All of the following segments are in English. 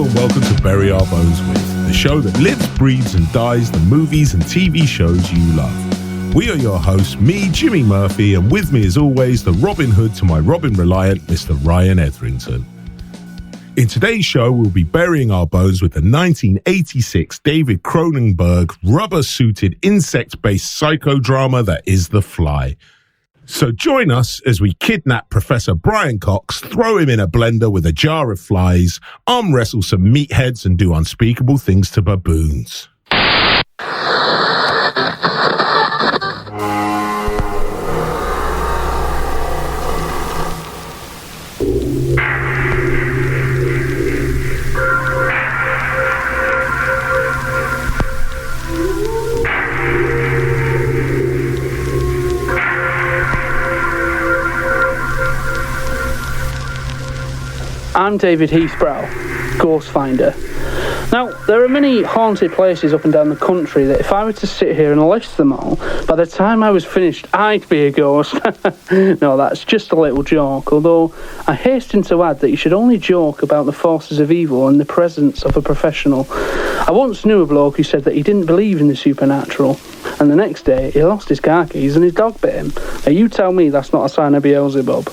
Hello and welcome to Bury Our Bones With, the show that lives, breathes and dies the movies and TV shows you love. We are your hosts, me, Jimmy Murphy, and with me as always, the Robin Hood to my Robin Reliant, Mr. Ryan Etherington. In today's show, we'll be burying our bones with the 1986 David Cronenberg rubber-suited insect-based psychodrama that is The Fly. So join us as we kidnap Professor Brian Cox, throw him in a blender with a jar of flies, arm wrestle some meatheads and do unspeakable things to baboons. I'm David Heathbrow, Ghost Finder. Now, there are many haunted places up and down the country that if I were to sit here and list them all, by the time I was finished, I'd be a ghost. No, that's just a little joke, although I hasten to add that you should only joke about the forces of evil in the presence of a professional. I once knew a bloke who said that he didn't believe in the supernatural, and the next day he lost his car keys and his dog bit him. Now, you tell me that's not a sign of Beelzebub.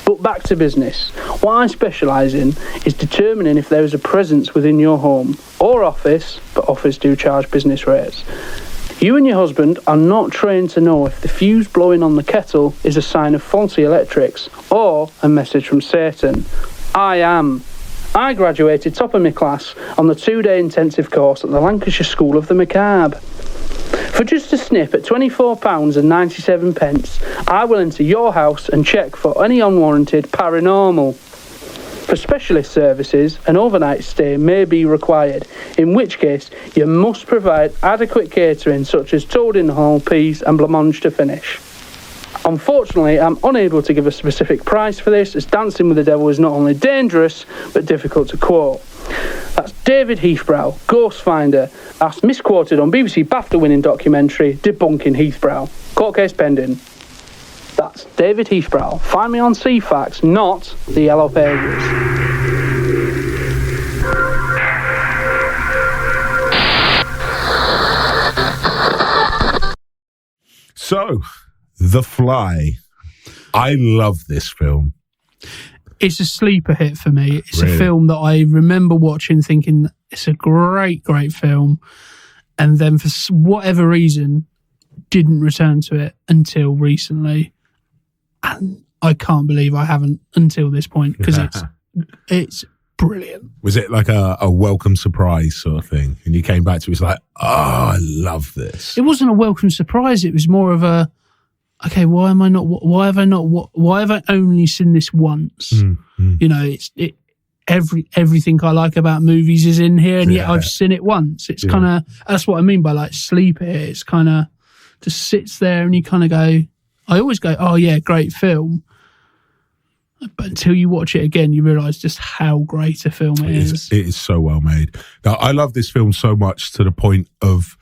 But back to business. What I specialise in is determining if there is a presence within your home or office, but office do charge business rates. You and your husband are not trained to know if the fuse blowing on the kettle is a sign of faulty electrics or a message from Satan. I am. I graduated top of my class on the 2-day intensive course at the Lancashire School of the Macabre. For just a snip at £24.97, I will enter your house and check for any unwarranted paranormal. For specialist services, an overnight stay may be required, in which case you must provide adequate catering such as toad in the hall, peas and blancmange to finish. Unfortunately, I'm unable to give a specific price for this, as Dancing with the Devil is not only dangerous, but difficult to quote. That's David Heathbrow, Ghost Finder, as misquoted on BBC BAFTA-winning documentary Debunking Heathbrow. Court case pending. That's David Heathbrow. Find me on CFAX, not the Yellow Pages. So, The Fly. I love this film. It's a sleeper hit for me. It's Really? A film that I remember watching thinking it's a great, great film. And then for whatever reason, didn't return to it until recently. And I can't believe I haven't until this point because it's brilliant. Was it like a welcome surprise sort of thing? And you came back to it, it was like, oh, I love this. It wasn't a welcome surprise. It was more of a, okay, why have I only seen this once? You know, everything I like about movies is in here, and yet I've seen it once. It's kind of, that's what I mean by like sleeper hit. It's kind of just sits there and you kind of go, I always go, oh yeah, great film. But until you watch it again, you realise just how great a film it is. It is so well made. Now, I love this film so much to the point of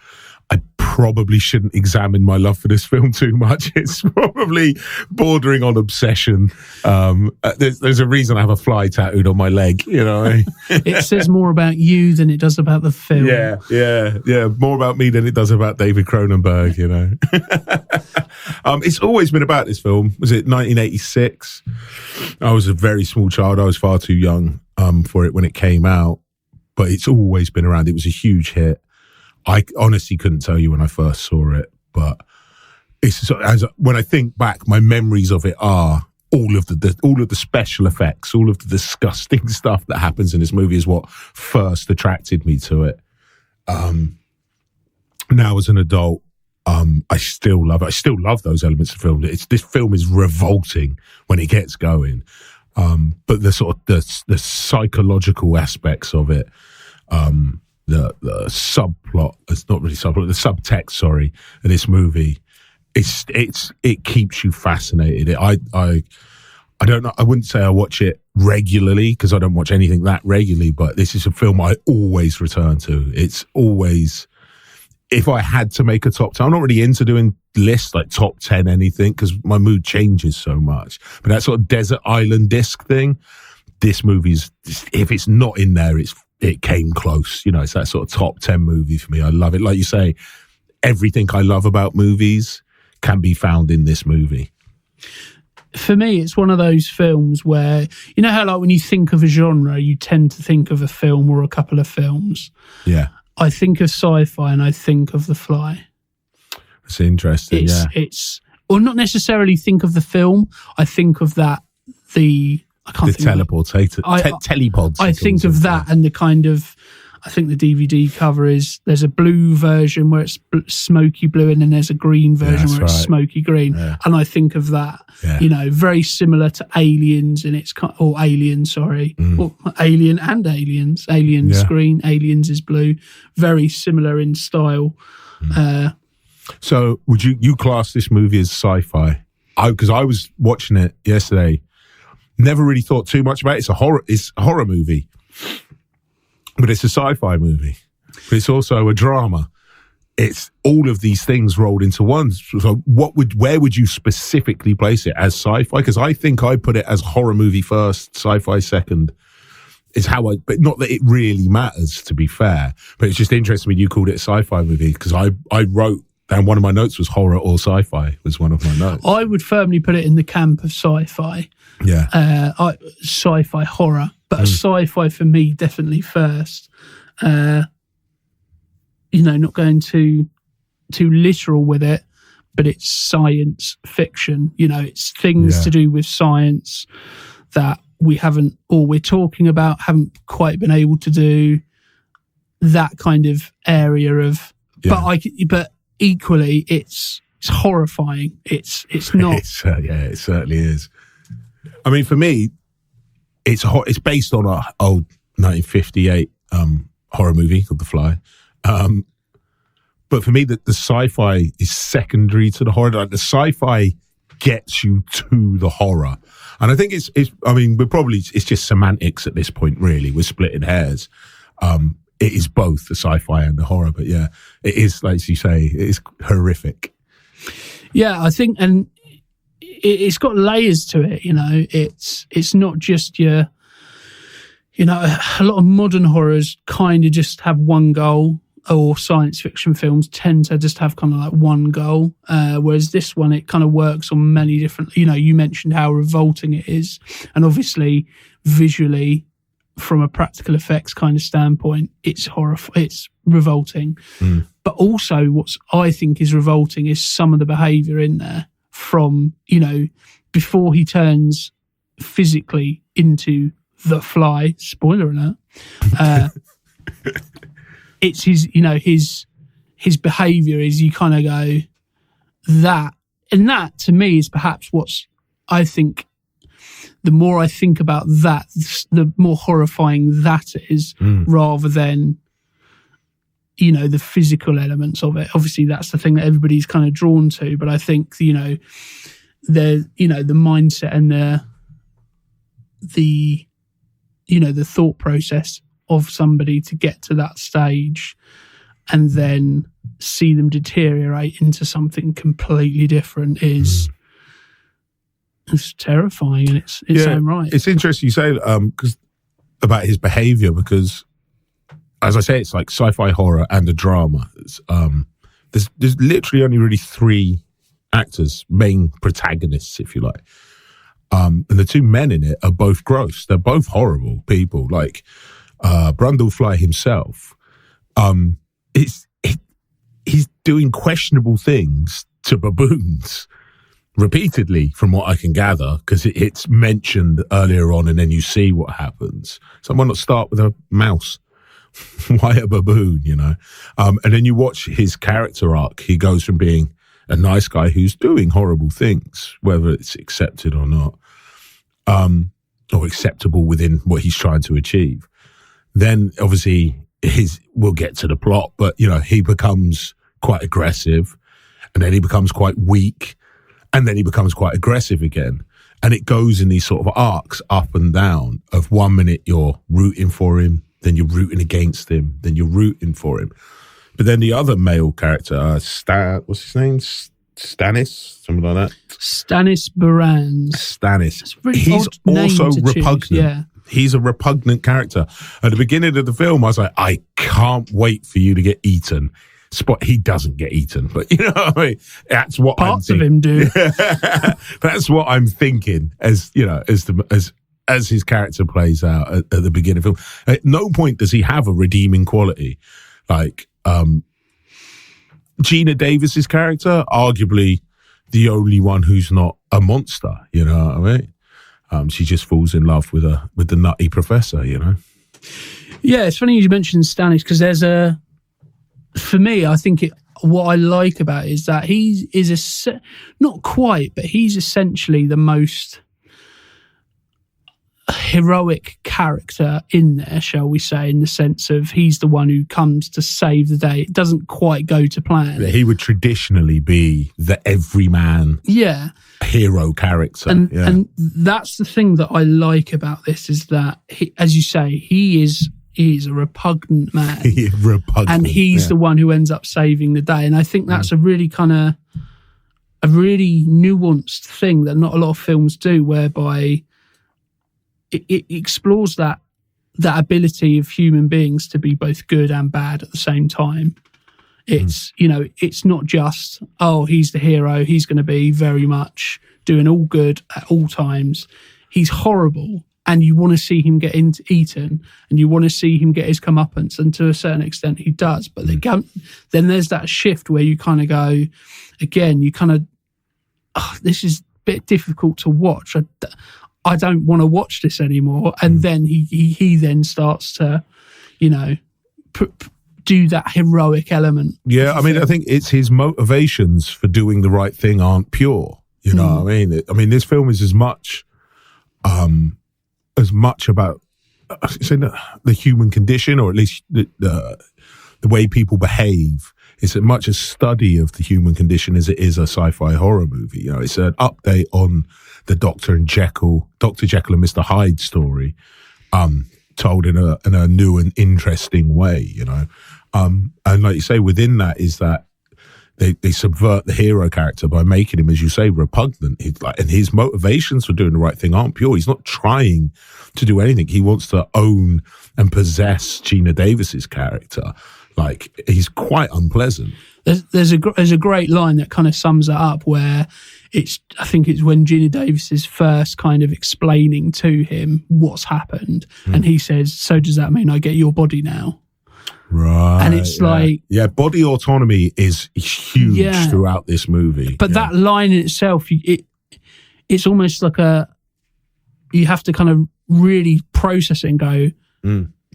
I probably shouldn't examine my love for this film too much. It's probably bordering on obsession. There's a reason I have a fly tattooed on my leg, you know. It says more about you than it does about the film. Yeah. More about me than it does about David Cronenberg, you know. It's always been about this film. Was it 1986? I was a very small child. I was far too young for it when it came out. But it's always been around. It was a huge hit. I honestly couldn't tell you when I first saw it, but when I think back, my memories of it are all of the special effects, all of the disgusting stuff that happens in this movie is what first attracted me to it. Now as an adult, I still love it. I still love those elements of the film. This film is revolting when it gets going, but the sort of the psychological aspects of it. The subplot, it's not really subplot, the subtext, sorry, in this movie, it keeps you fascinated. I don't know, I wouldn't say I watch it regularly because I don't watch anything that regularly, but this is a film I always return to. It's always, if I had to make a top 10, I'm not really into doing lists like top 10 anything because my mood changes so much. But that sort of desert island disc thing, this movie's, if it's not in there, it's it came close. You know, it's that sort of top 10 movie for me. I love it. Like you say, everything I love about movies can be found in this movie. For me, it's one of those films where, you know how like when you think of a genre, you tend to think of a film or a couple of films. Yeah. I think of sci-fi and I think of The Fly. It's interesting, It's or not necessarily think of the film. I think of that, the telepods. I think of that and the kind of, I think the DVD cover is, there's a blue version where it's smoky blue and then there's a green version where it's smoky green. Yeah. And I think of that, you know, very similar to Aliens and it's, or Alien, sorry. Or Alien and Aliens. Aliens green, Aliens is blue. Very similar in style. So would you class this movie as sci-fi? Because I was watching it yesterday, never really thought too much about it. It's a horror movie, but it's a sci-fi movie. But it's also a drama. It's all of these things rolled into one. So where would you specifically place it as sci-fi? Because I think I put it as horror movie first, sci-fi second. Is how but not that it really matters, to be fair. But it's just interesting when you called it a sci-fi movie, because I wrote down, one of my notes was horror or sci-fi was one of my notes. I would firmly put it in the camp of sci-fi. Yeah. Sci-fi horror, but sci-fi for me definitely first. You know, not going too literal with it, but it's science fiction. You know, it's things to do with science that we haven't, or we're talking about, haven't quite been able to do. That kind of area of, but equally, it's horrifying. It's not. It certainly is. I mean, for me, it's based on an old 1958 horror movie called The Fly. But for me, the sci-fi is secondary to the horror. Like, the sci-fi gets you to the horror, and I think it's. I mean, it's just semantics at this point. Really, we're splitting hairs. It is both the sci-fi and the horror, but yeah, it is, like you say, it is horrific. Yeah, I think, and it's got layers to it. You know, it's not just your, you know, a lot of modern horrors kind of just have one goal, or science fiction films tend to just have kind of like one goal. Whereas this one, it kind of works on many different, you know, you mentioned how revolting it is. And obviously visually, from a practical effects kind of standpoint, it's it's revolting. But also what's I think is revolting is some of the behaviour in there from, you know, before he turns physically into the Fly, spoiler alert, it's his, you know, his behaviour is, you kind of go, that to me is perhaps what's, I think, the more I think about that, the more horrifying that is, rather than, you know, the physical elements of it. Obviously, that's the thing that everybody's kind of drawn to. But I think, you know, the mindset and the thought process of somebody to get to that stage and then see them deteriorate into something completely different is. It's terrifying in its own right. It's interesting you say because about his behaviour, because, as I say, it's like sci-fi horror and a drama. There's literally only really three actors, main protagonists, if you like. And the two men in it are both gross. They're both horrible people. Like Brundlefly himself, he's doing questionable things to baboons repeatedly, from what I can gather, because it's mentioned earlier on, and then you see what happens. So why not start with a mouse? Why a baboon, you know? And then you watch his character arc. He goes from being a nice guy who's doing horrible things, whether it's accepted or not, or acceptable within what he's trying to achieve. Then, obviously, we'll get to the plot, but, you know, he becomes quite aggressive, and then he becomes quite weak, and then he becomes quite aggressive again. And it goes in these sort of arcs up and down of 1 minute you're rooting for him, then you're rooting against him, then you're rooting for him. But then the other male character, what's his name? Stannis? Something like that? Stannis Barans. Stannis. He's also repugnant he's a repugnant character. At the beginning of the film, I was like, I can't wait for you to get eaten. He doesn't get eaten, but you know what I mean? That's what parts of him do. That's what I'm thinking as his character plays out at the beginning of the film. At no point does he have a redeeming quality. Like, Gina Davis's character, arguably the only one who's not a monster, you know what I mean? She just falls in love with the nutty professor, you know? Yeah, it's funny you mentioned Stannis, because for me, I think what I like about it is that he is not quite, but he's essentially the most heroic character in there, shall we say, in the sense of he's the one who comes to save the day. It doesn't quite go to plan. He would traditionally be the everyman hero character. And that's the thing that I like about this, is that, as you say, he is a repugnant man. And he's the one who ends up saving the day. And I think that's a really really nuanced thing that not a lot of films do, whereby it explores that ability of human beings to be both good and bad at the same time. It's, it's not just, he's the hero, he's going to be very much doing all good at all times. He's horrible, and you want to see him get eaten, and you want to see him get his comeuppance, and to a certain extent he does. But then there's that shift where you kind of go, again, you kind of, this is a bit difficult to watch. I don't want to watch this anymore. And then he then starts to, do that heroic element. Yeah, I mean, I think it's his motivations for doing the right thing aren't pure. You know what I mean? This film is as much about the human condition, or at least the way people behave. It's as much a study of the human condition as it is a sci-fi horror movie. You know, it's an update on the Dr. Jekyll and Mr. Hyde story, told in a new and interesting way. You know, and like you say, within that is that they subvert the hero character by making him, as you say, repugnant. And his motivations for doing the right thing aren't pure. He's not trying to do anything. He wants to own and possess Gina Davis's character. Like, he's quite unpleasant. There's a great line that kind of sums that up, where I think it's when Gina Davis is first kind of explaining to him what's happened, and he says, "So does that mean I get your body now?" Right. And it's like... Yeah, body autonomy is huge throughout this movie. But that line in itself, it's almost like you have to kind of really process it and go,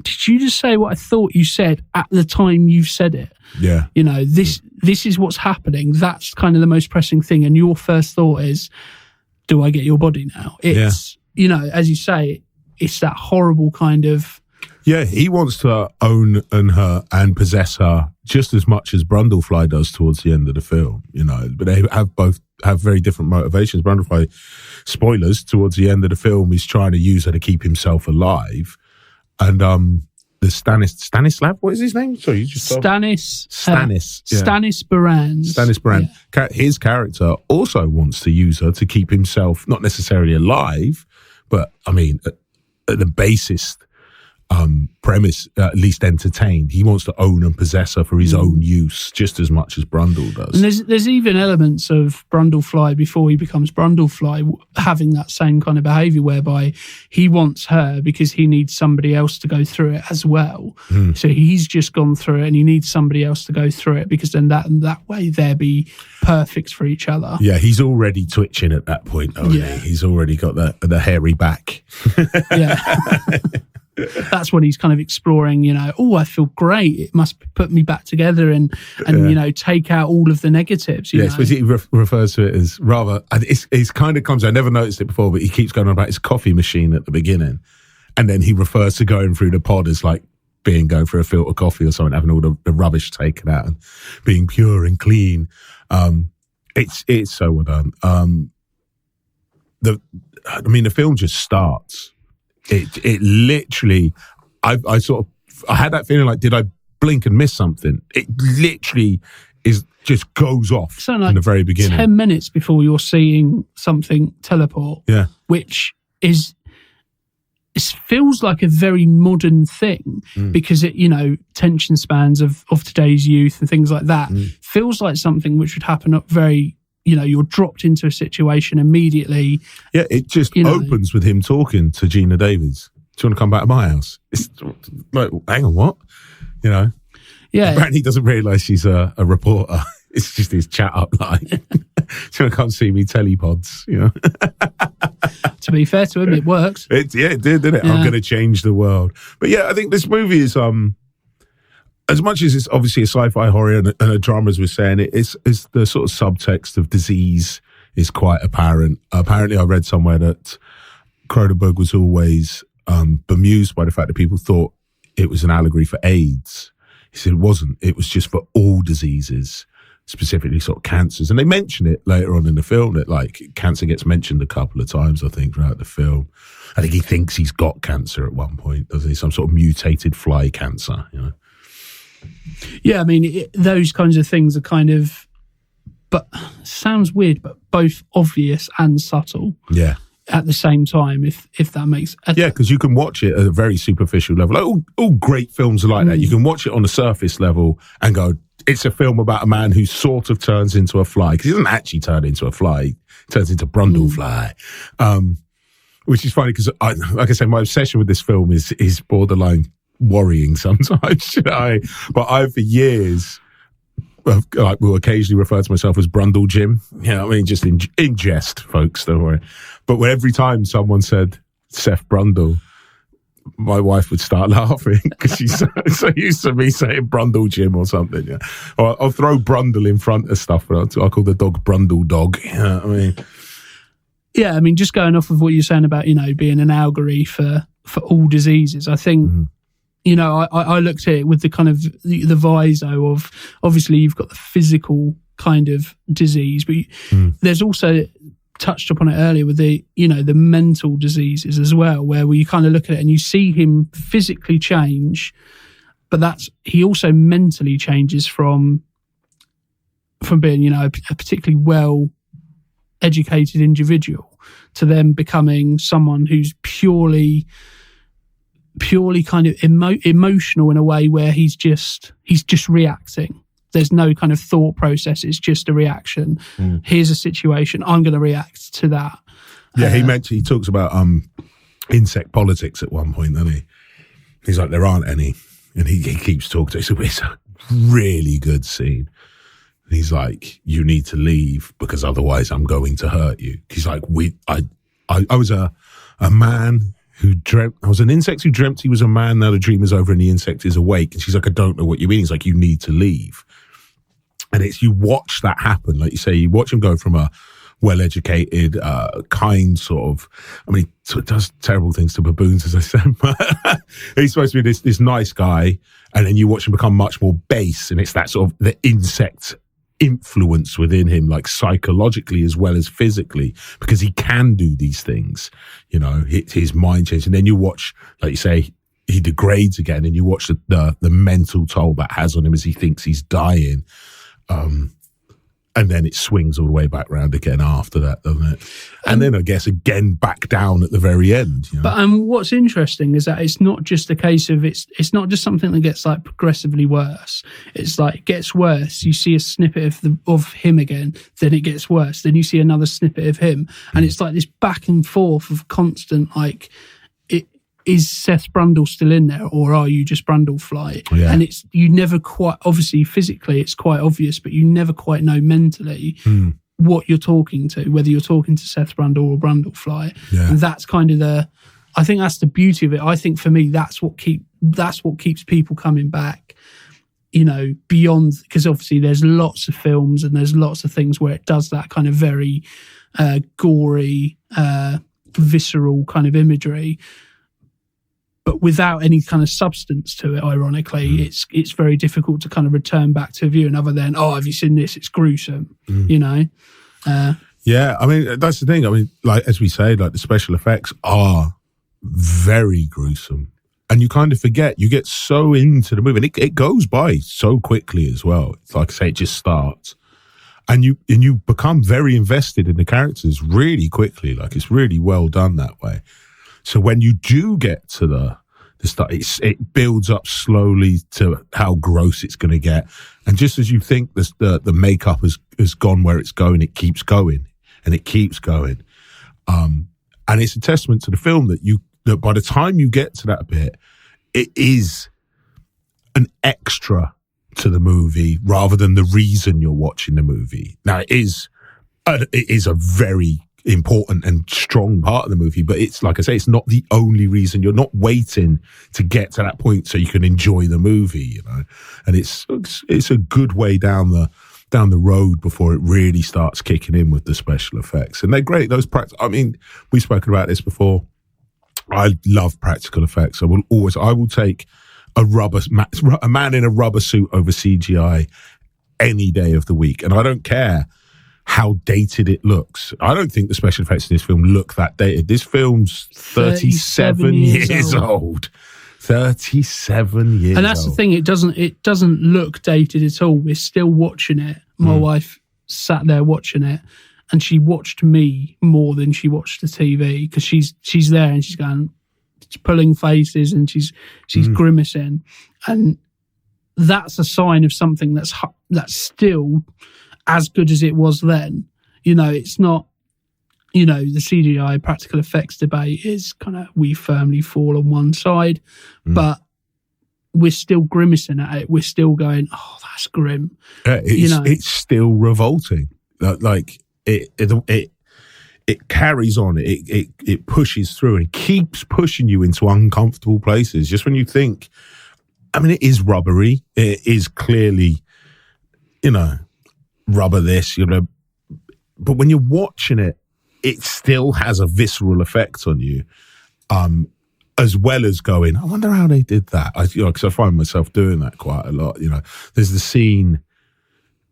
did you just say what I thought you said at the time you said it? Yeah. This is what's happening. That's kind of the most pressing thing. And your first thought is, do I get your body now? It's, as you say, it's that horrible kind of... Yeah, he wants to own her and possess her just as much as Brundlefly does towards the end of the film, but they both have very different motivations. Brundlefly, spoilers, towards the end of the film, he's trying to use her to keep himself alive. And the Stanislav, what is his name? Sorry, you just Stannis. Stannis Baran. Stannis Baran. Yeah. His character also wants to use her to keep himself not necessarily alive, but I mean, at the basest premise, at least entertained. He wants to own and possess her for his own use, just as much as Brundle does. And there's even elements of Brundlefly before he becomes Brundlefly having that same kind of behaviour, whereby he wants her because he needs somebody else to go through it as well. So he's just gone through it, and he needs somebody else to go through it, because then that way they'll be perfect for each other. Yeah, he's already twitching at that point, though. Yeah, he's already got the hairy back. Yeah. That's when he's kind of exploring, I feel great. It must put me back together and take out all of the negatives. I suppose he refers to it as rather, it's kind of comes, I never noticed it before, but he keeps going on about his coffee machine at the beginning. And then he refers to going through the pod as like going for a filter coffee or something, having all the rubbish taken out and being pure and clean. It's so well done. The film just starts. It literally, I had that feeling like, did I blink and miss something? It literally just goes off in the very beginning. 10 minutes before you're seeing something teleport. Yeah. Which is, feels like a very modern thing because it, tension spans of today's youth and things like that feels like something which would happen up very, you're dropped into a situation immediately. Yeah, it just opens with him talking to Gina Davies. Do you want to come back to my house? It's like, hang on, what? Yeah. Apparently he doesn't realise she's a reporter. It's just his chat up line. Do you want to come see me telepods? To be fair to him, it works. It did, didn't it? Yeah. I'm going to change the world. But yeah, I think this movie is, as much as it's obviously a sci-fi horror and a drama, as we're saying, it's the sort of subtext of disease is quite apparent. Apparently, I read somewhere that Cronenberg was always bemused by the fact that people thought it was an allegory for AIDS. He said it wasn't. It was just for all diseases, specifically sort of cancers. And they mention it later on in the film that like cancer gets mentioned a couple of times, I think, throughout the film. I think he thinks he's got cancer at one point, doesn't he? Some sort of mutated fly cancer, Yeah, I mean, those kinds of things are kind of, but sounds weird, but both obvious and subtle. Yeah. At the same time, if that makes yeah, because you can watch it at a very superficial level. Like all great films are like that. You can watch it on a surface level and go, it's a film about a man who sort of turns into a fly, because he doesn't actually turn into a fly; he turns into Brundlefly, which is funny because, like I said, my obsession with this film is borderline worrying sometimes. But I, for years, will occasionally refer to myself as BrundleJim. I mean, just in jest, folks, don't worry. But every time someone said Seth Brundle, my wife would start laughing because she's so used to me saying BrundleJim or something. Yeah, or I'll throw Brundle in front of stuff. I'll call the dog Brundle Dog. I mean, just going off of what you're saying about being an allegory for all diseases, I think. I looked at it with the kind of the viso of, obviously you've got the physical kind of disease, but there's also, touched upon it earlier, with the the mental diseases as well, where you kind of look at it and you see him physically change, but he also mentally changes from being a particularly well educated individual to then becoming someone who's purely kind of emotional in a way where he's just reacting. There's no kind of thought process. It's just a reaction. Here's a situation. I'm going to react to that. Yeah, he talks about insect politics at one point, doesn't he? He's like, there aren't any. And he keeps talking to it's a really good scene. And he's like, you need to leave because otherwise I'm going to hurt you. He's like, I was a man who dreamt, I was an insect who dreamt he was a man. Now the dream is over and the insect is awake. And she's like, I don't know what you mean. He's like, you need to leave. And you watch that happen. Like you say, you watch him go from a well-educated, kind sort of, I mean, so it does terrible things to baboons, as I said, but he's supposed to be this nice guy. And then you watch him become much more base. And it's that sort of the insect influence within him, like psychologically as well as physically, because he can do these things, his mind changes. And then you watch, like you say, he degrades again, and you watch the mental toll that has on him as he thinks he's dying. And then it swings all the way back round again after that, doesn't it? And then I guess again back down at the very end. But what's interesting is that it's not just a case of it's not just something that gets like progressively worse. It's like it gets worse. You see a snippet of him again, then it gets worse. Then you see another snippet of him, and it's like this back and forth of constant like. Is Seth Brundle still in there, or are you just Brundlefly? Yeah. And you never quite, obviously physically it's quite obvious, but you never quite know mentally what you're talking to, whether you're talking to Seth Brundle or Brundlefly. Yeah. And that's kind of I think that's the beauty of it. I think for me, that's what keeps people coming back, beyond, because obviously there's lots of films and there's lots of things where it does that kind of very gory, visceral kind of imagery. But without any kind of substance to it, ironically, it's very difficult to kind of return back to a view, and other than, have you seen this? It's gruesome, Yeah, I mean, that's the thing. I mean, like, as we say, like the special effects are very gruesome. And you kind of forget, you get so into the movie, and it goes by so quickly as well. It's like I say, it just starts. And you become very invested in the characters really quickly. Like, it's really well done that way. So when you do get to the stuff, it builds up slowly to how gross it's going to get. And just as you think the makeup has gone where it's going, it keeps going and it keeps going. And it's a testament to the film that by the time you get to that bit, it is an extra to the movie rather than the reason you're watching the movie. Now, it is a very important and strong part of the movie, but it's, like I say, it's not the only reason. You're not waiting to get to that point so you can enjoy the movie, you know. And it's a good way down the road before it really starts kicking in with the special effects. And they're great. Those I mean, we've spoken about this before. I love practical effects. I will take a man in a rubber suit over CGI any day of the week. And I don't care how dated it looks. I don't think the special effects in this film look that dated. This film's 37 years old. 37 years old. And that's the thing, it doesn't look dated at all. We're still watching it. My wife sat there watching it, and she watched me more than she watched the TV, because she's there and she's pulling faces and she's grimacing, and that's a sign of something that's still as good as it was then. You know, it's not, you know, the CGI practical effects debate is kind of, we firmly fall on one side, but we're still grimacing at it. We're still going, oh, that's grim. It's still revolting. Like it carries on. It pushes through and keeps pushing you into uncomfortable places. Just when you think, I mean, it is rubbery. It is clearly, you know, rubber this, you know, but when you're watching it, it still has a visceral effect on you, as well as going, I wonder how they did that. Because I find myself doing that quite a lot. You know, there's the scene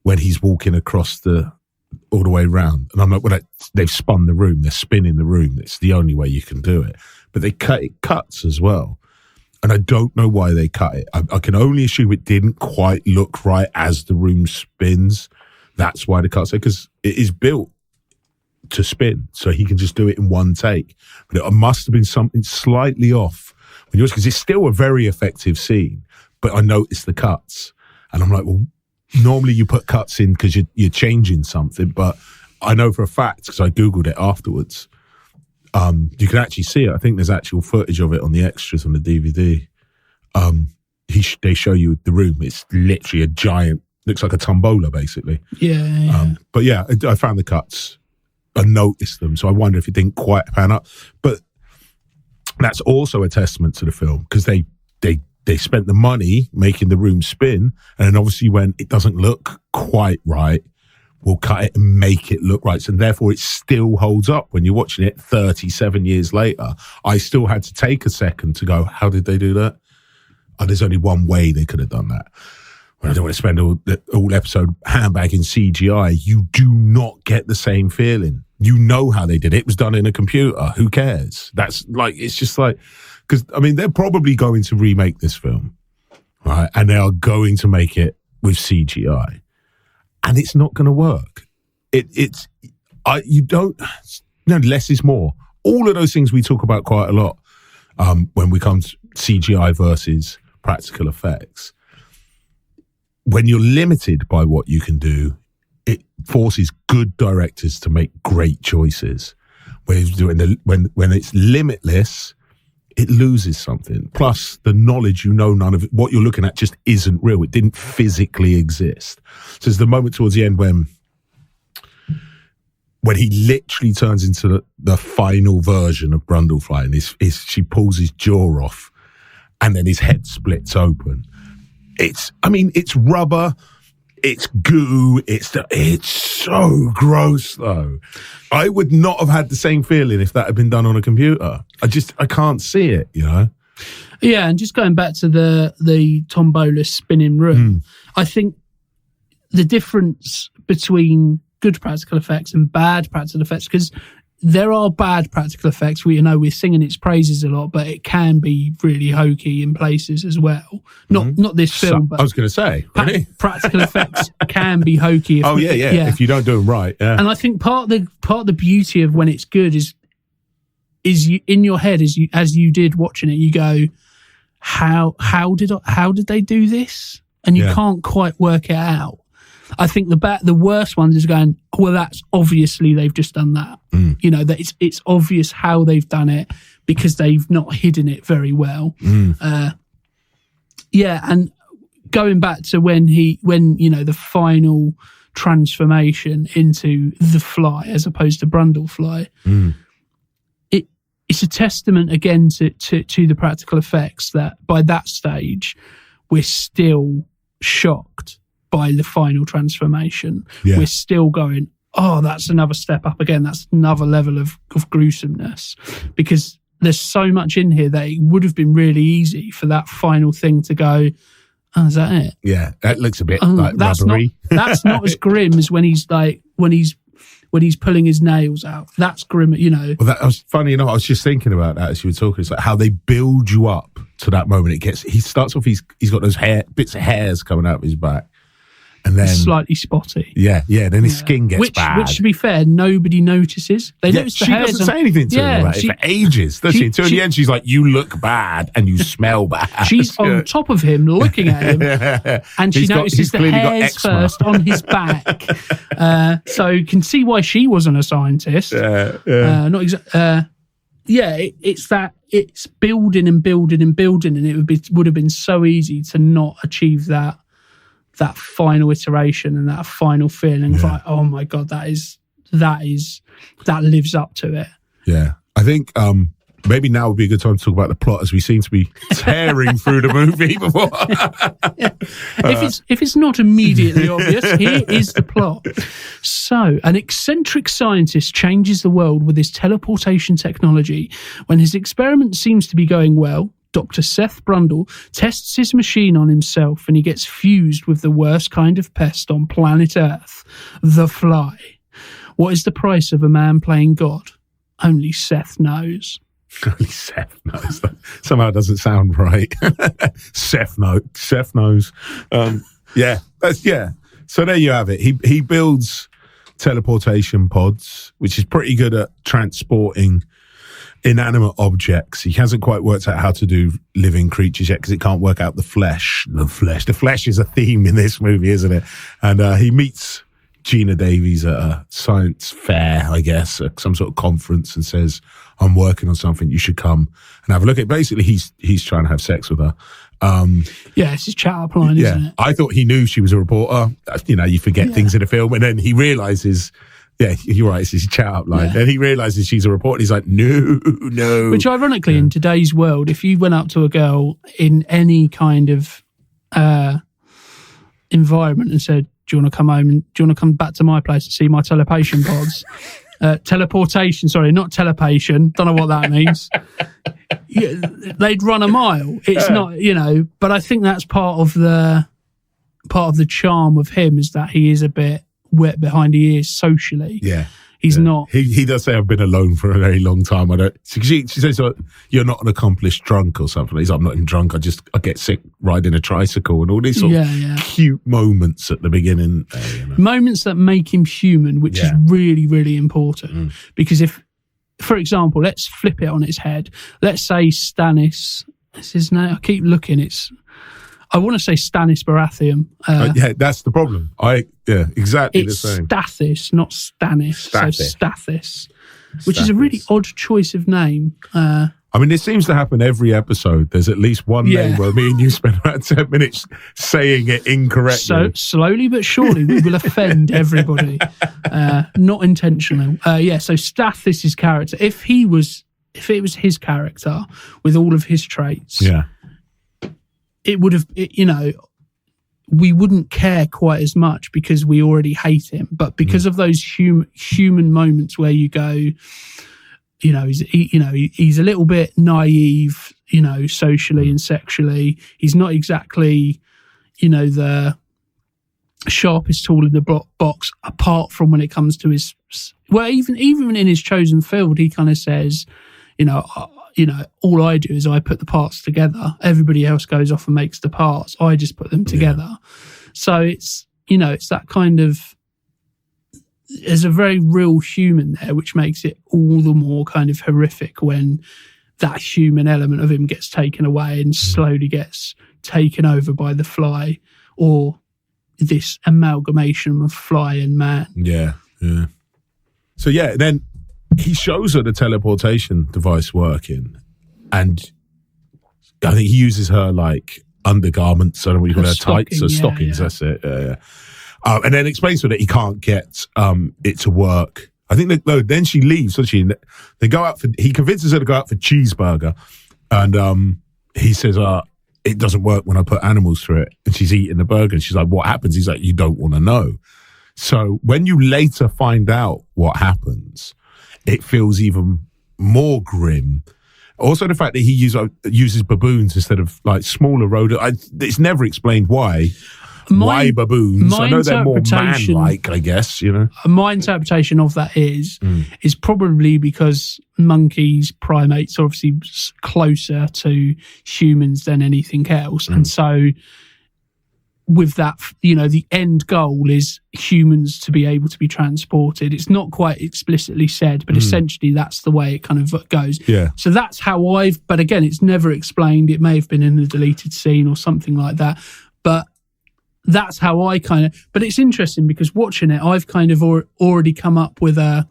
when he's walking across all the way around, and I'm like, well, they've spun the room, they're spinning the room. It's the only way you can do it. But it cuts as well. And I don't know why they cut it. I can only assume it didn't quite look right as the room spins. That's why the cuts it, because it is built to spin, so he can just do it in one take. But it must have been something slightly off because it's still a very effective scene. But I noticed the cuts, and I'm like, well, normally you put cuts in because you're changing something. But I know for a fact, because I Googled it afterwards, you can actually see it. I think there's actual footage of it on the extras on the DVD. They show you the room. It's literally a giant, looks like a tombola, basically. Yeah. But yeah, I found the cuts. I noticed them, so I wonder if it didn't quite pan up. But that's also a testament to the film, because they spent the money making the room spin, and then obviously when it doesn't look quite right, we'll cut it and make it look right. So therefore, it still holds up when you're watching it 37 years later. I still had to take a second to go, how did they do that? Oh, there's only one way they could have done that. Well, I don't want to spend all episode handbagging CGI. You do not get the same feeling. You know how they did it. It was done in a computer. Who cares? That's like, it's just like, because, I mean, they're probably going to remake this film, right? And they are going to make it with CGI. And it's not going to work. Less is more. All of those things we talk about quite a lot when we come to CGI versus practical effects. When you're limited by what you can do, it forces good directors to make great choices. When it's limitless, it loses something. Plus, the knowledge, none of it, what you're looking at just isn't real. It didn't physically exist. So there's the moment towards the end when he literally turns into the final version of BrundleRyan, and she pulls his jaw off, and then his head splits open. It's rubber, it's goo, it's so gross though. I would not have had the same feeling if that had been done on a computer. I can't see it, you know? Yeah, and just going back to the tombola spinning room, I think the difference between good practical effects and bad practical effects, because there are bad practical effects. We're singing its praises a lot, but it can be really hokey in places as well. Not this film, but I was going to say, really? Practical effects can be hokey. If you don't do them right. Yeah. And I think part of the beauty of when it's good is is you in your head as you did watching it, you go, how did they do this? And you can't quite work it out. I think the worst ones is going, well, that's obviously they've just done that. You know, that it's obvious how they've done it because they've not hidden it very well. And going back to when you know, the final transformation into the Fly as opposed to Brundlefly, it's a testament again to the practical effects that by that stage we're still shocked by the final transformation. We're still going, oh, that's another step up again. That's another level of gruesomeness, because there's so much in here that it would have been really easy for that final thing to go, oh, is that it? Yeah, that looks a bit like rubbery. That's not as grim as when he's pulling his nails out. That's grim, you know. Well, that was funny enough. I was just thinking about that as you were talking. It's like how they build you up to that moment. He starts off. He's got those bits of hairs coming out of his back, and then slightly spotty. Yeah. Then his skin gets bad. Which, to be fair, nobody notices. They notice the hairs. She doesn't say anything to him about it for ages, does she? Until in the end, she's like, "You look bad and you smell bad." She's on top of him, looking at him, and she notices the hairs first on his back. So you can see why she wasn't a scientist. It's building and building and building, and it would have been so easy to not achieve that final iteration and that final feeling of like, oh my God, that lives up to it. Yeah. I think maybe now would be a good time to talk about the plot, as we seem to be tearing through the movie before. If it's not immediately obvious, here is the plot. So, an eccentric scientist changes the world with his teleportation technology. When his experiment seems to be going well, Dr. Seth Brundle tests his machine on himself and he gets fused with the worst kind of pest on planet Earth, the Fly. What is the price of a man playing God? Only Seth knows. Only Seth knows. That somehow doesn't sound right. Seth knows. So there you have it. He builds teleportation pods, which is pretty good at transporting inanimate objects. He hasn't quite worked out how to do living creatures yet because it can't work out the flesh. The flesh is a theme in this movie, isn't it? And he meets Gina Davies at a science fair, I guess, at some sort of conference, and says, I'm working on something, you should come and have a look at it. Basically, he's trying to have sex with her. It's his chat up line, isn't it? I thought he knew she was a reporter. You know, you forget things in a film, and then he realises, yeah, you're right, it's his chat up line. Then he realises she's a reporter, and he's like, no. Which ironically, in today's world, if you went up to a girl in any kind of environment and said, do you want to come home and do you want to come back to my place and see my teleportation pods? Teleportation, sorry, not telepation. Don't know what that means. They'd run a mile. It's not, you know, but I think that's part of the charm of him, is that he is a bit wet behind the ears socially. Yeah. He's not. He does say, I've been alone for a very long time. She says, you're not an accomplished drunk or something. He's like, I'm not even drunk. I get sick riding a tricycle, and all these sort of cute moments at the beginning. Moments that make him human, which is really, really important. Because if, for example, let's flip it on its head. Let's say Stannis, is his name? I keep looking. I want to say Stannis Baratheon. That's the problem. Exactly the same. It's Stathis, not Stannis. So Stathis, which is a really odd choice of name. I mean, it seems to happen every episode. There's at least one name where me and you spend about 10 minutes saying it incorrectly. So slowly but surely we will offend everybody. Not intentional. So Stathis' character, if it was his character with all of his traits, it would have, we wouldn't care quite as much because we already hate him. But because of those human moments where you go, he's a little bit naive, socially and sexually. He's not exactly, the sharpest tool in the box, apart from when it comes to his, even in his chosen field, he kind of says, all I do is I put the parts together. Everybody else goes off and makes the parts. I just put them together. So it's, it's that kind of, there's a very real human there, which makes it all the more kind of horrific when that human element of him gets taken away and slowly gets taken over by the fly, or this amalgamation of fly and man. Yeah. So then he shows her the teleportation device working, and I think he uses her like undergarments, I don't know what you call her, tights or stockings, that's it. And then explains to her that he can't get it to work. I think then she leaves, doesn't she? He convinces her to go out for cheeseburger, and he says, it doesn't work when I put animals through it. And she's eating the burger, and she's like, what happens? He's like, you don't want to know. So when you later find out what happens, it feels even more grim. Also, the fact that he uses baboons instead of like smaller rodents. It's never explained why. Why baboons? I know they're more man-like, I guess, you know. My interpretation of that is probably because monkeys, primates, are obviously closer to humans than anything else. And so with that, you know, the end goal is humans to be able to be transported. It's not quite explicitly said, but essentially that's the way it kind of goes. Yeah. So that's how but again, it's never explained. It may have been in the deleted scene or something like that. But that's how I but it's interesting because watching it, I've kind of already come up with a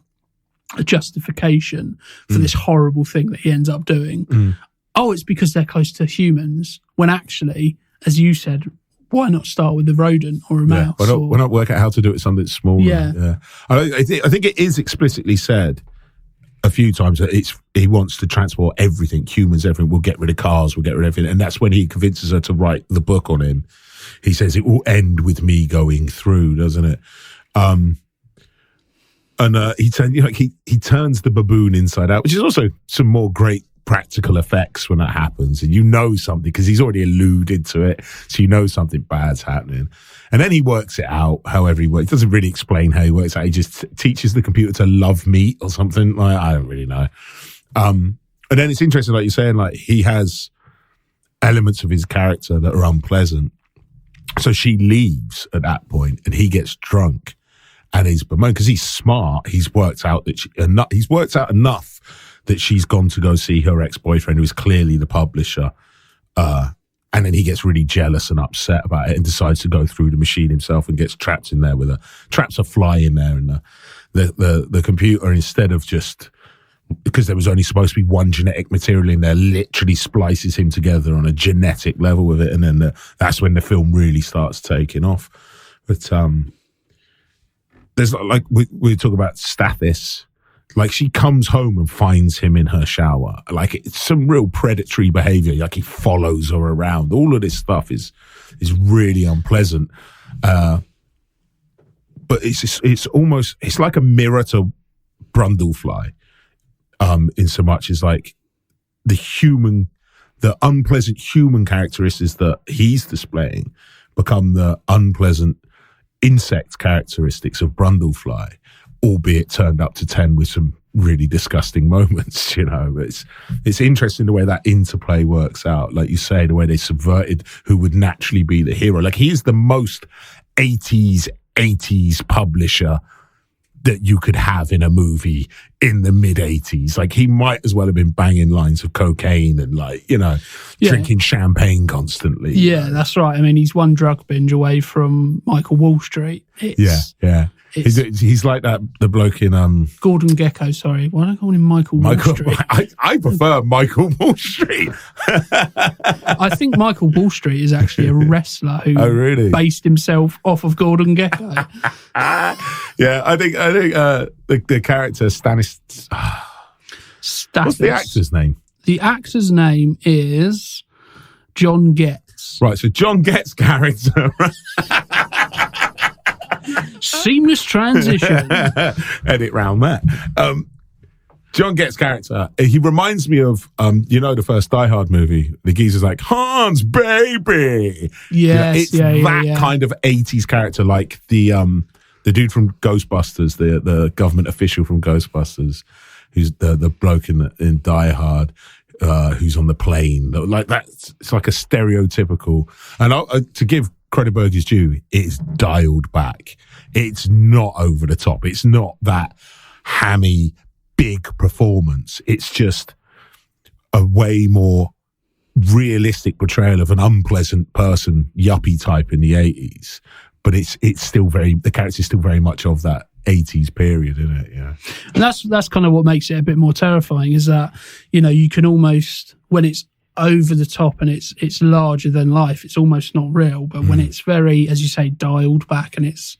justification for this horrible thing that he ends up doing. Oh, it's because they're close to humans, when actually, as you said, why not start with a rodent or a mouse? Why not work out how to do it with something smaller? Yeah. I think it is explicitly said a few times that he wants to transport everything, humans, everything. We'll get rid of cars, we'll get rid of everything. And that's when he convinces her to write the book on him. He says it will end with me going through, doesn't it? He turns the baboon inside out, which is also some more great practical effects when that happens, and you know something because he's already alluded to it, so you know something bad's happening. And then he works it out however he works. He doesn't really explain how he works it out. He just teaches the computer to love meat or something. Like, I don't really know. And then it's interesting, like you're saying, like he has elements of his character that are unpleasant. So she leaves at that point, and he gets drunk, and he's bemoaned because he's smart. He's worked out enough that she's gone to go see her ex-boyfriend, who is clearly the publisher. And then he gets really jealous and upset about it and decides to go through the machine himself and gets trapped in there traps a fly in there, and the computer, instead of just, because there was only supposed to be one genetic material in there, literally splices him together on a genetic level with it. And then that's when the film really starts taking off. But there's like, we talk about Stathis. Like, she comes home and finds him in her shower. Like, it's some real predatory behavior. Like, he follows her around. All of this stuff is really unpleasant. But it's like a mirror to Brundlefly. In so much as like the unpleasant human characteristics that he's displaying become the unpleasant insect characteristics of Brundlefly, albeit turned up to 10 with some really disgusting moments, you know. It's interesting the way that interplay works out. Like you say, the way they subverted who would naturally be the hero. Like, he is the most 80s publisher that you could have in a movie in the mid-80s. Like, he might as well have been banging lines of cocaine and, like, you know, drinking champagne constantly. Yeah, that's right. I mean, he's one drug binge away from Michael Wall Street. He's like the bloke in Gordon Gekko. Sorry, why do I call him Michael Wall Street? I prefer Michael Wall Street. I think Michael Wall Street is actually a wrestler who based himself off of Gordon Gekko. Yeah, I think the character Stathis. What's the actor's name? The actor's name is John Getz. Right, so John Getz' character. Seamless transition. Edit round that. John Getz' character, he reminds me of, the first Die Hard movie. The geezer's like, Hans, baby. Yes, kind of 80s character, like the dude from Ghostbusters, the government official from Ghostbusters, who's the bloke in Die Hard, who's on the plane. Like, that's, it's like a stereotypical, and to give Cronenberg is due, it's dialed back. It's not over the top. It's not that hammy, big performance. It's just a way more realistic portrayal of an unpleasant person, yuppie type in the 80s. But it's still the character's still very much of that 80s period, isn't it? Yeah. And that's kind of what makes it a bit more terrifying, is that, you can almost, when it's over the top and it's larger than life, it's almost not real. But when it's very, as you say, dialed back, and it's,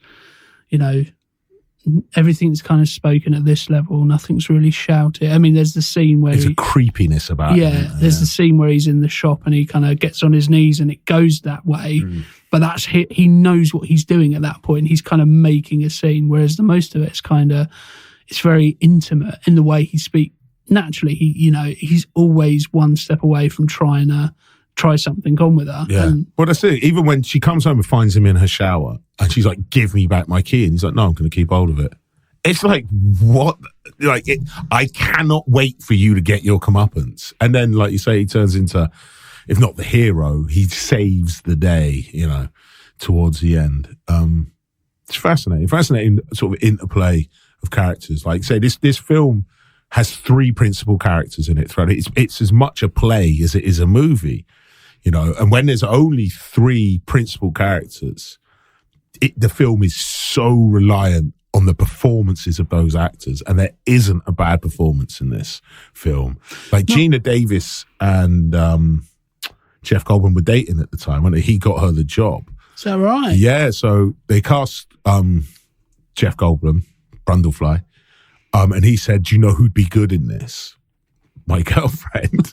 everything's kind of spoken at this level, nothing's really shouted. I mean, there's the scene where there's a creepiness about it. Yeah, there's the scene where he's in the shop and he kind of gets on his knees and it goes that way. But that's he knows what he's doing at that point. He's kind of making a scene, whereas the most of it's it's very intimate in the way he speaks. Naturally, he's always one step away from trying to try something on with her. Yeah. Well, that's it. Even when she comes home and finds him in her shower and she's like, "Give me back my key," and he's like, "No, I'm going to keep hold of it." It's like, what? Like, I cannot wait for you to get your comeuppance. And then, like you say, he turns into, if not the hero, he saves the day, towards the end. It's fascinating sort of interplay of characters. Like, say, this film has 3 principal characters in it throughout. It's as much a play as it is a movie, and when there's only 3 principal characters, the film is so reliant on the performances of those actors, and there isn't a bad performance in this film. Like Gina Davis and Jeff Goldblum were dating at the time when he got her the job. Is that right? Yeah, so they cast Jeff Goldblum, Brundlefly, and he said, "Do you know who'd be good in this? My girlfriend."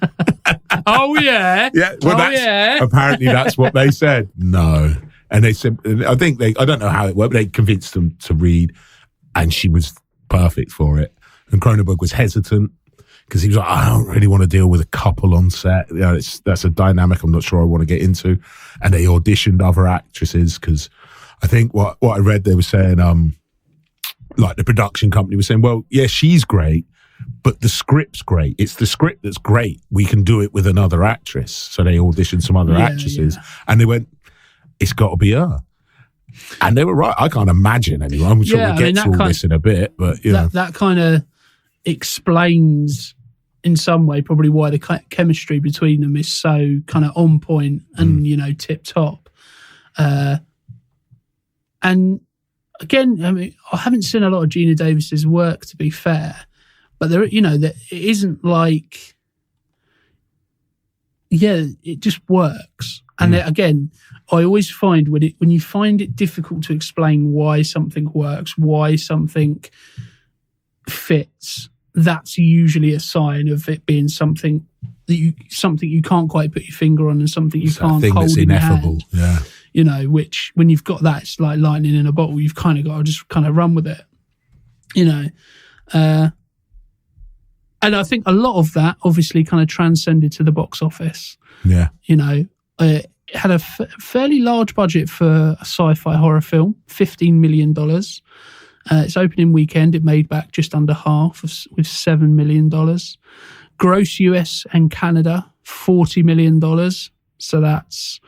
Oh yeah, yeah. Well, apparently that's what they said. No. And they said, I don't know how it worked, but they convinced them to read, and she was perfect for it. And Cronenberg was hesitant because he was like, "I don't really want to deal with a couple on set. That's a dynamic I'm not sure I want to get into." And they auditioned other actresses because I think what I read, they were saying, like the production company was saying, "Well, yeah, she's great, but the script's great. It's the script that's great. We can do it with another actress." So they auditioned some other actresses, and they went, "It's got to be her." And they were right. I can't imagine anyone. I'm sure we'll get to all this in a bit, but that kind of explains in some way probably why the chemistry between them is so kind of on point and tip top. And again, I mean, I haven't seen a lot of Gina Davis's work, to be fair, but there, that it isn't like, it just works. And again, I always find when you find it difficult to explain why something works, why something fits, that's usually a sign of it being something you can't quite put your finger on, and something you can't hold in your hand. Yeah. Which when you've got that, it's like lightning in a bottle. You've kind of got to just kind of run with it. And I think a lot of that obviously kind of transcended to the box office. Yeah. It had a fairly large budget for a sci-fi horror film, $15 million. Its opening weekend, it made back just under half with $7 million. Gross US and Canada, $40 million. So that's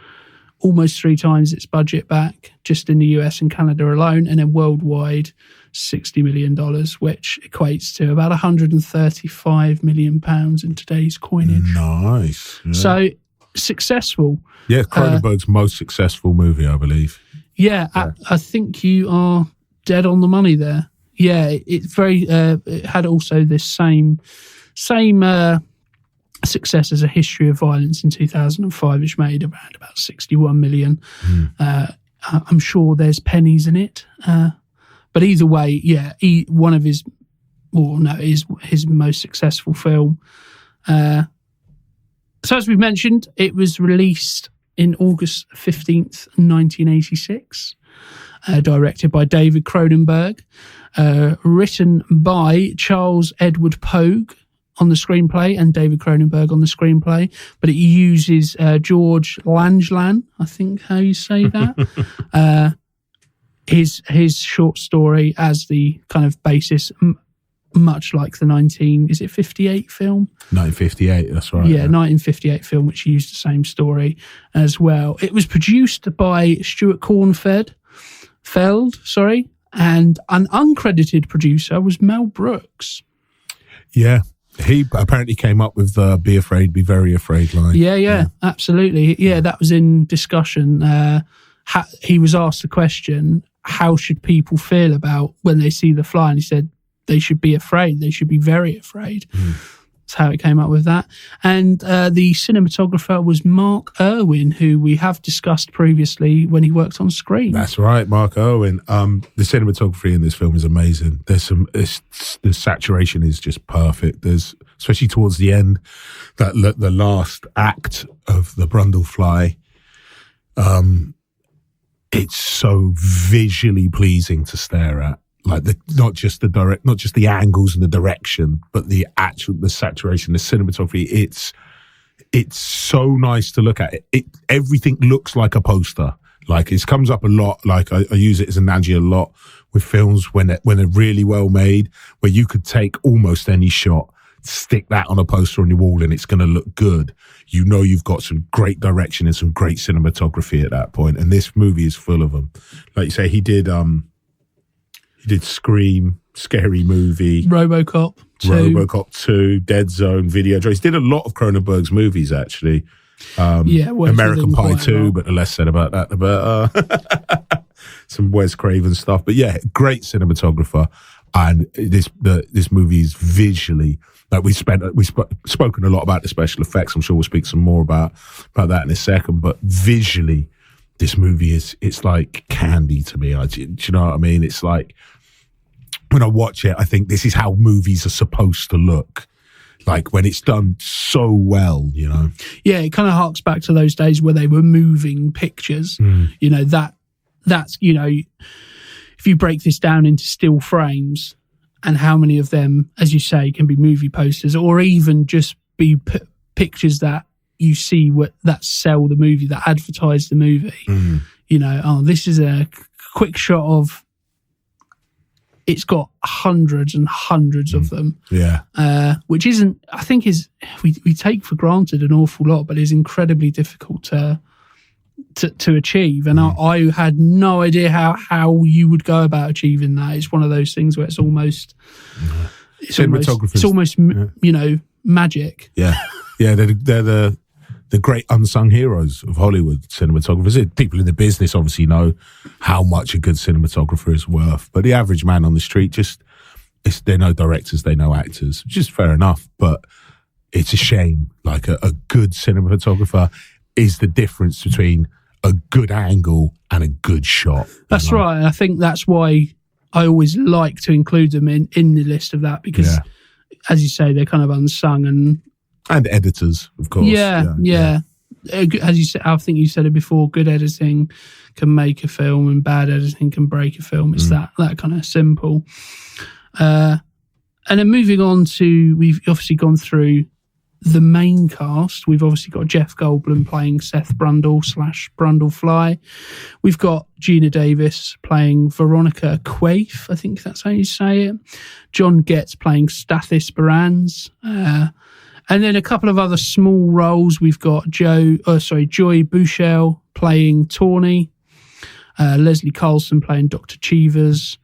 almost 3 times its budget back just in the US and Canada alone. And then worldwide, $60 million, which equates to about £135 million in today's coinage. Nice. Yeah. So successful. Yeah, Cronenberg's most successful movie, I believe. Yeah, I think you are dead on the money there. Yeah, it's very. It had also this same success as A History of Violence in 2005, which made around about 61 million. I'm sure there's pennies in it, but either way, yeah, one of his most successful film. So as we've mentioned, it was released in August 15th, 1986, directed by David Cronenberg, written by Charles Edward Pogue on the screenplay and David Cronenberg on the screenplay, but it uses George Langeland, I think how you say that, his short story as the kind of basis, much like the 1958 film? 1958, that's right. Yeah, 1958 film, which used the same story as well. It was produced by Stuart Cornfeld, And an uncredited producer was Mel Brooks. Yeah. He apparently came up with the "Be Afraid, Be Very Afraid" line. Yeah, absolutely. Yeah, that was in discussion. He was asked the question, how should people feel about when they see the fly? And he said, they should be afraid. They should be very afraid. That's how it came up with that. And the cinematographer was Mark Irwin, who we have discussed previously when he worked on Scream. That's right, Mark Irwin. The cinematography in this film is amazing. The saturation is just perfect. There's, especially towards the end, the last act of the Brundle fly. It's so visually pleasing to stare at. Like not just the angles and the direction, but the saturation, the cinematography. It's so nice to look at. Everything looks like a poster. Like it comes up a lot. Like I use it as an analogy a lot with films when they're really well made, where you could take almost any shot, stick that on a poster on your wall, and it's going to look good. You know you've got some great direction and some great cinematography at that point. And this movie is full of them. Like you say, he did Scream, Scary Movie, RoboCop 2, Dead Zone, Videodrome. He did a lot of Cronenberg's movies, actually. American Pie 2, but the less said about that, the better. Some Wes Craven stuff. But yeah, great cinematographer. And this movie is visually, like we've spoken a lot about the special effects. I'm sure we'll speak some more about that in a second. But visually, this movie it's like candy to me. Do you know what I mean? It's like, when I watch it, I think this is how movies are supposed to look. Like when it's done so well, you know? Yeah, it kind of harks back to those days where they were moving pictures. You know, that's, you know, if you break this down into still frames and how many of them, as you say, can be movie posters or even just be pictures that you see that sell the movie, that advertise the movie. You know, this is a quick shot of, it's got hundreds and hundreds of them. Yeah. Which isn't, I think we take for granted an awful lot, but is incredibly difficult to achieve. And I had no idea how you would go about achieving that. It's one of those things where it's almost, you know, magic. Yeah. Yeah. They're the great unsung heroes of Hollywood cinematographers. People in the business obviously know how much a good cinematographer is worth, but the average man on the street they know directors, they know actors, which is fair enough, but it's a shame. Like a good cinematographer is the difference between a good angle and a good shot. That's right. And I think that's why I always like to include them in the list of that, because as you say, they're kind of unsung and editors, of course. Yeah. As you said, I think you said it before, good editing can make a film and bad editing can break a film. It's that kind of simple. And then moving on to, we've obviously gone through the main cast. We've obviously got Jeff Goldblum playing Seth Brundle / Brundlefly. We've got Gina Davis playing Veronica Quaife, I think that's how you say it. John Getz playing Stathis Barans. And then a couple of other small roles. We've got Joy Bushell playing Tawny, Leslie Carlson playing Dr. Cheevers,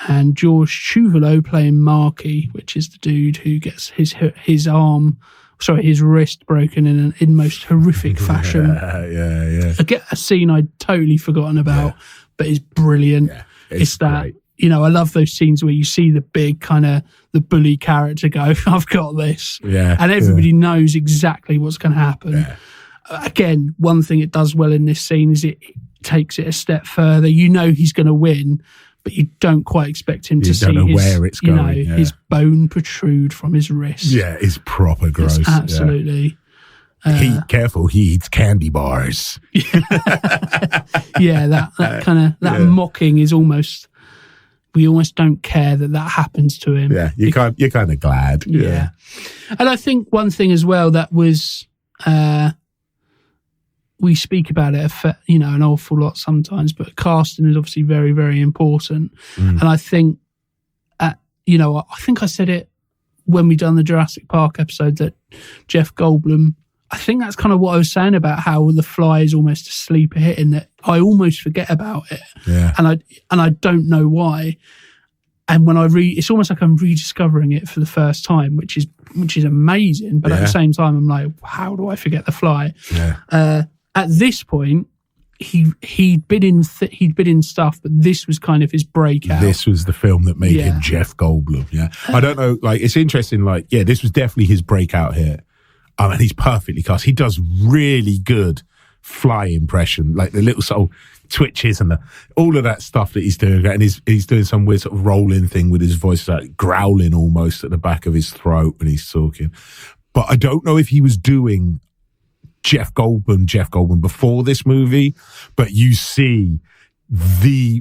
and George Chuvalo playing Marky, which is the dude who gets his wrist broken in most horrific fashion. Yeah. I get a scene I'd totally forgotten about, but it's brilliant. Yeah, it's that great. You know, I love those scenes where you see the big kind of the bully character go, I've got this. Yeah. And everybody knows exactly what's going to happen. Yeah. Again, one thing it does well in this scene is it takes it a step further. You know he's going to win, but you don't quite expect him to see where it's going. His bone protrude from his wrist. Yeah, it's proper gross. It's absolutely. Careful, he eats candy bars. Yeah, that kind of mocking is almost. We almost don't care that happens to him. Yeah, you're kind of glad. Yeah. And I think one thing as well that was, we speak about it, an awful lot sometimes, but casting is obviously very, very important. And I think, I think I said it when we done the Jurassic Park episode that Jeff Goldblum, I think that's kind of what I was saying about how The Fly is almost a sleeper hit, in that I almost forget about it. Yeah. And I don't know why. And when I it's almost like I'm rediscovering it for the first time, which is amazing. But at the same time, I'm like, how do I forget The Fly? Yeah. At this point, he'd been in stuff, but this was kind of his breakout. This was the film that made him Jeff Goldblum. Yeah. I don't know. Like, it's interesting. Like, yeah, this was definitely his breakout here. And he's perfectly cast. He does really good fly impression, like the little sort of twitches and all of that stuff that he's doing. And he's doing some weird sort of rolling thing with his voice, like growling almost at the back of his throat when he's talking. But I don't know if he was doing Jeff Goldblum before this movie, but you see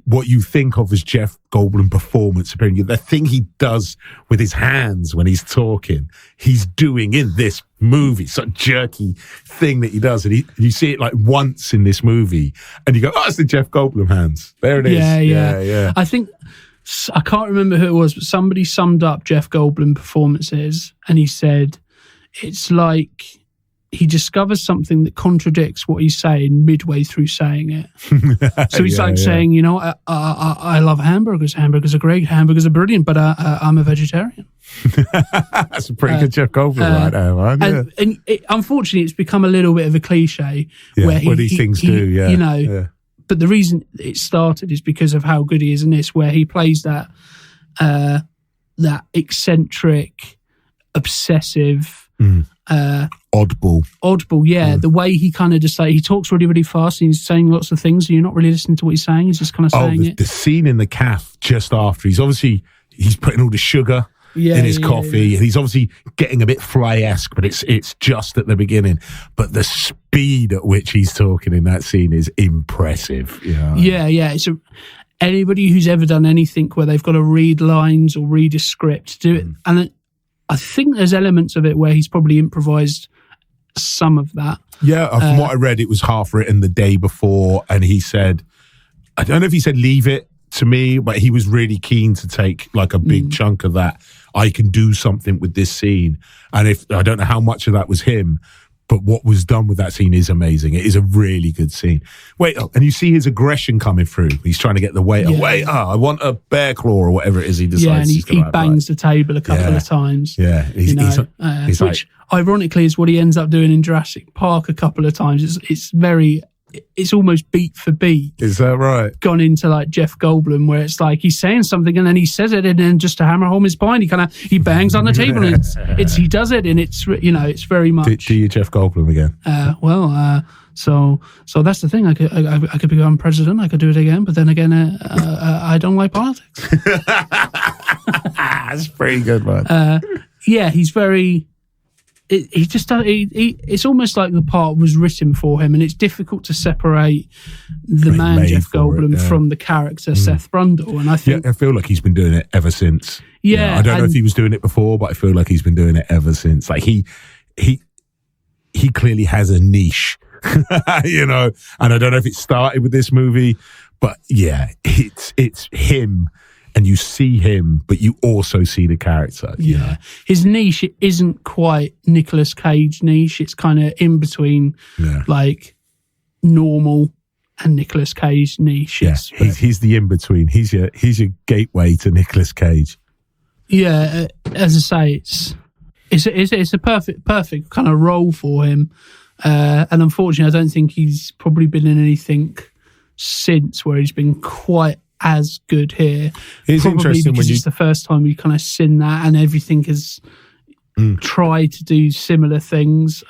what you think of as Jeff Goldblum performance appearing, the thing he does with his hands when he's talking, he's doing in this movie. It's a jerky thing that he does, and you see it like once in this movie, and you go, "Oh, it's the Jeff Goldblum hands." There it is. Yeah. I think I can't remember who it was, but somebody summed up Jeff Goldblum performances, and he said it's like he discovers something that contradicts what he's saying midway through saying it. So he's saying, you know, I love hamburgers. Hamburgers are great. Hamburgers are brilliant, but I'm a vegetarian. That's a pretty good Jeff Goldblum right there, man. Yeah. And unfortunately, it's become a little bit of a cliche. Where these things do, you know. But the reason it started is because of how good he is in this, where he plays that eccentric, obsessive, oddball, yeah. The way he kind of just he talks really, really fast, and he's saying lots of things, and you're not really listening to what he's saying. He's just kind of saying it. The scene in the calf just after, he's putting all the sugar in his coffee, and he's obviously getting a bit Fly-esque, but it's just at the beginning. But the speed at which he's talking in that scene is impressive. Yeah. So anybody who's ever done anything where they've got to read lines or read a script, do it, and I think there's elements of it where he's probably improvised some of that. Yeah, from what I read, it was half written the day before, and he said, I don't know if he said leave it to me, but he was really keen to take like a big chunk of that. I can do something with this scene. And I don't know how much of that was him, but what was done with that scene is amazing. It is a really good scene. And you see his aggression coming through. He's trying to get the waiter. I want a bear claw or whatever it is he decides. Yeah, and he bangs the table a couple of times. Yeah, which ironically is what he ends up doing in Jurassic Park a couple of times. It's almost beat for beat. Is that right? Gone into like Jeff Goldblum, where it's like he's saying something and then he says it, and then just to hammer home his point, he bangs on the table, and he does it, and it's very much. Do you Jeff Goldblum again? So that's the thing. I could become president. I could do it again, but then again, I don't like politics. That's pretty good, man. He's very. He just it's almost like the part was written for him, and it's difficult to separate the man Jeff Goldblum from the character Seth Brundle. And I think I feel like he's been doing it ever since. Yeah, I don't know if he was doing it before, but I feel like he's been doing it ever since. Like he clearly has a niche, and I don't know if it started with this movie, but yeah, it's him. And you see him, but you also see the character. Yeah. His niche isn't quite Nicolas Cage niche. It's kind of in between, like normal and Nicolas Cage niche. Yeah, he's the in between. He's your gateway to Nicolas Cage. Yeah, as I say, it's a perfect kind of role for him. And unfortunately, I don't think he's probably been in anything since where he's been quite as good here. It's probably interesting because it's the first time we kind of seen that, and everything has tried to do similar things.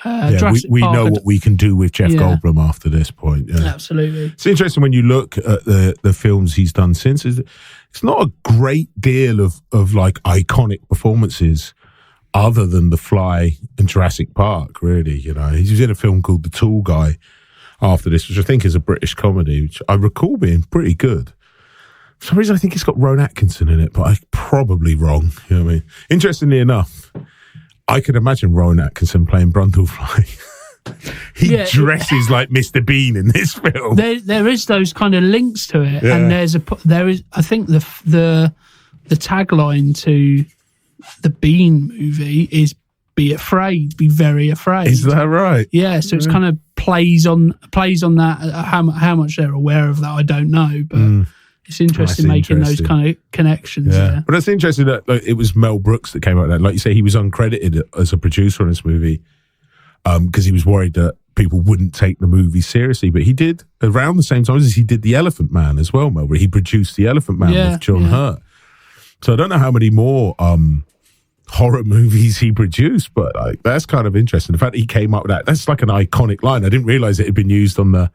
We know what we can do with Jeff Goldblum after this point. Yeah. Absolutely. It's interesting when you look at the films he's done since. It's not a great deal of like iconic performances other than The Fly and Jurassic Park, really. He was in a film called The Tool Guy after this, which I think is a British comedy, which I recall being pretty good. For some reason, I think it's got Rowan Atkinson in it, but I'm probably wrong. You know what I mean? Interestingly enough, I could imagine Rowan Atkinson playing Brundlefly. He dresses like Mr. Bean in this film. There is those kind of links to it, and there is. I think the tagline to the Bean movie is be afraid, be very afraid. Is that right? Yeah, so it's kind of plays on that. How much they're aware of that, I don't know, but it's interesting making those kind of connections. Yeah. But it's interesting that it was Mel Brooks that came out with that. Like you say, he was uncredited as a producer on this movie because he was worried that people wouldn't take the movie seriously. But he did, around the same time as he did The Elephant Man as well, Mel, where he produced The Elephant Man with John Hurt. So I don't know how many more horror movies he produced, but that's kind of interesting. The fact that he came up with that, that's like an iconic line. I didn't realise it had been used on the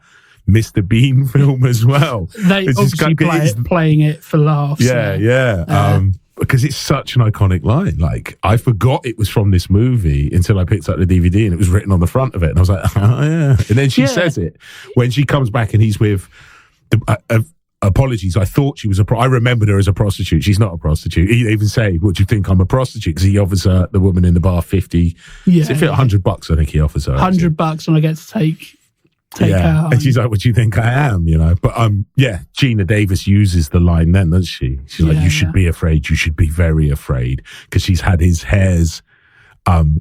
Mr. Bean film as well. They obviously playing it for laughs. Because it's such an iconic line. Like, I forgot it was from this movie until I picked up the DVD and it was written on the front of it. And I was like, oh, yeah. And then she says it when she comes back and he's with apologies, I thought she was I remembered her as a prostitute. She's not a prostitute. He even say, "What do you think? I'm a prostitute?" Because he offers her, the woman in the bar, $50. Is it $100? I think he offers her $100, and I get to take her home. And she's like, "What do you think I am?" You know. But Gina Davis uses the line then, doesn't she? She's like, "You should be afraid. You should be very afraid," because she's had his hairs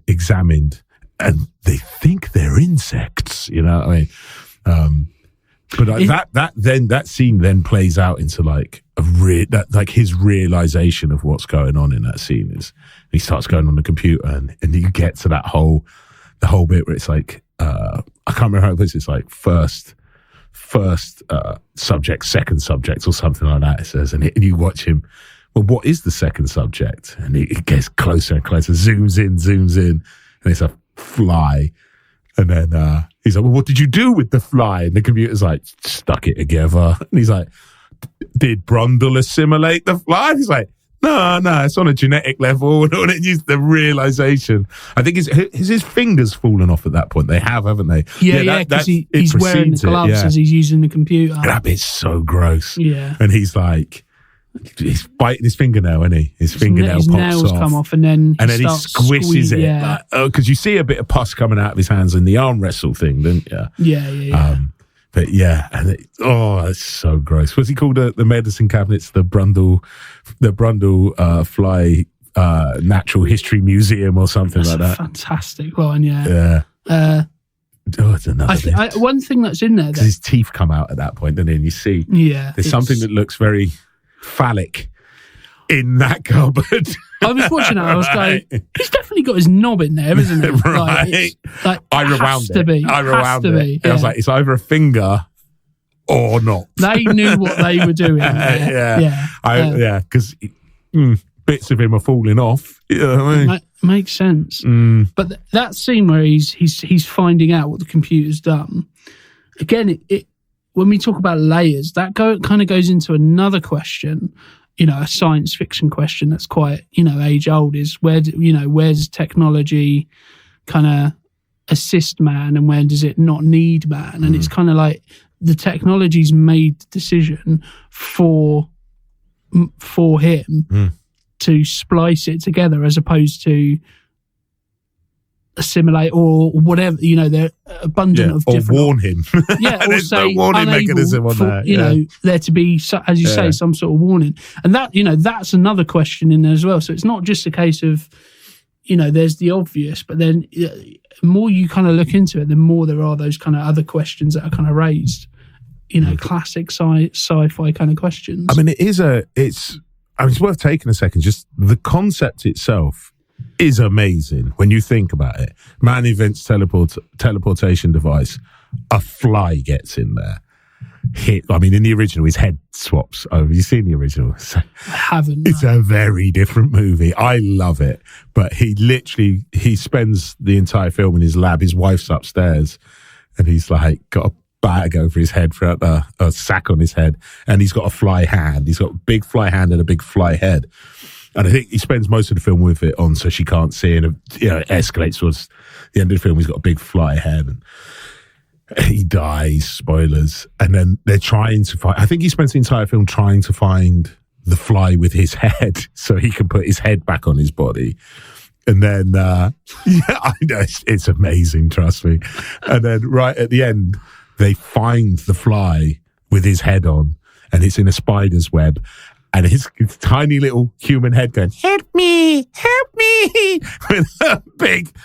examined, and they think they're insects. You know what I mean? But that scene then plays out into like his realization of what's going on in that scene is he starts going on the computer and you get to the whole bit where it's like I can't remember how it was. It's like first subject, second subject, or something like that. It says, and you watch him. Well, what is the second subject? And it gets closer and closer, zooms in, and it's a fly. And then he's like, "Well, what did you do with the fly?" And the computer's like, "Stuck it together." And he's like, "Did Brundle assimilate the fly?" And he's like, No, it's on a genetic level. And it's the realization. I think his fingers fallen off at that point. They have, haven't they? Yeah, because he's wearing the gloves as he's using the computer. And that bit's so gross. Yeah. And he's like, he's biting his fingernail, isn't he? His fingernail his pops nails off. come off, and then he squishes it. Yeah. Because you see a bit of pus coming out of his hands in the arm wrestle thing, don't you? Yeah. But yeah, and it's so gross. What's he called? The medicine cabinets, the Brundle Fly Natural History Museum or something like that. Fantastic line, yeah. Yeah. It's another bit. One thing that's in there, because his teeth come out at that point, and then you see there's something that looks very phallic in that cupboard. I was watching it, I was going, he's definitely got his knob in there, isn't it? Right. I rewound it. I rewound it. Yeah. I was like, it's either a finger or not. They knew what they were doing. Because bits of him are falling off. You know what I mean? Makes sense. But that scene where he's finding out what the computer's done, again, it when we talk about layers, that kind of goes into another question. A science fiction question that's quite, age old is where's technology kind of assist man and when does it not need man? And it's kind of like the technology's made the decision for him to splice it together as opposed to assimilate or whatever, they're abundant of different... Or warn him. Yeah, or say no warning mechanism on that. There to be, as you say, some sort of warning. And that, that's another question in there as well. So it's not just a case of, there's the obvious, but then the more you kind of look into it, the more there are those kind of other questions that are kind of raised, classic sci-fi kind of questions. I mean, it's worth taking a second. Just the concept itself is amazing when you think about it. Man invents teleportation device. A fly gets in there. In the original, his head swaps over. You seen the original? I haven't. It's a very different movie. I love it. But he spends the entire film in his lab. His wife's upstairs, and he's like got a bag over his head, a sack on his head, and he's got a fly hand. He's got a big fly hand and a big fly head. And I think he spends most of the film with it on so she can't see, and it escalates towards the end of the film. He's got a big fly head, and he dies, spoilers. And then they're trying to find, I think he spends the entire film trying to find the fly with his head so he can put his head back on his body. And then, I know, it's amazing, trust me. And then right at the end, they find the fly with his head on, and it's in a spider's web. and his tiny little human head going, help me, with a big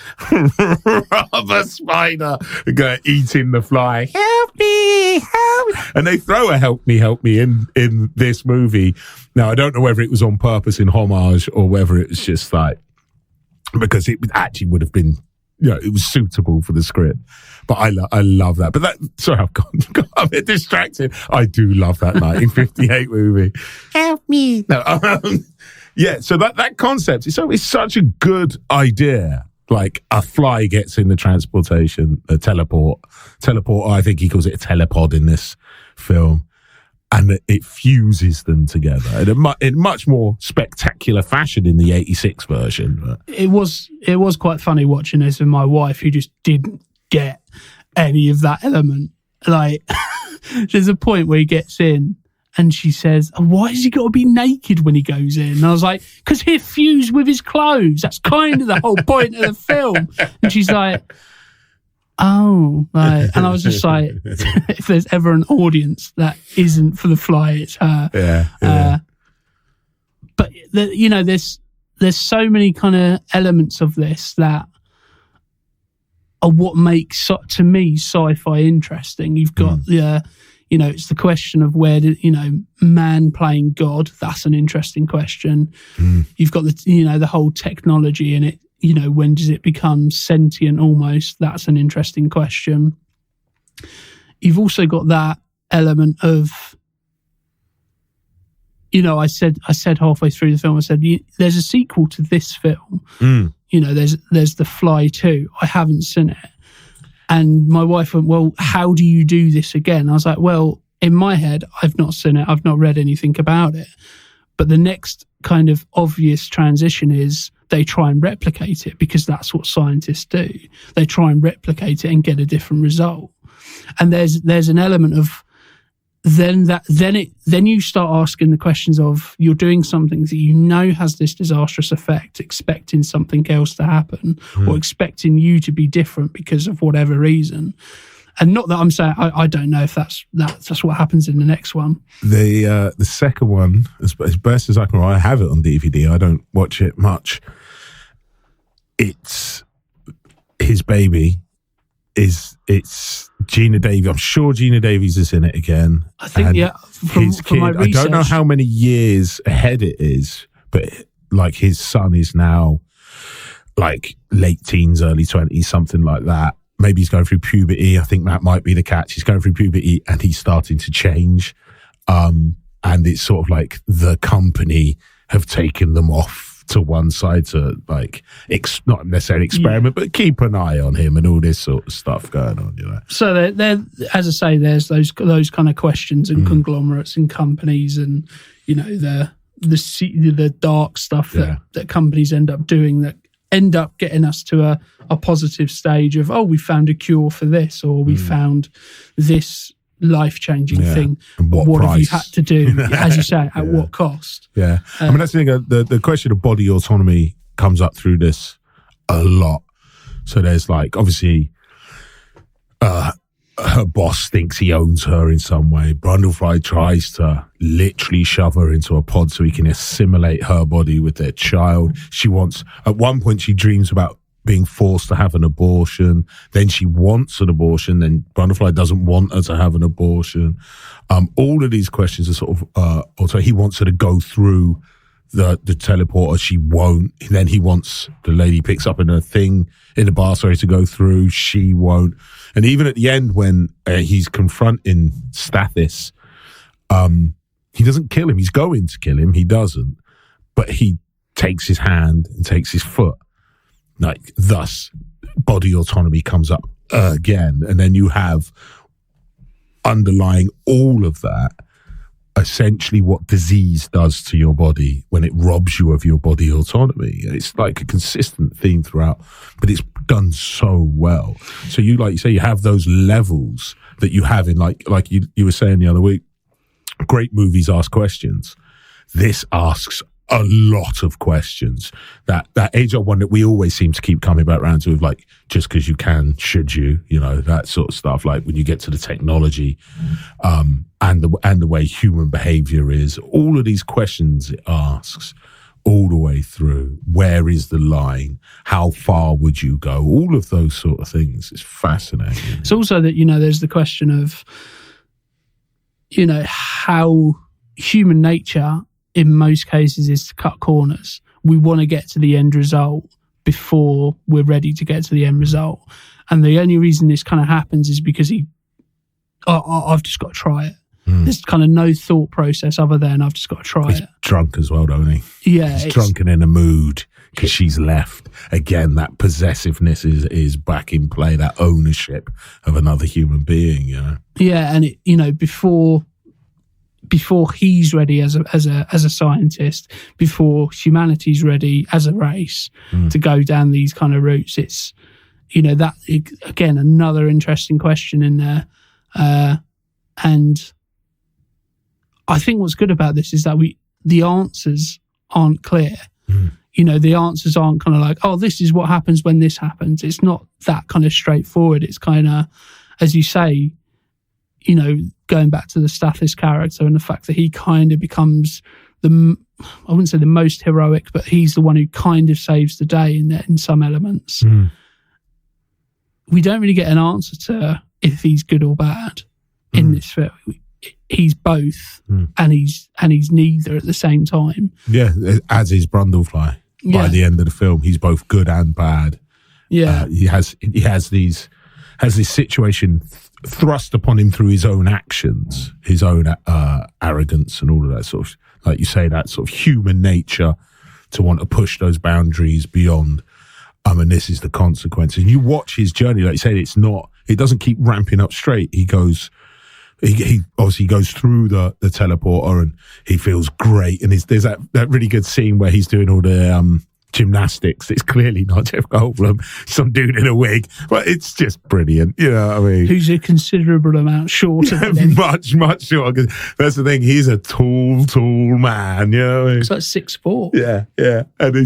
rubber spider eating the fly, help me. And they throw a help me in this movie. Now, I don't know whether it was on purpose in homage or whether it was just like, because it actually would have been, it was suitable for the script. But I love that. But sorry, I've got a bit distracted. I do love that 1958 movie. Help me. No, so that concept is such a good idea. Like a fly gets in the transportation, a teleport. I think he calls it a telepod in this film. And it fuses them together in much more spectacular fashion in the 86 version. But. It was quite funny watching this with my wife, who just didn't get any of that element. Like, there's a point where he gets in and she says, why has he got to be naked when he goes in? And I was like, because he'll fuse with his clothes. That's kind of the whole point of the film. And she's like, oh, right. And I was just like, if there's ever an audience that isn't for the fly, it's her. Yeah. But there's so many kind of elements of this that are what makes, to me, sci-fi interesting. You've got it's the question of where man playing God. That's an interesting question. You've got the whole technology in it. When does it become sentient almost? That's an interesting question. You've also got that element of, I said halfway through the film, I said, there's a sequel to this film. There's The Fly 2. I haven't seen it. And my wife went, well, how do you do this again? I was like, well, in my head, I've not seen it. I've not read anything about it. But the next kind of obvious transition is they try and replicate it, because that's what scientists do. They try and replicate it and get a different result. And there's an element of then you start asking the questions of, you're doing something that has this disastrous effect, expecting something else to happen, or expecting you to be different because of whatever reason. And not that I'm saying I don't know if that's what happens in the next one. The second one, as best as I can, I have it on DVD. I don't watch it much. It's his baby. It's Gina Davies. I'm sure Gina Davies is in it again. I think, his kid. My research, I don't know how many years ahead it is, but like his son is now like late teens, early 20s, something like that. Maybe he's going through puberty. I think that might be the catch. He's going through puberty and he's starting to change. And it's sort of like the company have taken them off to one side to like not necessarily experiment, but keep an eye on him and all this sort of stuff going on. So there, as I say, there's those kind of questions and conglomerates and companies, and the dark stuff that companies end up doing that end up getting us to a positive stage of, we found a cure for this, or we found this life-changing thing. And what have you had to do, as you say, at what cost? Yeah. I mean, that's the thing, the question of body autonomy comes up through this a lot. So there's like, obviously, her boss thinks he owns her in some way. Brundlefly tries to literally shove her into a pod so he can assimilate her body with their child. At one point, she dreams about being forced to have an abortion. Then she wants an abortion. Then Brundlefly doesn't want her to have an abortion. All of these questions are sort of, also he wants her to go through the teleporter. She won't. Then the lady picks up in a thing in the bar, to go through. She won't. And even at the end when he's confronting Stathis, he doesn't kill him. He's going to kill him. He doesn't. But he takes his hand and takes his foot. Like, thus, body autonomy comes up again. And then you have underlying all of that, essentially what disease does to your body when it robs you of your body autonomy. It's like a consistent theme throughout, but it's done so well. So you, like you say, you have those levels that you have in, like you were saying the other week, great movies ask questions. This asks a lot of questions. That age-old one that we always seem to keep coming back around to, of like, just because you can, should you? You know, that sort of stuff. Like when you get to the technology, and the way human behavior is, all of these questions it asks all the way through. Where is the line? How far would you go? All of those sort of things. It's fascinating. It's also that, you know, there's the question of, you know, how human nature in most cases is to cut corners. We want to get to the end result before we're ready to get to the end result. And the only reason this kind of happens is because I've just got to try it. There's kind of no thought process other than I've just got to try He's it. Drunk as well, don't he? Yeah. He's drunk and in a mood because she's left. Again, that possessiveness is back in play, that ownership of another human being, you know? Yeah, and it, you know, before he's ready as a scientist, before humanity's ready as a race to go down these kind of routes, it's, you know, that again, another interesting question in there. And I think what's good about this is that the answers aren't clear. You know, the answers aren't kind of like, oh, this is what happens when this happens. It's not that kind of straightforward. It's kind of, as you say, you know, going back to the Stathis character and the fact that he kind of becomes I wouldn't say the most heroic, but he's the one who kind of saves the day in some elements. We don't really get an answer to if he's good or bad in this film. He's both, and he's neither at the same time. Yeah, as is Brundlefly. By the end of the film, he's both good and bad. Yeah, he has this situation thrust upon him through his own actions, his own arrogance, and all of that sort of, like you say, that sort of human nature to want to push those boundaries beyond. And this is the consequence. And you watch his journey, like you said, it doesn't keep ramping up straight. He obviously goes through the teleporter and he feels great. And there's that really good scene where he's doing all the gymnastics. It's clearly not Jeff Goldblum, some dude in a wig, but it's just brilliant. You know what I mean? Who's a considerable amount shorter than him. much shorter. That's the thing. He's a tall man. You know what I mean? It's like 6'4". Yeah. And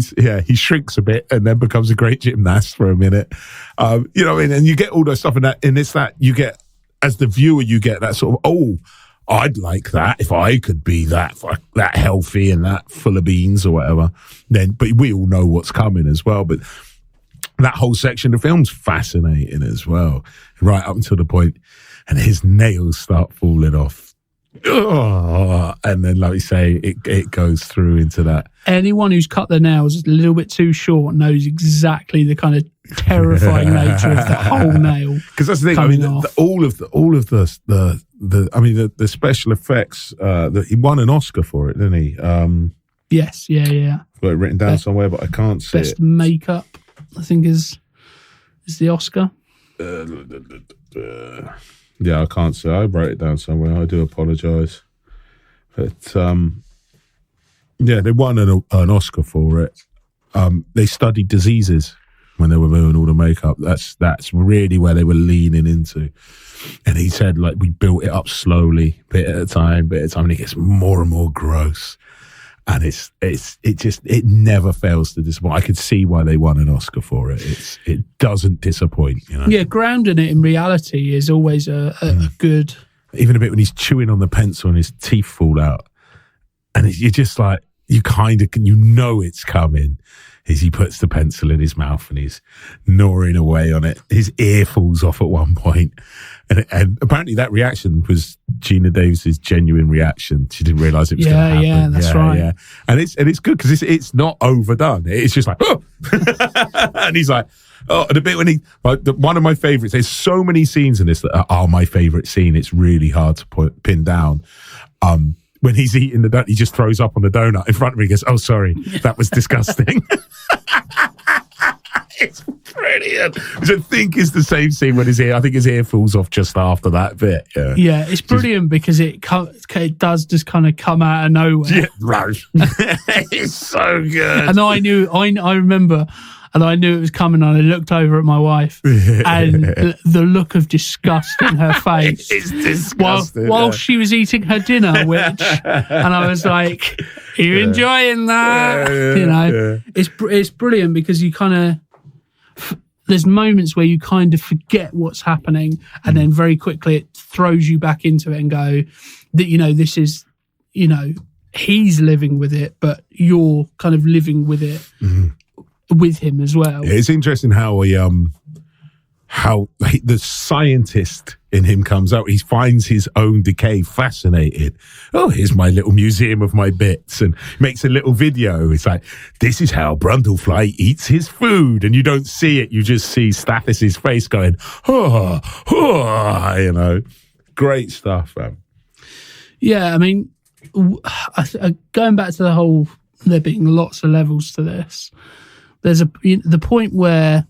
he shrinks a bit and then becomes a great gymnast for a minute. You know what I mean? And you get all those stuff in that, and it's that you get, as the viewer, you get that sort of, oh, I'd like that if I could be that healthy and that full of beans or whatever. But we all know what's coming as well. But that whole section of the film's fascinating as well, right up until the point, and his nails start falling off. Oh, and then, like you say, it goes through into that. Anyone who's cut their nails a little bit too short knows exactly the kind of terrifying nature of the whole nail. Because that's the thing. I mean, all of the special effects. He won an Oscar for it, didn't he? Yes, yeah. I've got it written down somewhere, but I can't see best it. Best makeup, I think, is the Oscar. Yeah, I can't see. I wrote it down somewhere. I do apologise, but they won an Oscar for it. They studied diseases when they were doing all the makeup. That's really where they were leaning into. And he said, like, we built it up slowly, bit at a time, and it gets more and more gross. And it never fails to disappoint. I could see why they won an Oscar for it. It doesn't disappoint, you know. Yeah, grounding it in reality is always a good. Even a bit when he's chewing on the pencil and his teeth fall out, and you're just like, you know it's coming. As he puts the pencil in his mouth and he's gnawing away on it. His ear falls off at one point. And apparently that reaction was Gina Davis's genuine reaction. She didn't realise it was going to happen. Yeah, that's right. Yeah. And it's good because it's not overdone. It's just like, oh! And he's like, oh, and a bit when one of my favourites, there's so many scenes in this that are my favourite scene. It's really hard to pin down. When he's eating the donut, he just throws up on the donut in front of me. He goes, oh, sorry, that was disgusting. It's brilliant. Which I think is the same scene when his ear falls off just after that bit. Yeah, it's brilliant because it does just kind of come out of nowhere. Yeah, right. It's so good. And I remember and I knew it was coming, and I looked over at my wife, and the look of disgust in her face. It's disgusting. While she was eating her dinner, and I was like, "Are you enjoying that?" It's brilliant because you kind of there's moments where you kind of forget what's happening, and then very quickly it throws you back into it and go that this is he's living with it, but you're kind of living with it with him as well. It's interesting how the scientist in him comes out. He finds his own decay fascinating. Oh, here's my little museum of my bits, and makes a little video. It's like, this is how Brundlefly eats his food, and you don't see it. You just see Stathis's face going, great stuff, man. Yeah, I mean, going back to the whole there being lots of levels to this, there's the point where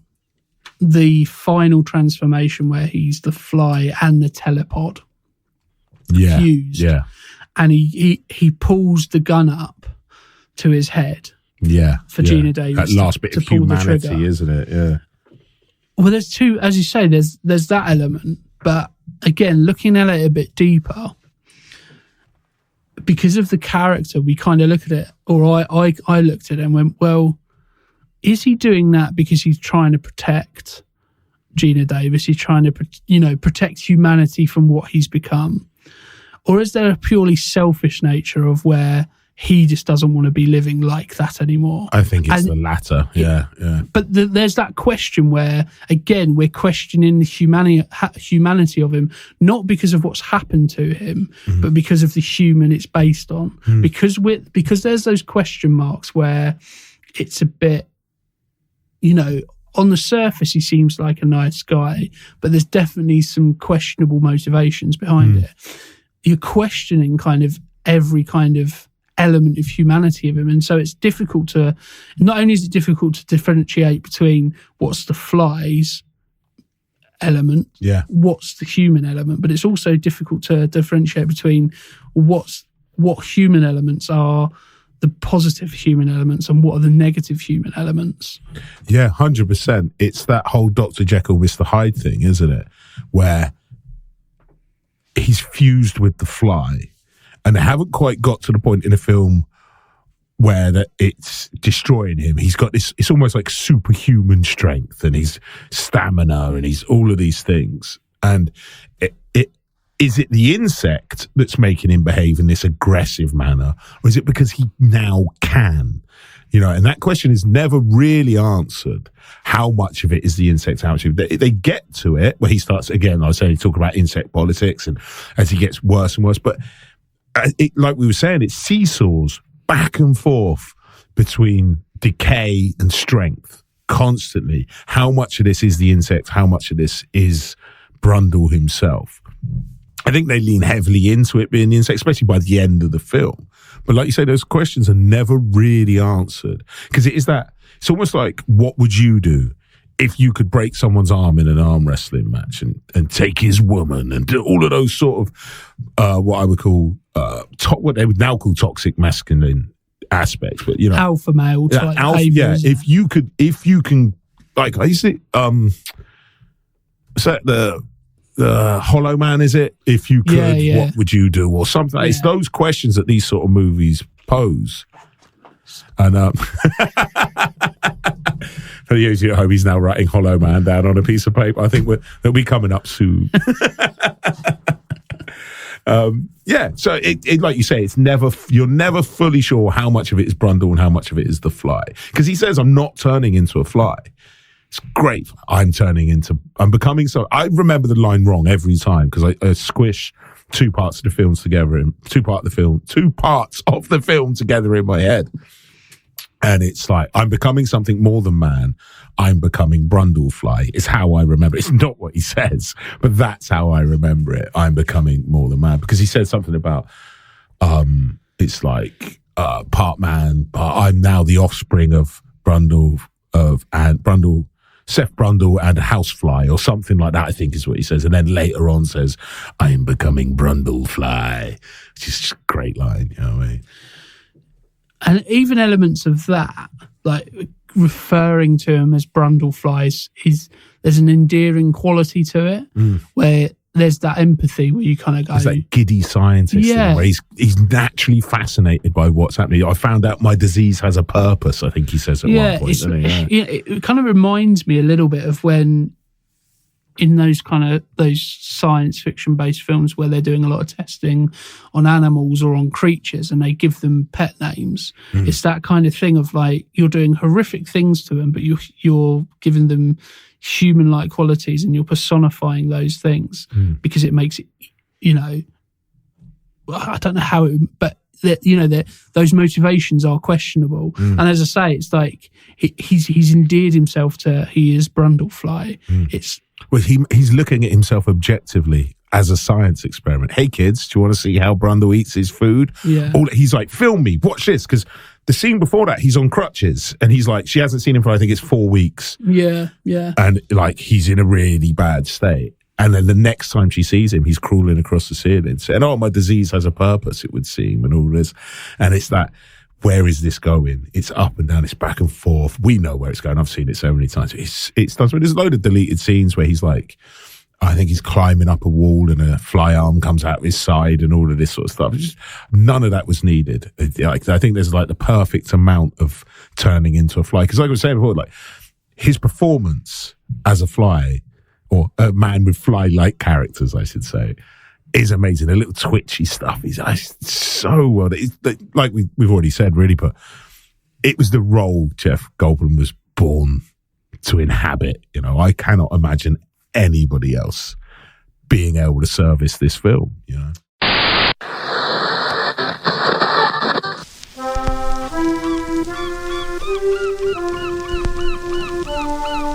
the final transformation where he's the fly and the telepod fused, and he pulls the gun up to his head for Gina Davis, that last bit of humanity, isn't it? Yeah. Well, there's two, as you say, there's that element, but again, looking at it a bit deeper, because of the character, we kind of look at it, or I looked at it and went, well, is he doing that because he's trying to protect Gina Davis? He's trying to, protect humanity from what he's become? Or is there a purely selfish nature of where he just doesn't want to be living like that anymore? I think it's the latter. Yeah. But there's that question where, again, we're questioning the humanity of him, not because of what's happened to him, but because of the human it's based on. Because there's those question marks where it's a bit, on the surface he seems like a nice guy, but there's definitely some questionable motivations behind it. You're questioning kind of every kind of element of humanity of him, and so it's difficult to, not only is it difficult to differentiate between what's the fly's element, what's the human element, but it's also difficult to differentiate between what human elements are the positive human elements and what are the negative human elements. 100%. It's that whole Dr. Jekyll, Mr. Hyde thing, isn't it? Where he's fused with the fly, and they haven't quite got to the point in the film where that it's destroying him. He's got this, it's almost like superhuman strength, and he's stamina, and he's all of these things. And is it the insect that's making him behave in this aggressive manner, or is it because he now can? And that question is never really answered. How much of it is the insect? How much of it? They get to it where he starts, again, I was saying, talk about insect politics, and as he gets worse and worse. But like we were saying, it seesaws back and forth between decay and strength constantly. How much of this is the insect? How much of this is Brundle himself? I think they lean heavily into it being the insect, especially by the end of the film. But like you say, those questions are never really answered, because it's almost like, what would you do if you could break someone's arm in an arm wrestling match and take his woman and do all of those sort of, what I would call, what they would now call toxic masculine aspects, but alpha male type behaviors. If you can, like, I used to, so the Hollow Man, is it? If you could, what would you do? Or something. It's those questions that these sort of movies pose. And for those of you at home, he's now writing Hollow Man down on a piece of paper. I think they'll be coming up soon. So it like you say, you're never fully sure how much of it is Brundle and how much of it is the fly. Because he says, I'm not turning into a fly. It's great. I'm becoming so. I remember the line wrong every time because I squish two parts of the film together together in my head. And it's like, I'm becoming something more than man. I'm becoming Brundlefly. It's how I remember it. It's not what he says, but that's how I remember it. I'm becoming more than man, because he said something about, it's like, part man, I'm now the offspring of Seth Brundle and Housefly, or something like that, I think is what he says. And then later on says, I am becoming Brundlefly, which is just a great line, you know what I mean? And even elements of that, like referring to them as Brundleflies there's an endearing quality to it where there's that empathy where you kind of go... He's that giddy scientist in a way. He's naturally fascinated by what's happening. I found out my disease has a purpose, I think he says at one point. It kind of reminds me a little bit of when in those science fiction based films where they're doing a lot of testing on animals or on creatures and they give them pet names. It's that kind of thing of like you're doing horrific things to them, but you're giving them human-like qualities and you're personifying those things because it makes it, I don't know how it, but those motivations are questionable. And as I say, it's like he's endeared himself to he is Brundlefly. He's looking at himself objectively as a science experiment. Hey kids, do you want to see how Brundle eats his food? Yeah. He's like, film me, watch this, because the scene before that, he's on crutches, and he's like, she hasn't seen him for I think it's 4 weeks. Yeah. And like he's in a really bad state. And then the next time she sees him, he's crawling across the ceiling, saying, "Oh, my disease has a purpose," it would seem, and all this. And it's that. Where is this going? It's up and down. It's back and forth. We know where it's going. I've seen it so many times. There's a load of deleted scenes where he's like, I think he's climbing up a wall and a fly arm comes out of his side and all of this sort of stuff. None of that was needed. I think there's like the perfect amount of turning into a fly. Because like I was saying before, like his performance as a fly or a man with fly-like characters, I should say, is amazing. A little twitchy stuff. He's so well. Like we've already said, really, but it was the role Jeff Goldblum was born to inhabit. I cannot imagine anybody else being able to service this film.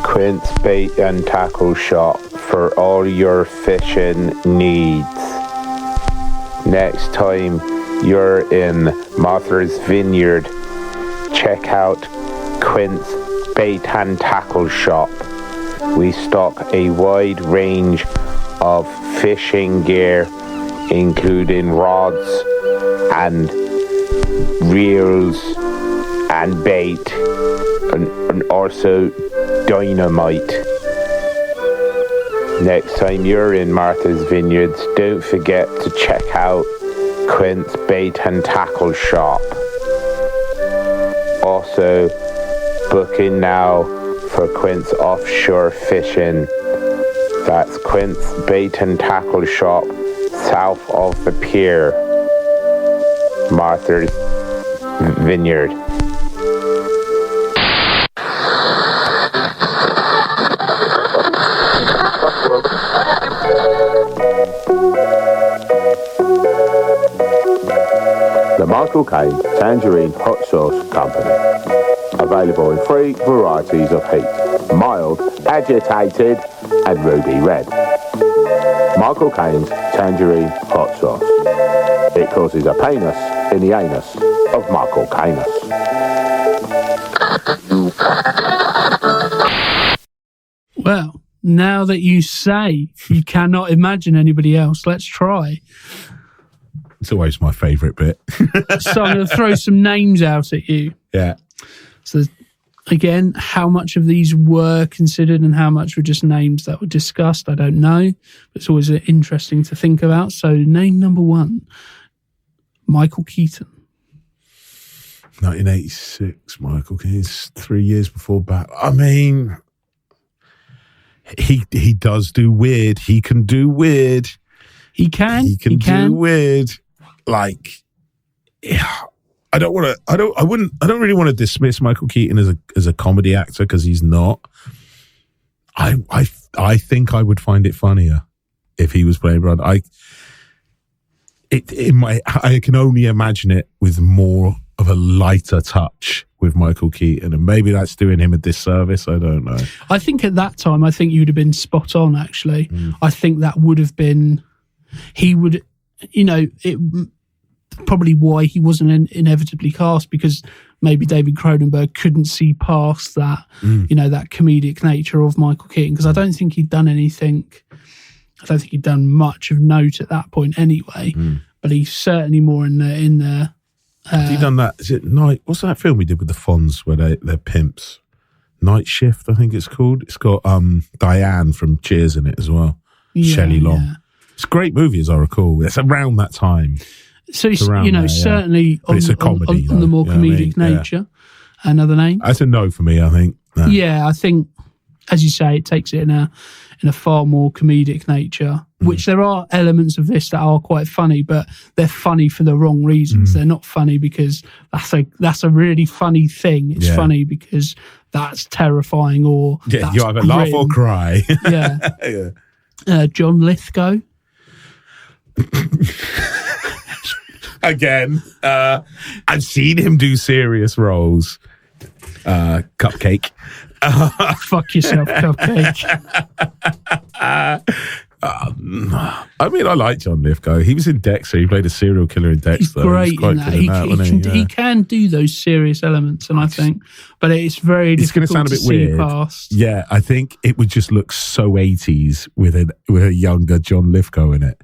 Quint's Bait and Tackle Shop for all your fishing needs. Next time you're in Martha's Vineyard, check out Quint's Bait and Tackle Shop. We stock a wide range of fishing gear, including rods and reels and bait, and also dynamite. Next time you're in Martha's Vineyards, don't forget to check out Quint's Bait and Tackle Shop. Also, booking now for Quint's offshore fishing. That's Quint's Bait and Tackle Shop, south of the pier, Martha's Vineyard. The Michael Caine Tangerine Hot Sauce Company. Available in 3 varieties of heat: mild, agitated, and ruby red. Michael Caine's Tangerine Hot Sauce. It causes a painus in the anus of Michael Cainus. Well, now that you say you cannot imagine anybody else, let's try. It's always my favourite bit. So I'm going to throw some names out at you. Yeah. So again, how much of these were considered and how much were just names that were discussed, I don't know. But it's always interesting to think about. So name number 1, Michael Keaton. 1986, Michael Keaton. 3 years before Bat. I mean, he does do weird. He can do weird. He can do weird. Like, yeah, I don't really want to dismiss Michael Keaton as a comedy actor because he's not. I think I would find it funnier if he was playing Brad. I can only imagine it with more of a lighter touch with Michael Keaton, and maybe that's doing him a disservice. I don't know. I think at that time, I think you'd have been spot on. Actually, I think that would have been. He would, it probably why he wasn't inevitably cast, because maybe David Cronenberg couldn't see past that, that comedic nature of Michael Keaton, because I don't think he'd done anything. I don't think he'd done much of note at that point anyway. But he's certainly more in the. Has he done that? Is it Night? What's that film he did with the Fonz where they're pimps? Night Shift, I think it's called. It's got Diane from Cheers in it as well. Shelley Long. Yeah. It's a great movie, as I recall. It's around that time. So it's certainly it's a comedy, on the more comedic nature. Yeah. Another name. That's a no for me, I think. No. Yeah, I think, as you say, it takes it in a far more comedic nature, which there are elements of this that are quite funny, but they're funny for the wrong reasons. They're not funny because that's a really funny thing. It's funny because that's terrifying or that's you either laugh or cry. Yeah. John Lithgow. Again, I've seen him do serious roles. Cupcake. Fuck yourself, Cupcake. I mean, I like John Lithgow. He was in Dexter. He played a serial killer in Dexter. He's great in that. He can do those serious elements, and I think, but it's very difficult sound a bit to see weird. Past. Yeah, I think it would just look so 80s with a younger John Lithgow in it.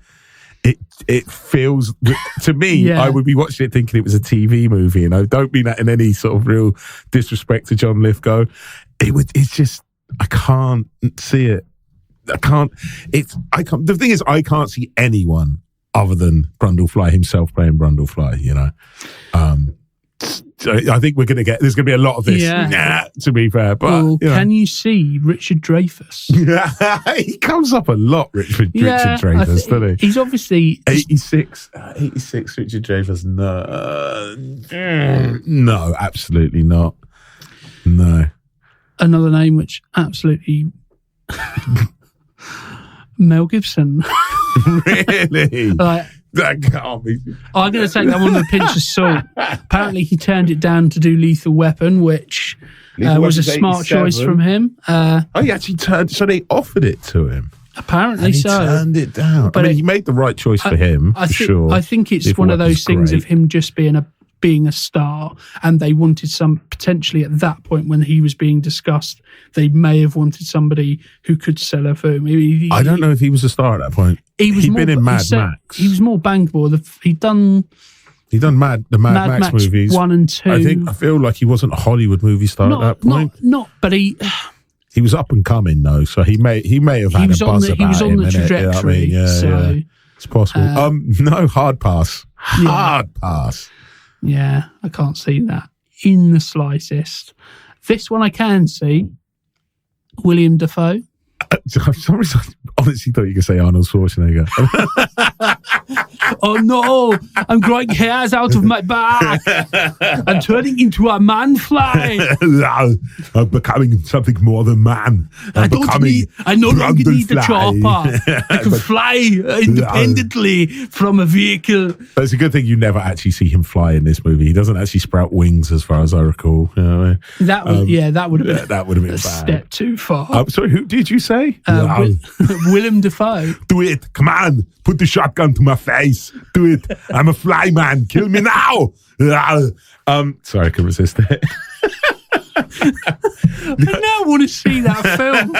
It feels, to me, I would be watching it thinking it was a TV movie, and I don't mean that in any sort of real disrespect to John Lithgow. It's just, I can't see it. I can't. The thing is, I can't see anyone other than Brundlefly himself playing Brundlefly, you know. So I think there's going to be a lot of this, to be fair. But can you see Richard Dreyfuss? He comes up a lot, Richard Dreyfuss, doesn't he? He's obviously 86 Richard Dreyfuss. No, absolutely not. No. Another name which absolutely Mel Gibson. Really? That can't be. I'm going to take that one with a pinch of salt. Apparently, he turned it down to do Lethal Weapon, which was a smart choice from him. He actually turned. So they offered it to him. Apparently, and he turned it down. But he made the right choice for him. Sure. I think it's one of those things of him just being a star, and they wanted potentially at that point when he was being discussed, they may have wanted somebody who could sell a film. I don't know if he was a star at that point. He'd been in Mad Max. He was more bankable. He'd done the Mad Max movies 1 and 2. I feel like he wasn't a Hollywood movie star at that point. But he was up and coming though, so he may have had a buzz about him. He was on the trajectory, you know what I mean? It's possible. No, hard pass. Hard pass. Yeah, I can't see that in the slightest. This one I can see. William Dafoe. I'm sorry, I honestly thought you could say Arnold Schwarzenegger. Oh no, I'm growing hairs out of my back. I'm turning into a man-fly. I'm becoming something more than man. I no longer need the chopper. I can fly independently from a vehicle. But it's a good thing you never actually see him fly in this movie. He doesn't actually sprout wings, as far as I recall. You know what I mean? That would have been a step too far. Sorry, who did you say? Willem Dafoe. Do it. Come on. Put the shotgun to my face. Do it. I'm a fly man. Kill me now. Sorry, I couldn't resist it. I now want to see that film.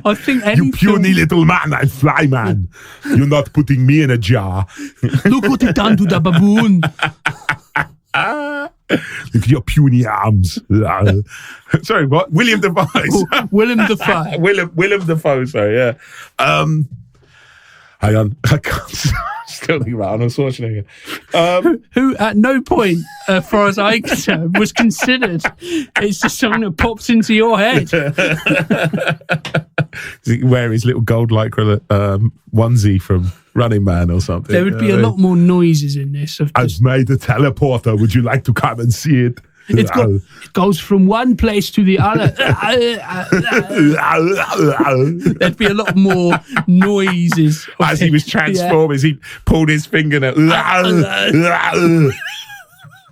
I think you puny little man, I'm fly man. You're not putting me in a jar. Look what you've done to the baboon. Look at your puny arms. Sorry, what? William Dafoe. Willem Dafoe. Willem Dafoe, sorry, yeah. Hang on. I can't still think about Arnold Schwarzenegger. Who at no point, as far as I can tell, was considered. It's just something that pops into your head. Does he wear his little gold lycra onesie from Running Man or something? There would be a lot more noises in this. I've made a teleporter. Would you like to come and see it? It goes from one place to the other. There'd be a lot more noises. As he was transforming, he pulled his fingernail.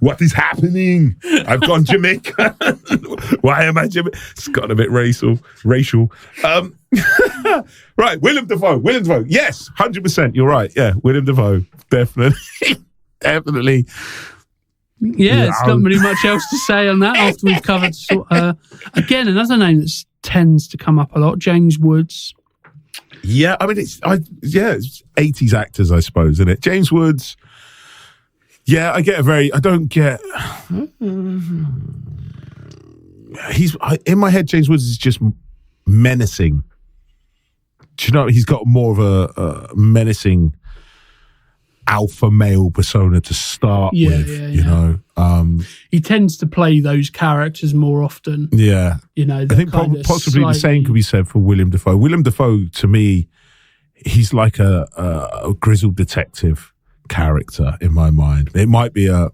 What is happening? I've gone Jamaican. Why am I Jamaican? It's gotten a bit racial. Right, Willem Dafoe. Yes, 100%. You're right. Yeah, Willem Dafoe. Definitely. Yeah, it's not really much else to say on that after we've covered. Again, another name that tends to come up a lot, James Woods. Yeah, I mean, it's 80s actors, I suppose, isn't it? James Woods. Yeah, I don't get. in my head, James Woods is just menacing. Do you know, he's got more of a menacing alpha male persona to start with, you know. He tends to play those characters more often. Yeah. You know, I think possibly the same could be said for Willem Dafoe. Willem Dafoe, to me, he's like a grizzled detective character in my mind. It might be a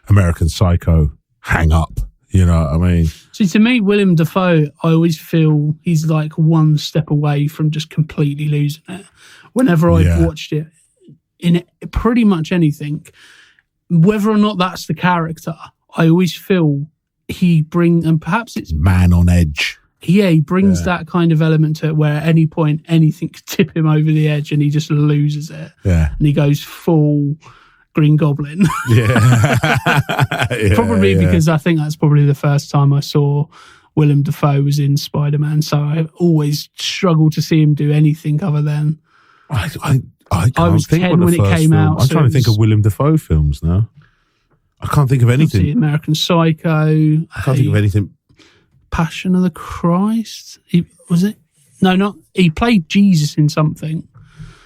American Psycho hang up, you know what I mean? See, to me, Willem Dafoe, I always feel he's like one step away from just completely losing it. Whenever I've watched it, in pretty much anything, whether or not that's the character, I always feel he brings, and perhaps it's man on edge. Yeah, he brings that kind of element to it where at any point anything could tip him over the edge and he just loses it. Yeah. And he goes full Green Goblin. Probably because I think that's probably the first time I saw Willem Dafoe was in Spider-Man. So I always struggled to see him do anything other than... I was think 10 when it came out. I'm trying to think of Willem Dafoe films now. I can't think of anything. American Psycho. I can't think of anything. Passion of the Christ. Was it? No, not. He played Jesus in something.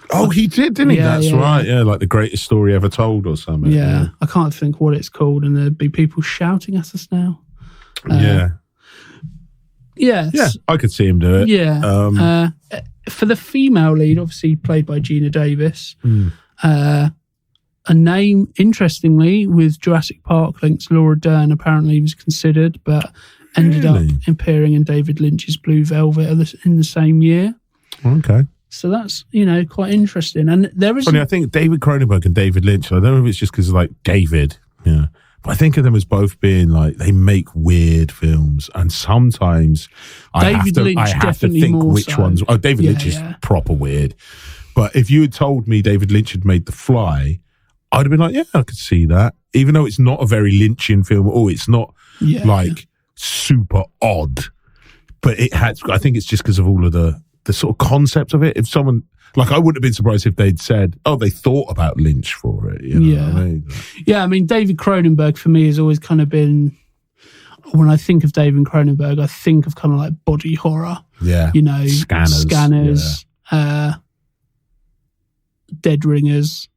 Oh, he did, didn't he? That's right. Yeah, like The Greatest Story Ever Told or something. Yeah, I can't think what it's called, and there'd be people shouting at us now. Yeah, I could see him do it. Yeah. For the female lead, obviously played by Gina Davis, a name, interestingly, with Jurassic Park links, Laura Dern apparently was considered, but ended up appearing in David Lynch's Blue Velvet in the same year. Okay. So that's, quite interesting. And there is... Funny, I think David Cronenberg and David Lynch, I don't know if it's just because like David, but I think of them as both being like, they make weird films, and sometimes I have to think which ones. Oh, David Lynch is proper weird. But if you had told me David Lynch had made The Fly, I'd have been like, yeah, I could see that. Even though it's not a very Lynchian film at all, it's not super odd. But it has, I think it's just because of all of the sort of concept of it. If someone... Like, I wouldn't have been surprised if they'd said, oh, they thought about Lynch for it. You know what I mean? Yeah, I mean, David Cronenberg for me has always kind of been, when I think of David Cronenberg, I think of kind of like body horror. Yeah. Scanners, Dead Ringers.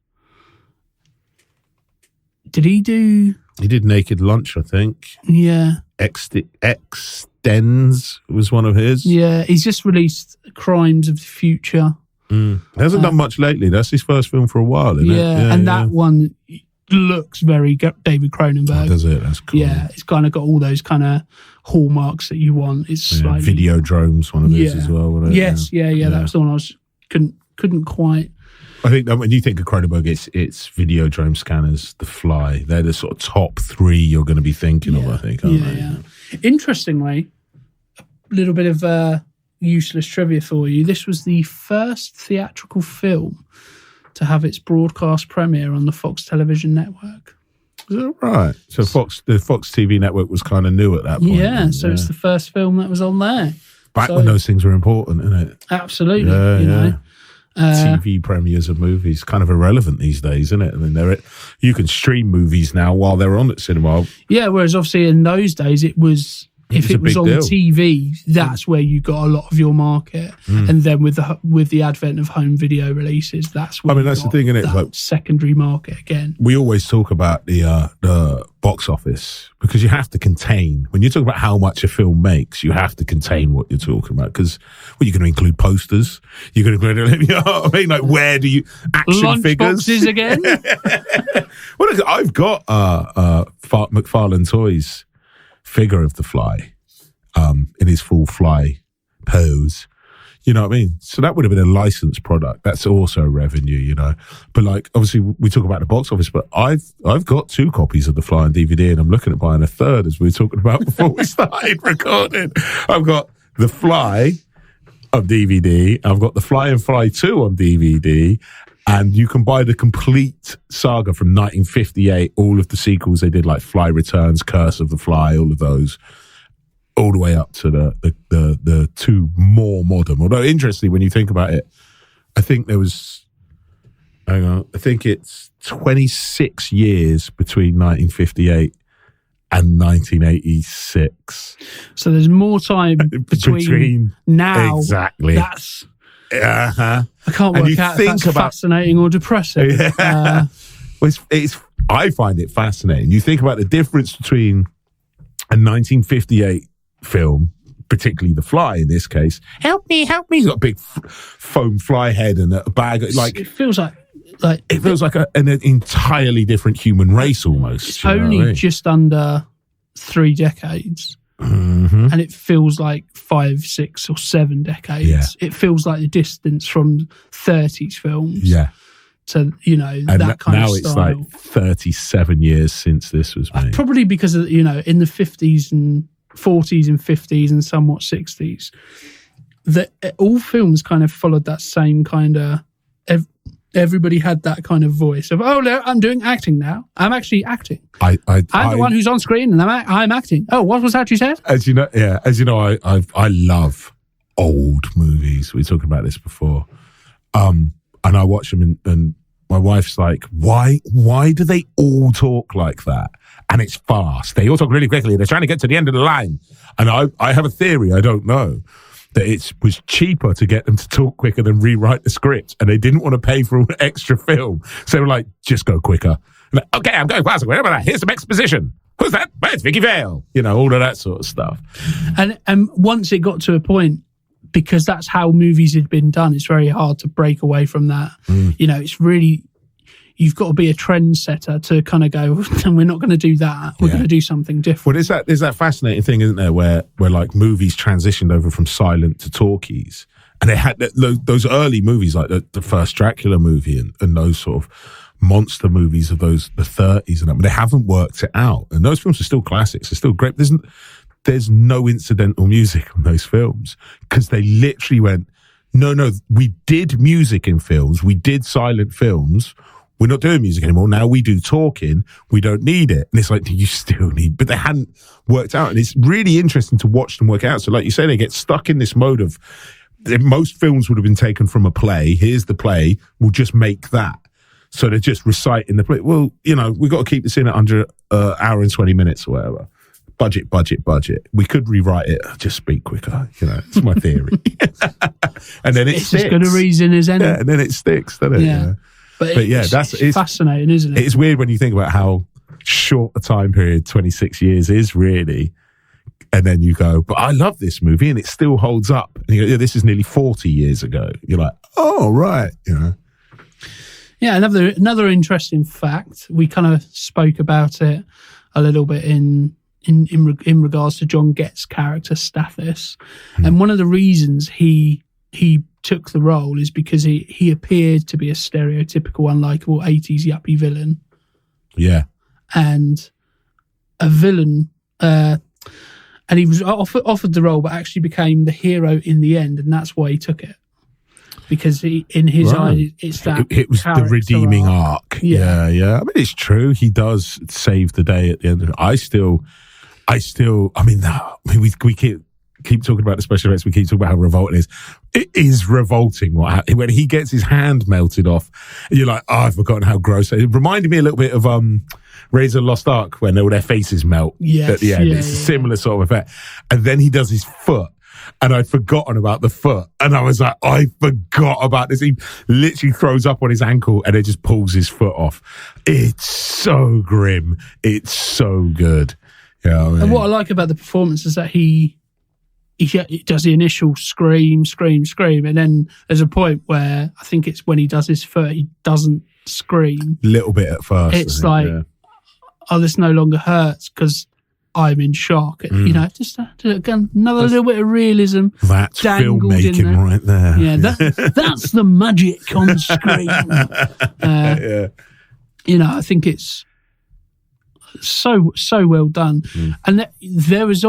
Did he do... He did Naked Lunch, I think. Yeah. Extends was one of his. Yeah, he's just released Crimes of the Future. He hasn't done much lately. That's his first film for a while, isn't it? Yeah, and that one looks very David Cronenberg. Oh, does it? That's cool. Yeah, it's kind of got all those kind of hallmarks that you want. It's slightly... Videodrome's one of his as well, wasn't it? Yes, yeah. That was the one I couldn't quite... I think that when you think of Cronenberg, it's Videodrome, Scanners, The Fly. They're the sort of top three you're going to be thinking of, I think, aren't they? Yeah. Interestingly, a little bit of... useless trivia for you. This was the first theatrical film to have its broadcast premiere on the Fox television network. Is that right? So the Fox TV network was kind of new at that point. Yeah, so it's the first film that was on there. Back when those things were important, isn't it? Absolutely. You know. TV premieres of movies kind of irrelevant these days, isn't it? I mean, you can stream movies now while they're on at cinema. Yeah, whereas obviously in those days it was... If it was on TV, that's where you got a lot of your market, and then with the advent of home video releases, that's where that's the thing, isn't it? Like secondary market again. We always talk about the box office because you have to contain. When you talk about how much a film makes, you have to contain what you're talking about because you're going to include posters. You're going to include, you know what I mean? Like, where do you action figures boxes again? Well, look, I've got McFarlane Toys figure of the Fly in his full Fly pose, you know what I mean? So that would have been a licensed product. That's also revenue, you know. But like, obviously we talk about the box office, but I've got 2 copies of the Fly on DVD and I'm looking at buying a third, as we were talking about before we started recording. I've got the Fly on DVD, I've got the Fly and Fly 2 on DVD, and you can buy the complete saga from 1958, all of the sequels they did, like Fly Returns, Curse of the Fly, all of those, all the way up to the 2 more modern. Although, interestingly, when you think about it, I think it's 26 years between 1958 and 1986. So there's more time between now. Exactly. That's... Uh-huh. I can't work out if that's fascinating or depressing. Yeah. I find it fascinating. You think about the difference between a 1958 film, particularly The Fly in this case. Help me. He's got a big foam fly head and a bag. It feels like an entirely different human race almost. It's only just under 3 decades. Mm-hmm. And it feels like 5, 6 or 7 decades. Yeah. It feels like the distance from 30s films to, and that kind of style. Now it's like 37 years since this was made. Probably because of, in the 50s and 40s and 50s and somewhat 60s, that all films kind of followed that same kind of... Everybody had that kind of voice of, oh, no, I'm doing acting now. I'm actually acting. I'm the one who's on screen and I'm acting. Oh, what was that you said? As you know, I love old movies. We were talking about this before. And I watch them and my wife's like, why do they all talk like that? And it's fast. They all talk really quickly. They're trying to get to the end of the line. And I have a theory, I don't know, that it was cheaper to get them to talk quicker than rewrite the script, and they didn't want to pay for an extra film. So they were like, just go quicker. Like, okay, I'm going faster. Whatever that. Here's some exposition. Who's that? Well, it's Vicky Vale. All of that sort of stuff. And once it got to a point, because that's how movies had been done, it's very hard to break away from that. It's really... You've got to be a trendsetter to kind of go, we're not going to do that. We're going to do something different. Well, there's that fascinating thing, isn't there, where like movies transitioned over from silent to talkies. And they had those early movies, like the first Dracula movie and those sort of monster movies of the 30s and that, but they haven't worked it out. And those films are still classics. They're still great. There's no incidental music on those films because they literally went, no, we did music in films. We did silent films. We're not doing music anymore. Now we do talking. We don't need it. And it's like, you still need, but they hadn't worked out. And it's really interesting to watch them work out. So like you say, they get stuck in this mode of, most films would have been taken from a play. Here's the play. We'll just make that. So they're just reciting the play. Well, we've got to keep this in at under an hour and 20 minutes or whatever. Budget. We could rewrite it. Just speak quicker. It's my theory. And then it sticks. It's as good a reason as any. Yeah, and then it sticks, doesn't it? Yeah. But it's fascinating, isn't it? It's weird when you think about how short a time period 26 years is, really. And then you go, but I love this movie and it still holds up. And you go, yeah, this is nearly 40 years ago. You're like, oh, right. Yeah, another interesting fact. We kind of spoke about it a little bit in regards to John Gett's character, Stathis. And one of the reasons he took the role is because he appeared to be a stereotypical, unlikable 80s yuppie villain. Yeah. And a villain, and he was offered the role, but actually became the hero in the end, and that's why he took it. Because in his eyes, it's that it was the redeeming arc. Yeah. I mean, it's true. He does save the day at the end of it. We keep talking about the special effects. We keep talking about how revolting it is. It is revolting when he gets his hand melted off. You're like, oh, I've forgotten how gross. It reminded me a little bit of Raiders of the Lost Ark when all their faces melt at the end. It's a similar sort of effect. And then he does his foot. And I'd forgotten about the foot. And I was like, I forgot about this. He literally throws up on his ankle and it just pulls his foot off. It's so grim. It's so good. And what I like about the performance is that he does the initial scream, and then there's a point where I think it's when he does his foot, he doesn't scream. Little bit at first. It's oh, this no longer hurts because I'm in shock. Just again, another little bit of realism. That's filmmaking right there. Yeah, that's the magic on screen. I think it's so well done. And there is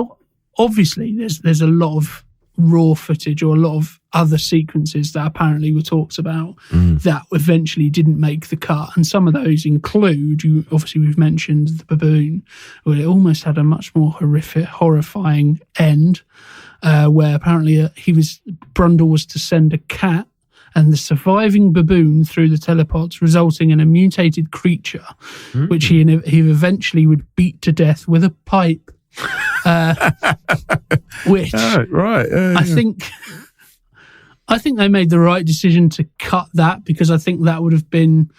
obviously there's a lot of raw footage or a lot of other sequences that apparently were talked about that eventually didn't make the cut, and some of those include, we've mentioned the baboon, where it almost had a much more horrifying end, where apparently Brundle was to send a cat and the surviving baboon through the telepods, resulting in a mutated creature, which he eventually would beat to death with a pipe. Which I think they made the right decision to cut that, because I think that would have been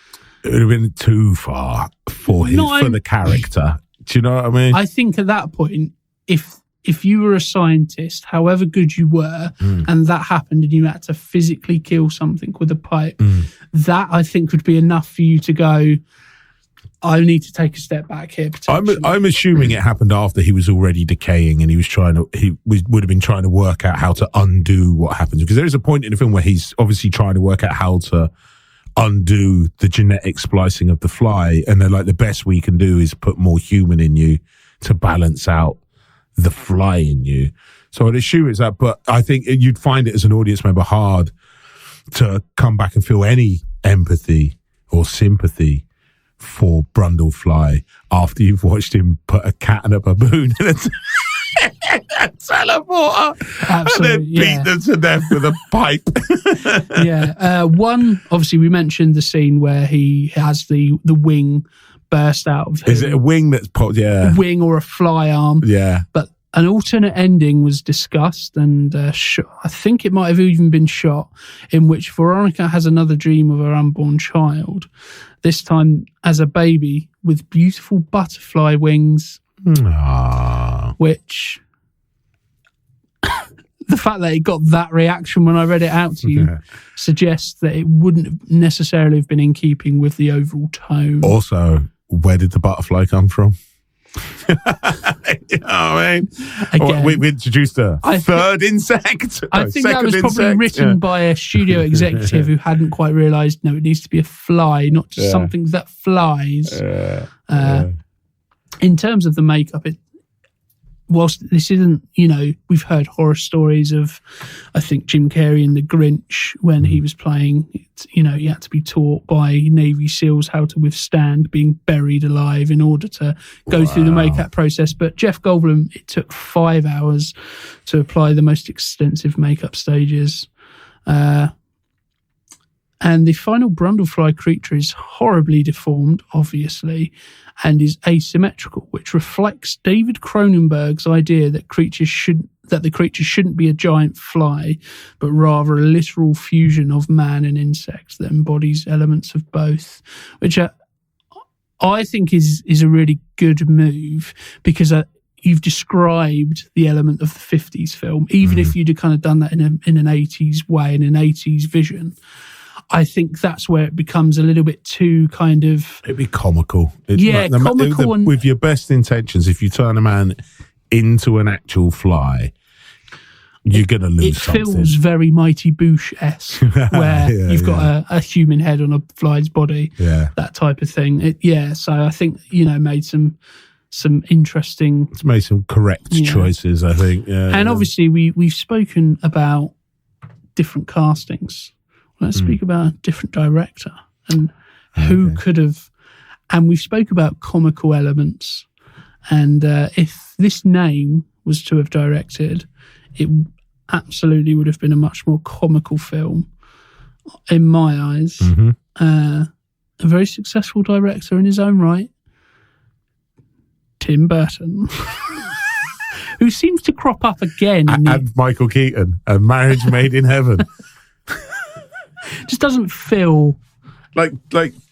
too far for the character. Do you know what I mean? I think at that point, if you were a scientist, however good you were, and that happened and you had to physically kill something with a pipe, that I think would be enough for you to go, I need to take a step back here. I'm assuming it happened after he was already decaying, and he would have been trying to work out how to undo what happens, because there is a point in the film where he's obviously trying to work out how to undo the genetic splicing of the fly, and they're like, the best we can do is put more human in you to balance out the fly in you. So I'd assume it's that, but I think you'd find it as an audience member hard to come back and feel any empathy or sympathy for Brundlefly after you've watched him put a cat and a baboon in a teleporter. Absolutely, and then beat them to death with a pipe. One, obviously we mentioned the scene where he has the wing burst out of him. Is it a wing that's popped? Yeah. A wing or a fly arm. Yeah. But an alternate ending was discussed, and I think it might have even been shot, in which Veronica has another dream of her unborn child, this time as a baby with beautiful butterfly wings. Which the fact that it got that reaction when I read it out to you suggests that it wouldn't necessarily have been in keeping with the overall tone. Also, where did the butterfly come from? You know what I mean? Again, we introduced a third insect. I think that was probably written by a studio executive who hadn't quite realised, no, it needs to be a fly, not just something that flies. In terms of the makeup, whilst this isn't, we've heard horror stories of, I think, Jim Carrey in The Grinch when he was playing, he had to be taught by Navy SEALs how to withstand being buried alive in order to go through the makeup process. But Jeff Goldblum, it took 5 hours to apply the most extensive makeup stages. And the final Brundlefly creature is horribly deformed, obviously, and is asymmetrical, which reflects David Cronenberg's idea that the creature shouldn't be a giant fly, but rather a literal fusion of man and insect that embodies elements of both, which I think is a really good move, because you've described the element of the 50s film, even if you'd have kind of done that in an 80s way, in an 80s vision. I think that's where it becomes a little bit too kind of... It'd be comical. Comical. With your best intentions, if you turn a man into an actual fly, you're going to lose something. It feels very Mighty Boosh-esque, where you've got a human head on a fly's body, that type of thing. So I think, made some interesting... It's made some correct choices, I think. And obviously we've spoken about different castings. Let's speak about a different director and who could have... And we've spoke about comical elements. And if this name was to have directed, it absolutely would have been a much more comical film, in my eyes. A very successful director in his own right, Tim Burton. Who seems to crop up again. And Michael Keaton, A Marriage Made in Heaven. Just doesn't feel like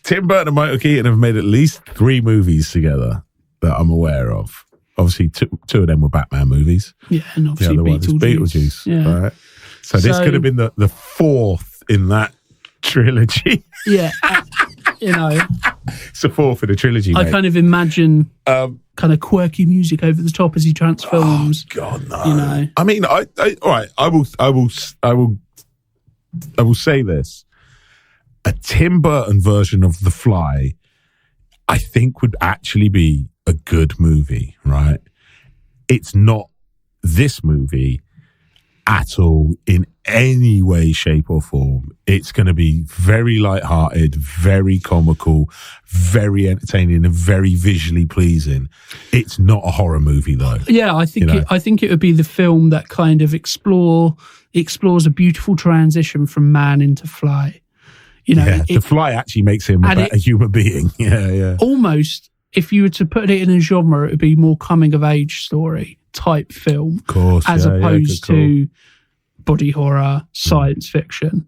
Tim Burton and Michael Keaton have made at least 3 movies together that I'm aware of. Obviously, two of them were Batman movies. Yeah, and obviously the other one is Beetlejuice. Yeah. Right? So this could have been the 4th in that trilogy. Yeah, it's the 4th in a trilogy. I mate. kind of imagine kind of quirky music over the top as he transforms. Oh God, no! I mean, all right. I will say this. A Tim Burton version of The Fly, I think, would actually be a good movie, right? It's not this movie, at all in any way, shape or form. It's going to be very light-hearted, very comical, very entertaining and very visually pleasing. It's not a horror movie though. Yeah, I think it would be the film that kind of explores a beautiful transition from man into fly. The fly actually makes him a better human being. Yeah. Almost, if you were to put it in a genre, it would be more coming-of-age story type film, of course, as opposed to body horror, science fiction.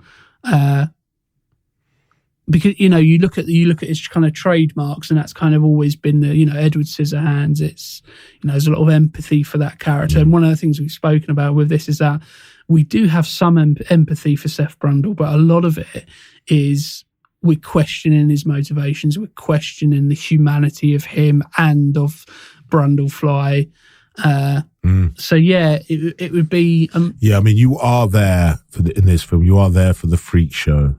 Because you look at its kind of trademarks, and that's kind of always been the Edward Scissorhands. It's there's a lot of empathy for that character, and one of the things we've spoken about with this is that we do have some empathy for Seth Brundle, but a lot of it is we're questioning his motivations, we're questioning the humanity of him and of Brundlefly. So yeah, it would be. I mean, you are there in this film. You are there for the freak show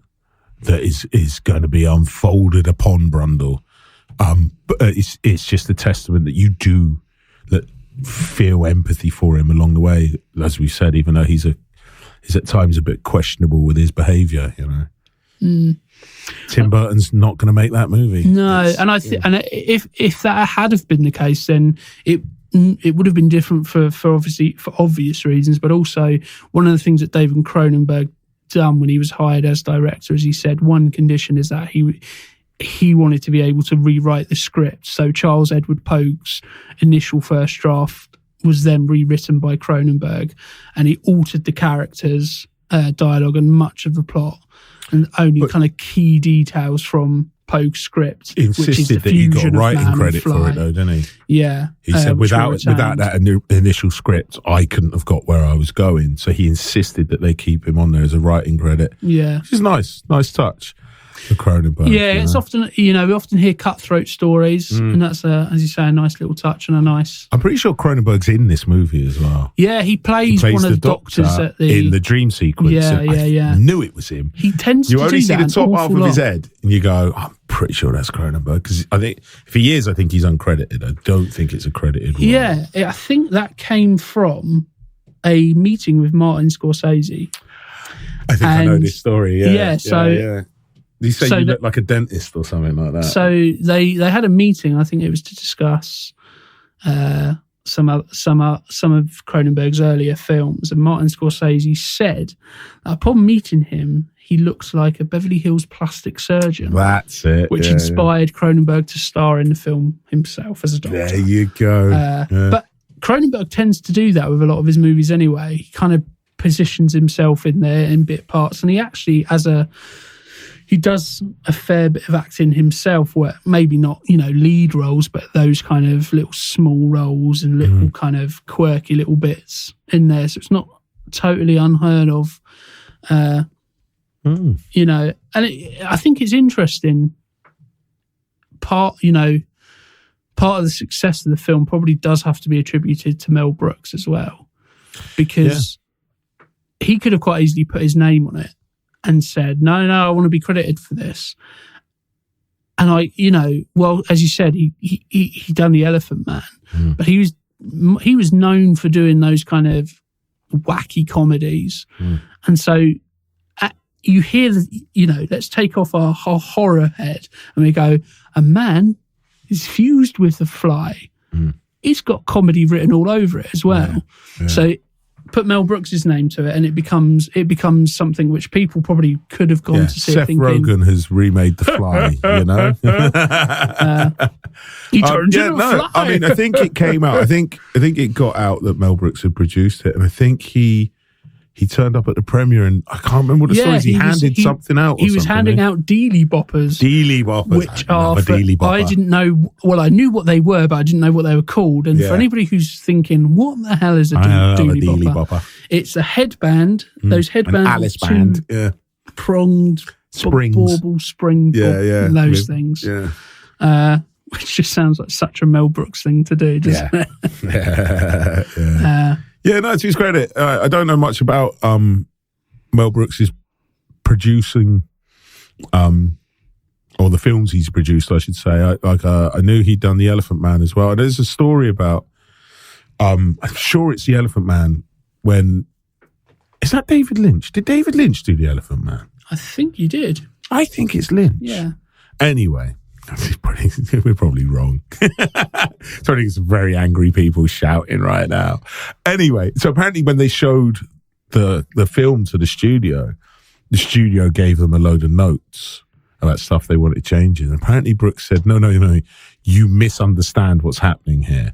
that is going to be unfolded upon Brundle. But it's just a testament that you do feel empathy for him along the way, as we said. Even though he's at times a bit questionable with his behaviour, Tim Burton's not going to make that movie. No, and if that had have been the case, then it would have been different for obvious reasons, but also one of the things that David Cronenberg done when he was hired as director, as he said, one condition is that he wanted to be able to rewrite the script. So Charles Edward Pogue's initial first draft was then rewritten by Cronenberg, and he altered the characters' dialogue and much of the plot, and only kind of key details from Pogue's script. Insisted that he got writing credit for it, though, didn't he? Yeah. He said, without that initial script, I couldn't have got where I was going. So he insisted that they keep him on there as a writing credit. Yeah. Which is nice touch for Cronenberg. Yeah, it's often, we often hear cutthroat stories, and that's, as you say, a nice little touch and a nice... I'm pretty sure Cronenberg's in this movie as well. Yeah, he plays one of the doctors in the dream sequence. Yeah. I knew it was him. He tends to do that. You only see the top half of his head, and you go, I'm pretty sure that's Cronenberg. Because I think, if he is, I think he's uncredited. I don't think it's a credited role. Yeah, I think that came from a meeting with Martin Scorsese. I think I know this story, Yeah. Did you say you look like a dentist or something like that? So they had a meeting. I think it was to discuss some of Cronenberg's earlier films. And Martin Scorsese said that upon meeting him, he looks like a Beverly Hills plastic surgeon. That's it. Which inspired Cronenberg to star in the film himself as a doctor. There you go. But Cronenberg tends to do that with a lot of his movies anyway. He kind of positions himself in there in bit parts, and he actually he does a fair bit of acting himself, where maybe not, lead roles, but those kind of little small roles and little kind of quirky little bits in there. So it's not totally unheard of, and I think it's interesting. Part of the success of the film probably does have to be attributed to Mel Brooks as well, because he could have quite easily put his name on it and said, no, I want to be credited for this. And as you said, he done The Elephant Man, but he was known for doing those kind of wacky comedies. And so you hear, let's take off our horror head and we go, a man is fused with the fly. He's got comedy written all over it as well. Yeah. So put Mel Brooks' name to it, and it becomes something which people probably could have gone to see. Seth Rogen has remade The Fly, He turned into a fly. I mean, I think it came out. I think it got out that Mel Brooks had produced it, and I think he turned up at the premiere, and I can't remember what the story is. He handed something out. He was handing out Dealey Boppers. Which are I didn't know. Well, I knew what they were, but I didn't know what they were called. And for anybody who's thinking, what the hell is a Dealey Bopper? It's a headband. Those headbands, an Alice band, pronged springs, bauble spring, those things. Yeah. Which just sounds like such a Mel Brooks thing to do, doesn't it? No, to his credit, I don't know much about Mel Brooks' producing, or the films he's produced, I should say. I knew he'd done The Elephant Man as well. There's a story about, I'm sure it's The Elephant Man, when Is that David Lynch? Did David Lynch do The Elephant Man? I think you did. I think it's Lynch. Yeah. Anyway, we're probably wrong. Probably some very angry people shouting right now. Anyway, so apparently when they showed the film to the studio gave them a load of notes about stuff they wanted changing. And apparently Brooks said, no, you misunderstand what's happening here.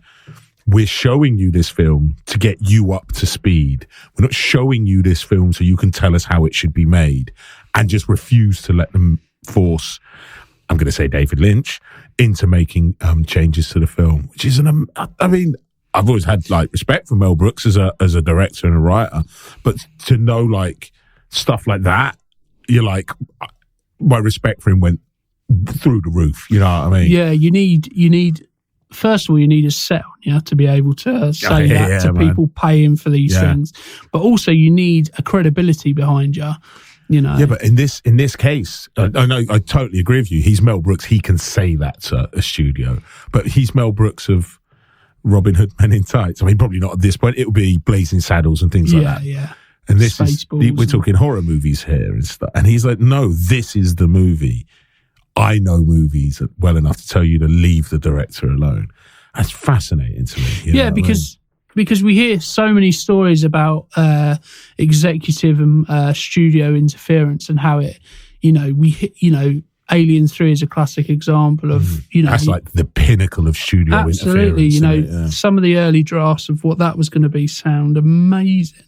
We're showing you this film to get you up to speed. We're not showing you this film so you can tell us how it should be made, and just refuse to let them force, I'm going to say David Lynch, into making changes to the film, which is I've always had like respect for Mel Brooks as a director and a writer, but to know like stuff like that, you're like, my respect for him went through the roof. You know what I mean? Yeah, you need. First of all, you need a set on you to be able to say that to people paying for these things, but also you need a credibility behind you. You know. Yeah, but in this case, I totally agree with you. He's Mel Brooks. He can say that to a studio, but he's Mel Brooks of Robin Hood Men in Tights. I mean, probably not at this point. It will be Blazing Saddles and things like that. Yeah. And this we're talking horror movies here and stuff. And he's like, no, this is the movie. I know movies well enough to tell you to leave the director alone. That's fascinating to me. Yeah, because we hear so many stories about executive and studio interference and how it, Alien 3 is a classic example of, that's like the pinnacle of studio interference. Absolutely. Some of the early drafts of what that was going to be sound amazing.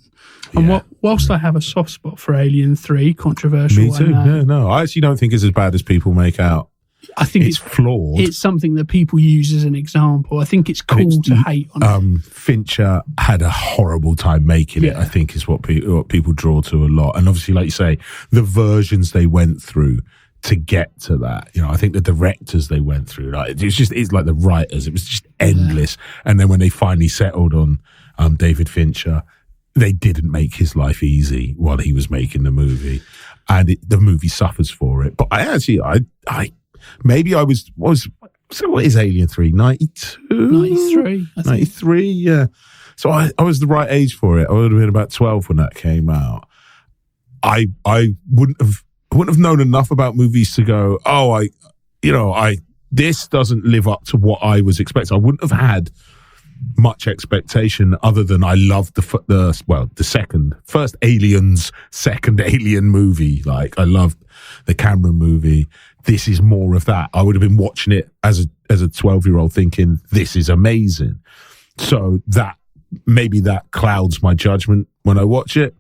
And whilst I have a soft spot for Alien 3, controversial. Me too. I actually don't think it's as bad as people make out. I think it's flawed. It's something that people use as an example. I think it's cool to hate on it. Fincher had a horrible time making it, I think, is what people draw to a lot. And obviously, like you say, the versions they went through to get to that. I think the directors they went through, like, it's like the writers, it was just endless. And then when they finally settled on David Fincher, they didn't make his life easy while he was making the movie, and the movie suffers for it. But so what is Alien 3? 92? 93. 93, yeah. So I was the right age for it. I would have been about 12 when that came out. I wouldn't have known enough about movies to go, this doesn't live up to what I was expecting. I wouldn't have had much expectation other than I loved the first Aliens, second Alien movie. Like, I loved the Cameron movie. This is more of that. I would have been watching it as a 12-year-old thinking, this is amazing. So that clouds my judgment when I watch it.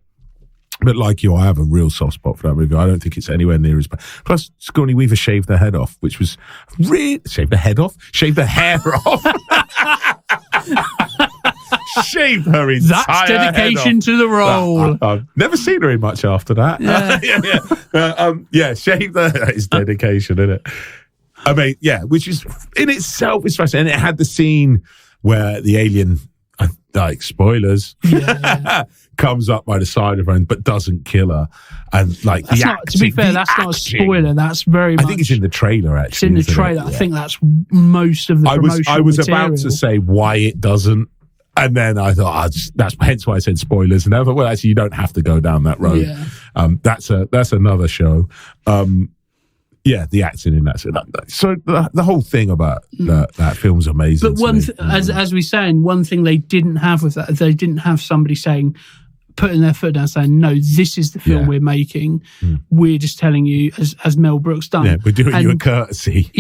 But like you, I have a real soft spot for that movie. I don't think it's anywhere near as bad. Plus, Sigourney Weaver shaved her head off, which was shaved the hair off. Shaved her entire That's dedication to the role. I've never seen her in much after that. Yeah. Shaved her. That is dedication, isn't it? I mean, which is in itself is fascinating. And it had the scene where the alien, like spoilers, comes up by the side of her but doesn't kill her. And like to be fair, that's not a spoiler. That's very much. I think it's in the trailer, actually. It's in the trailer. I think that's most of the promotional I was material. about to say why it doesn't. And then I thought, that's hence why I said spoilers. And I thought, well, actually, you don't have to go down that road. Yeah. That's another show. The acting in that. So the whole thing about that film's amazing. But as we saying, one thing they didn't have with that, they didn't have somebody putting their foot down, saying, no, this is the film we're making. We're just telling you, as Mel Brooks done. Yeah, we're doing you a courtesy.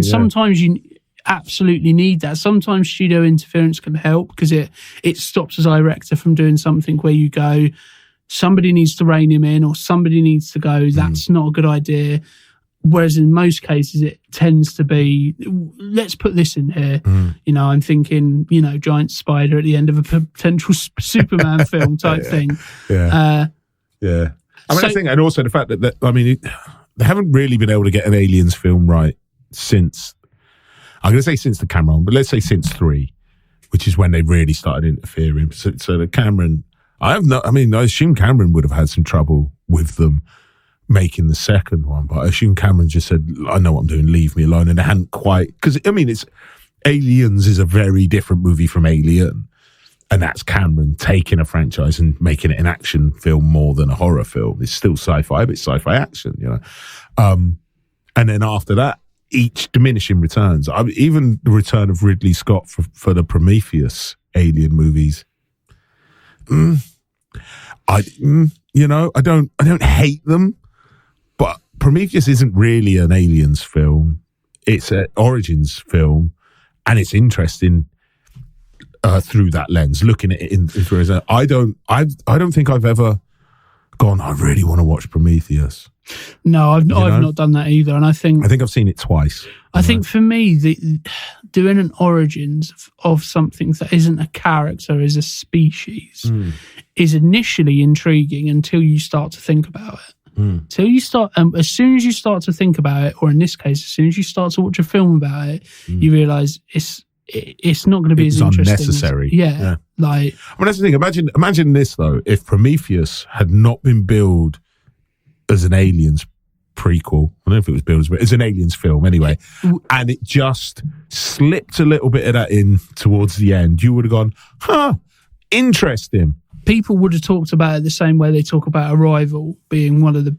Sometimes you absolutely need that. Sometimes studio interference can help because it stops a director from doing something where you go, somebody needs to rein him in, or somebody needs to go, that's not a good idea. Whereas in most cases, it tends to be, let's put this in here. I'm thinking, giant spider at the end of a potential Superman film type thing. I think, and also the fact that they haven't really been able to get an Aliens film right since, I'm going to say since the Cameron, but let's say since 3, which is when they really started interfering. So the Cameron, I assume Cameron would have had some trouble with them making the second one, but I assume Cameron just said, I know what I'm doing, leave me alone. And they hadn't quite, because it's Aliens is a very different movie from Alien. And that's Cameron taking a franchise and making it an action film more than a horror film. It's still sci-fi, but it's sci-fi action, you know. And then after that, each diminishing returns. Even the return of Ridley Scott for the Prometheus Alien movies. I don't hate them, but Prometheus isn't really an Aliens film. It's an Origins film, and it's interesting through that lens, looking at it I don't think I've ever gone, I really want to watch Prometheus. No, I've not done that either, and I think I've seen it twice. I think for me, doing an origins of something that isn't a character, is a species, is initially intriguing until you start to think about it. Till you start, as soon as you start to think about it, or in this case, as soon as you start to watch a film about it, you realise it's not going to be as interesting. Unnecessary. Yeah. Like, I mean, that's the thing. Imagine this though: if Prometheus had not been billed as an Aliens prequel, I don't know if it was billed as an Aliens film anyway, and it just slipped a little bit of that in towards the end, you would have gone, interesting. People would have talked about it the same way they talk about Arrival being one of the,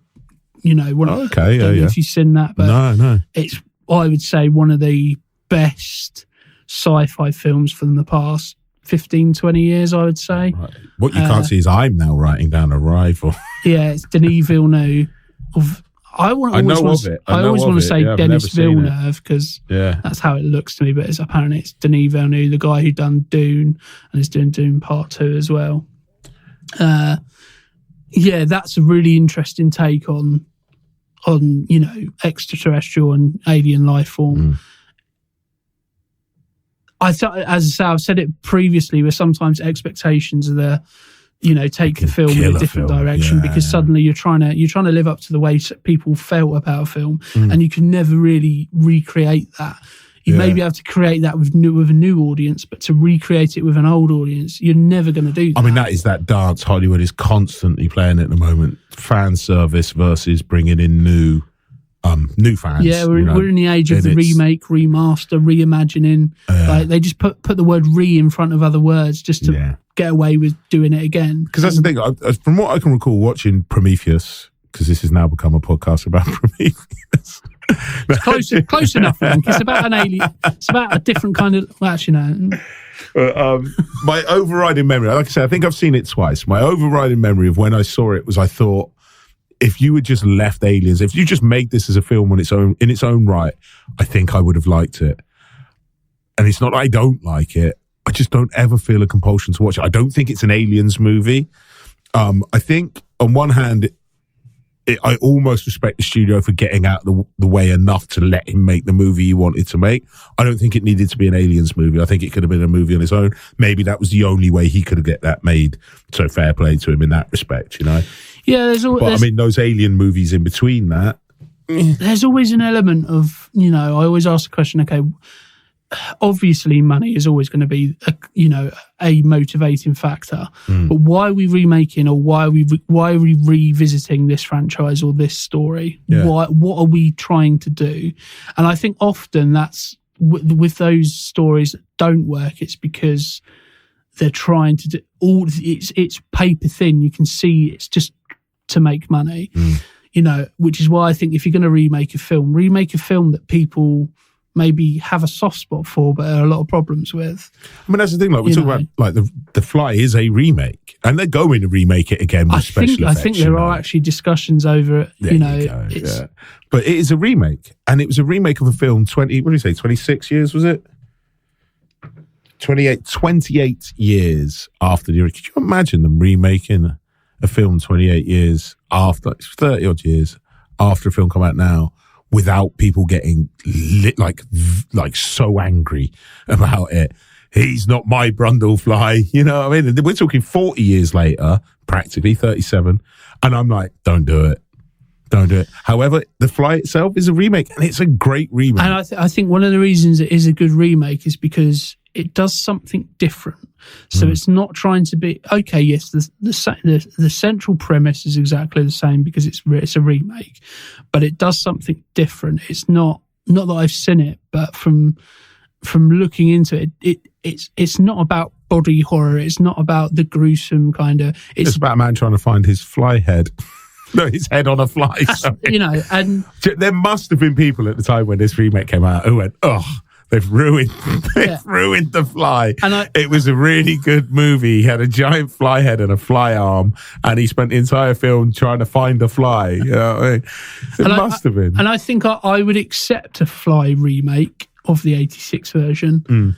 I don't know if you've seen that, but no. It's, I would say, one of the best sci-fi films from the past 15, 20 years, I would say. Right. What you can't see is I'm now writing down Arrival. Yeah, it's Denis Villeneuve. I always want to say Denis Villeneuve because that's how it looks to me, but apparently it's Denis Villeneuve, the guy who done Dune and is doing Dune Part 2 as well. That's a really interesting take on extraterrestrial and alien life form. I thought, as I say, I've said it previously, where sometimes expectations are take the film in a different direction because suddenly you're trying to live up to the way people felt about a film, and you can never really recreate that. You maybe have to create that with a new audience, but to recreate it with an old audience, you're never going to do that. I mean, that is that dance Hollywood is constantly playing at the moment: fan service versus bringing in new fans. Yeah, we're in the age of the remake, remaster, reimagining. Like they just put the word "re" in front of other words just to get away with doing it again. Because that's the thing. From what I can recall, watching Prometheus, because this has now become a podcast about Prometheus. It's close enough, Frank. It's about an alien. It's about a different kind of. Well, actually, no. My overriding memory, like I said, I think I've seen it twice. My overriding memory of when I saw it was, I thought, if you had just left Aliens, if you just made this as a film on its own, in its own right, I think I would have liked it. And it's not that I don't like it. I just don't ever feel a compulsion to watch it. I don't think it's an Aliens movie. I think on one hand, I almost respect the studio for getting out the way enough to let him make the movie he wanted to make. I don't think it needed to be an Aliens movie. I think it could have been a movie on its own. Maybe that was the only way he could get that made. So fair play to him in that respect, Yeah, I mean, those Alien movies in between that. There's always an element of, I always ask the question, okay, obviously money is always going to be a motivating factor, but why are we remaking, or why are we revisiting this franchise or this story? What are we trying to do? And I think often that's with those stories that don't work, it's because they're trying to do it's paper thin. You can see it's just to make money, which is why I think if you're going to remake a film that people maybe have a soft spot for, but there are a lot of problems with. I mean, that's the thing. Like we talk about, like the Fly is a remake, and they're going to remake it again with special effects. I think there are actually discussions over it. But it is a remake, and it was a remake of a film 26 years, was it? 28 years after the original. Could you imagine them remaking a film 28 years after, 30 odd years after a film come out now, without people getting like so angry about it? He's not my Brundlefly, you know what I mean? We're talking 40 years later, practically 37, and I'm like, don't do it. However, The Fly itself is a remake, and it's a great remake. And I think one of the reasons it is a good remake is because it does something different. So it's not trying to be, okay, yes, the central premise is exactly the same because it's a remake, but it does something different. It's not that I've seen it, but from looking into it, it's not about body horror. It's not about the gruesome kind of. It's about a man trying to find his fly head. No, his head on a fly. Sorry. You know, and there must have been people at the time when this remake came out who went, "Oh, they've ruined the Fly." And it was a really good movie. He had a giant fly head and a fly arm, and he spent the entire film trying to find the fly. You know what I mean? It must have been. And I think I would accept a Fly remake of the 86 version.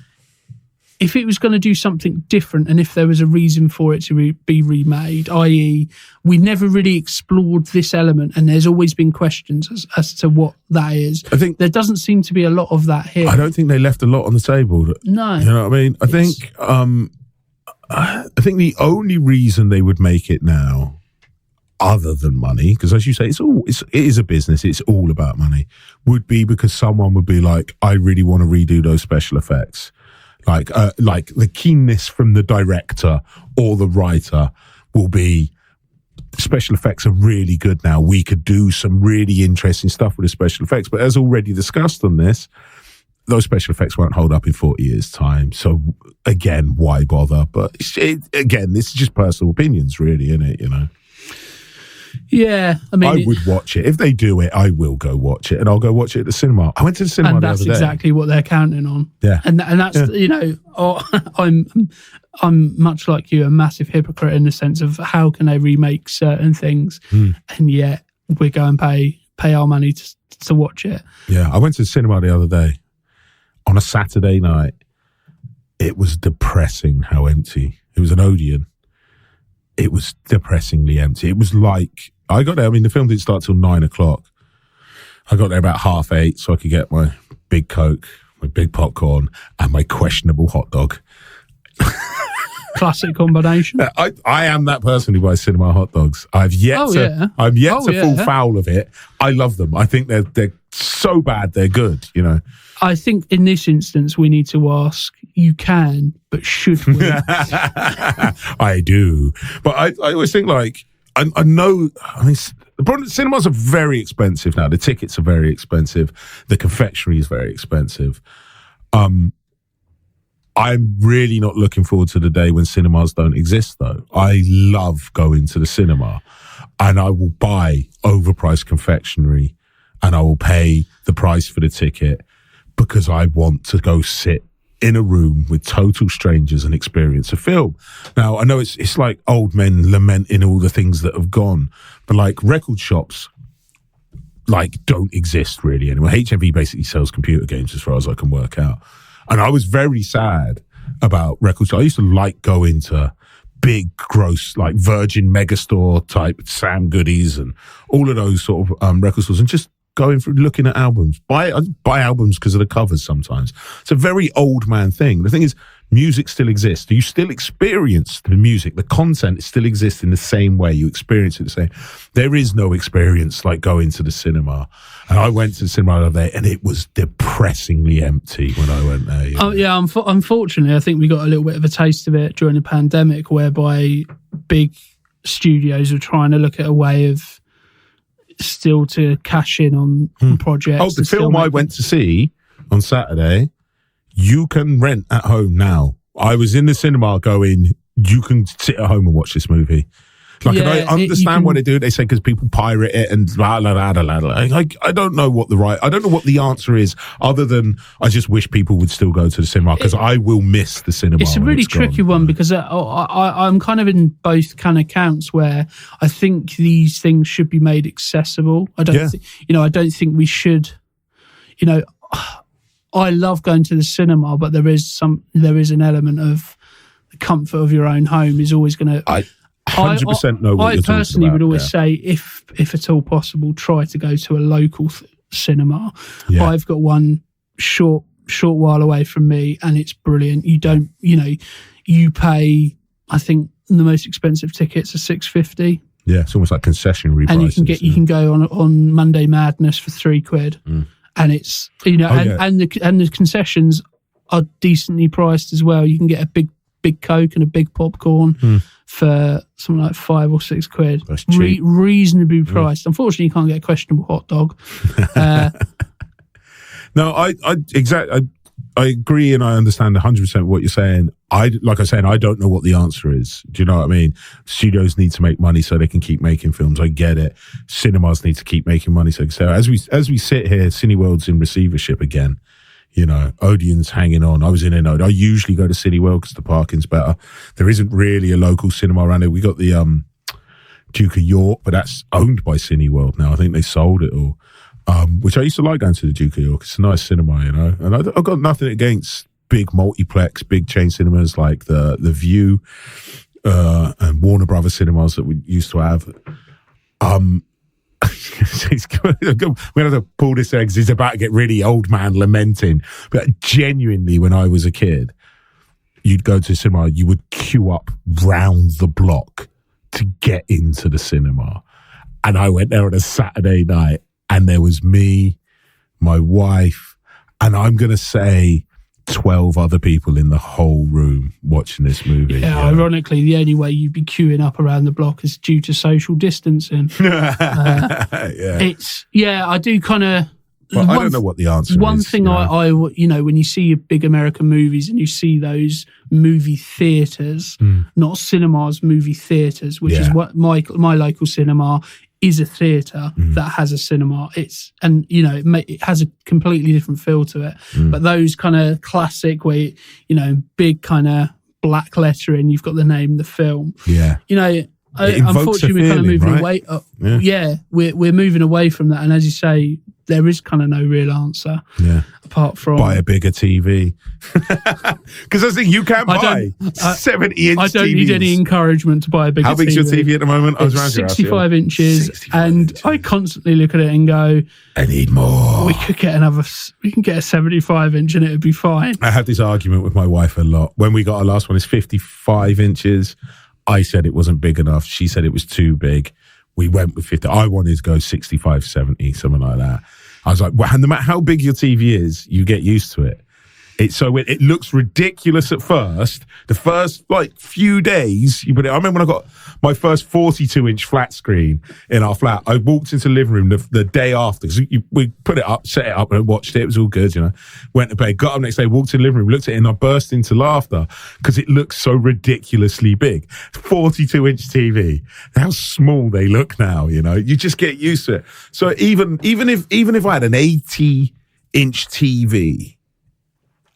If it was going to do something different and if there was a reason for it to be remade, i.e. we never really explored this element and there's always been questions as to what that is. I think there doesn't seem to be a lot of that here. I don't think they left a lot on the table. No. You know what I mean? I think the only reason they would make it now, other than money, because as you say, it is a business, it's all about money, would be because someone would be like, I really want to redo those special effects. Like the keenness from the director or the writer will be, special effects are really good now. We could do some really interesting stuff with the special effects. But as already discussed on this, those special effects won't hold up in 40 years' time. So again, why bother? But again, this is just personal opinions, really, isn't it? You know. Yeah, I mean, I would watch it if they do it. I will go watch it, and I'll go watch it at the cinema. I went to the cinema the other day, and that's exactly what they're counting on. Yeah, and that's you know, I'm much like you, a massive hypocrite in the sense of how can they remake certain things, and yet we go and pay our money to watch it. Yeah, I went to the cinema the other day on a Saturday night. It was depressing how empty. It was an Odeon. It was depressingly empty. It was like, I got there, I mean, the film didn't start till 9 o'clock. I got there about 8:30 so I could get my big Coke, my big popcorn, and my questionable hot dog. Classic combination. I am that person who buys cinema hot dogs. I'm yet to fall foul of it. I love them. I think they're so bad, they're good, you know. I think in this instance, we need to ask, you can, but should we? I do. But I always think, like, I know, I mean, the problem, cinemas are very expensive now. The tickets are very expensive. The confectionery is very expensive. I'm really not looking forward to the day when cinemas don't exist, though. I love going to the cinema, and I will buy overpriced confectionery, and I will pay the price for the ticket, because I want to go sit in a room with total strangers and experience a film. Now, I know it's like old men lamenting all the things that have gone, but like record shops, like, don't exist really anymore. HMV basically sells computer games as far as I can work out. And I was very sad about record shops. I used to like going to big, gross, like Virgin Megastore type Sam Goodies and all of those sort of record stores, and just going through, looking at albums. I buy albums because of the covers sometimes. It's a very old man thing. The thing is, music still exists. You still experience the music. The content still exists in the same way. You experience it the same. There is no experience like going to the cinema. And I went to the cinema the other day, and it was depressingly empty when I went there. You know? Oh, yeah. Unfortunately, I think we got a little bit of a taste of it during the pandemic, whereby big studios were trying to look at a way of still to cash in on projects. Oh, the film I went to see on Saturday, you can rent at home now. I was in the cinema going, you can sit at home and watch this movie. Like, and I understand why they do it. They say because people pirate it and blah, blah, blah, blah, blah. I don't know what the answer is, other than I just wish people would still go to the cinema, because I will miss the cinema. It's a really tricky one, because I'm kind of in both kind of camps where I think these things should be made accessible. I don't think we should, I love going to the cinema, but there is an element of the comfort of your own home is always going to. 100% know what you're talking about. I personally would always say, if at all possible, try to go to a local cinema. Yeah. I've got one short while away from me, and it's brilliant. You don't, you pay, I think the most expensive tickets are $6.50. Yeah, it's almost like concessionary prices. And you can go on Monday Madness for £3, and it's and the concessions are decently priced as well. You can get a big Coke and a big popcorn for something like £5 or £6. That's cheap. Reasonably priced. Unfortunately, you can't get a questionable hot dog. No, I agree, and I understand 100% what you're saying. like I said, I don't know what the answer is. Do you know what I mean? Studios need to make money so they can keep making films. I get it. Cinemas need to keep making money. So as we sit here, Cineworld's in receivership again. You know, Odeon's hanging on. I was in Ode. I usually go to Cineworld because the parking's better. There isn't really a local cinema around here. We got the Duke of York, but that's owned by Cineworld now. I think they sold it all. Which I used to like going to the Duke of York. It's a nice cinema, you know. And I've got nothing against big multiplex, big chain cinemas like the View and Warner Brothers cinemas that we used to have. We have to pull this out because he's about to get really old man lamenting. But genuinely, when I was a kid, you'd go to a cinema, you would queue up round the block to get into the cinema. And I went there on a Saturday night, and there was me, my wife, and I'm going to say 12 other people in the whole room watching this movie. Yeah, ironically, the only way you'd be queuing up around the block is due to social distancing. I do kind of... Well, I don't know what the answer is. One thing I you know, when you see your big American movies and you see those movie theatres, not cinemas, movie theatres, which is what my local cinema is, a theatre that has a cinema. It has a completely different feel to it. But those kind of classic where, you know, big kind of black lettering, you've got the name of the film. Yeah. You know, unfortunately, we're kind of moving away. We're moving away from that. And as you say, there is kind of no real answer apart from... Buy a bigger TV. Because I think you can buy 70-inch TVs. I don't need any encouragement to buy a bigger TV. How big's your TV at the moment? It's 65 inches. 65 and inches. I constantly look at it and go, I need more. We can get a 75-inch and it would be fine. I had this argument with my wife a lot. When we got our last one, it's 55 inches. I said it wasn't big enough. She said it was too big. We went with 50. I wanted to go 65, 70, something like that. I was like, well, no matter how big your TV is, you get used to it. It looks ridiculous at first. The first few days, I remember when I got my first 42-inch flat screen in our flat. I walked into the living room the day after because we put it up, set it up, and watched it. It was all good, you know. Went to bed, got up next day, walked to the living room, looked at it, and I burst into laughter because it looks so ridiculously big. 42-inch TV. How small they look now, you know. You just get used to it. So even if I had an 80-inch TV,